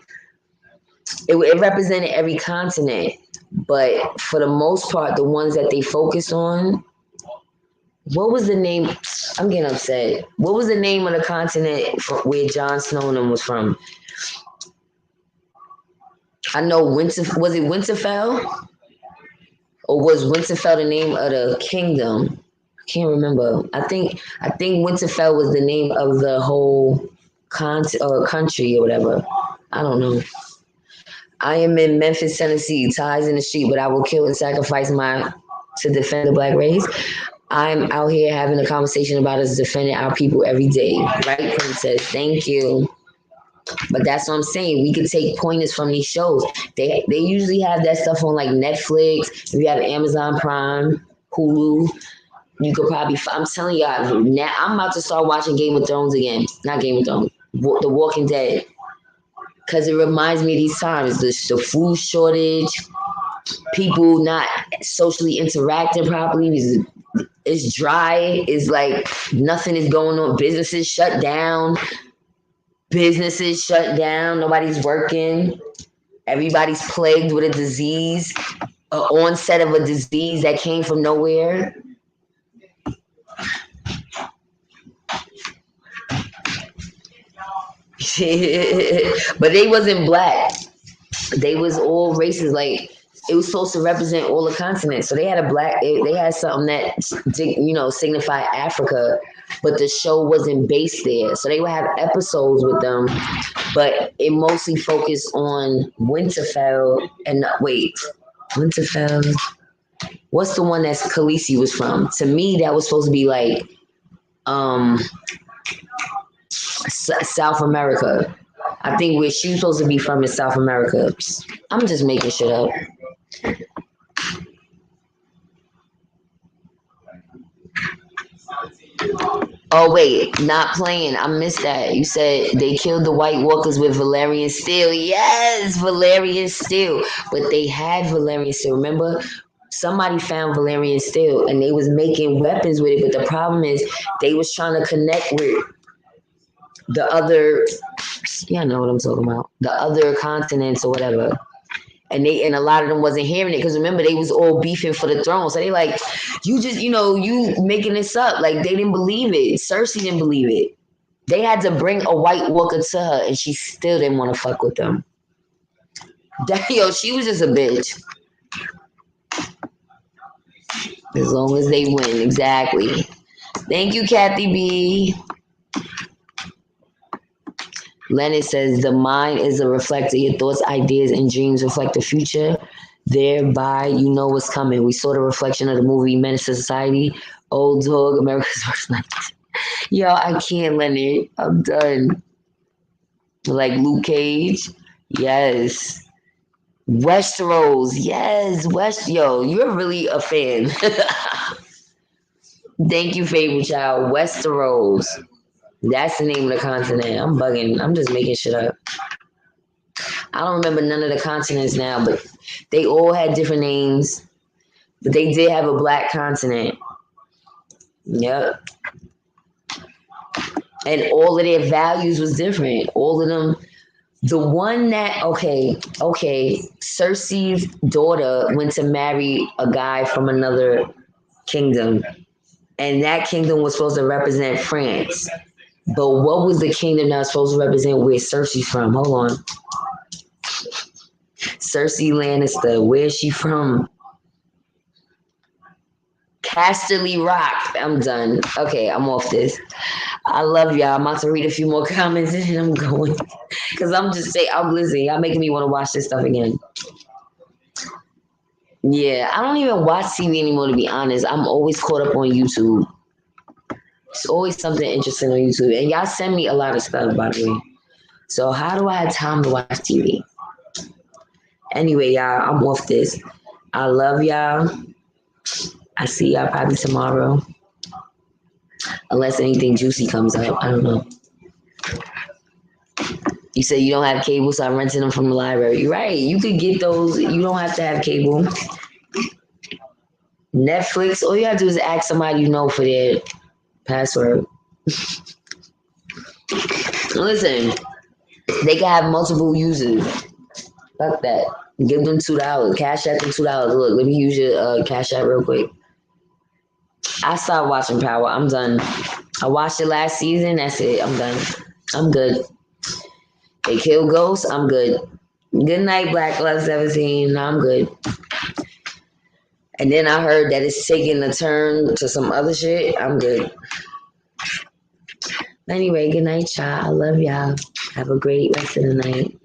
It represented every continent, but for the most part, the ones that they focused on, what was the name? I'm getting upset. What was the name of the continent where Jon Snow and them was from? I know was it Winterfell? Or was Winterfell the name of the kingdom? I can't remember. I think Winterfell was the name of the whole country or whatever. I don't know. I am in Memphis, Tennessee, ties in the street, but I will kill and sacrifice to defend the black race. I'm out here having a conversation about us defending our people every day. Right, Princess? Thank you. But that's what I'm saying. We could take pointers from these shows. They usually have that stuff on like Netflix. If you have Amazon Prime, Hulu, you could probably. I'm telling y'all, now I'm about to start watching Game of Thrones again. Not Game of Thrones, The Walking Dead. Because it reminds me of these times, the food shortage, people not socially interacting properly. It's dry. It's like nothing is going on. Businesses shut down. Nobody's working. Everybody's plagued with a disease, an onset of a disease that came from nowhere. But they wasn't black. They was all races. Like it was supposed to represent all the continents. So they had they had something that signified Africa, but the show wasn't based there. So they would have episodes with them, but it mostly focused on Winterfell Winterfell. What's the one that Khaleesi was from? To me, that was supposed to be like South America. I think where she was supposed to be from is South America. I'm just making shit up. Oh wait, not playing. I missed that. You said they killed the White Walkers with Valerian steel. Yes, Valerian steel. But they had Valerian steel. Remember, somebody found Valerian steel and they was making weapons with it. But the problem is they was trying to connect with the other. Yeah, I know what I'm talking about. The other continents or whatever. And a lot of them wasn't hearing it because remember they was all beefing for the throne. So they like, you just, you making this up. Like they didn't believe it. Cersei didn't believe it. They had to bring a White Walker to her and she still didn't want to fuck with them. Yo, she was just a bitch. As long as they win, exactly. Thank you, Kathy B. Leonard says the mind is a reflector. Your thoughts, ideas, and dreams reflect the future. Thereby, you know what's coming. We saw the reflection of the movie Menace to Society, Old Dog, America's Worst Nightmare. Yo, I can't, Leonard. I'm done. Like Luke Cage. Yes. Westeros. Yes. Yo, you're really a fan. Thank you, favorite child. Westeros. That's the name of the continent. I'm bugging. I'm just making shit up. I don't remember none of the continents now, but they all had different names. But they did have a black continent. Yep. And all of their values was different. All of them. The one that, okay, Cersei's daughter went to marry a guy from another kingdom. And that kingdom was supposed to represent France. But what was the kingdom that was supposed to represent where Cersei's from? Hold on. Cersei Lannister. Where's she from? Casterly Rock. I'm done. Okay, I'm off this. I love y'all. I'm about to read a few more comments and then I'm going. Because I'm just saying, I'm listening. Y'all making me want to watch this stuff again. Yeah, I don't even watch TV anymore, to be honest. I'm always caught up on YouTube. It's always something interesting on YouTube. And y'all send me a lot of stuff, by the way. So how do I have time to watch TV? Anyway, y'all, I'm off this. I love y'all. I see y'all probably tomorrow. Unless anything juicy comes up. I don't know. You said you don't have cable, so I'm renting them from the library. You're right. You could get those. You don't have to have cable. Netflix, all you have to do is ask somebody you know for their password. Listen, they can have multiple users. Fuck that. Give them $2. Cash out them $2. Look, let me use your Cash App real quick. I stopped watching Power. I'm done. I watched it last season. That's it. I'm done. I'm good. They kill ghosts. I'm good. Good night, Black Love 17. I'm good. And then I heard that it's taking a turn to some other shit. I'm good. Anyway, good night, y'all. I love y'all. Have a great rest of the night.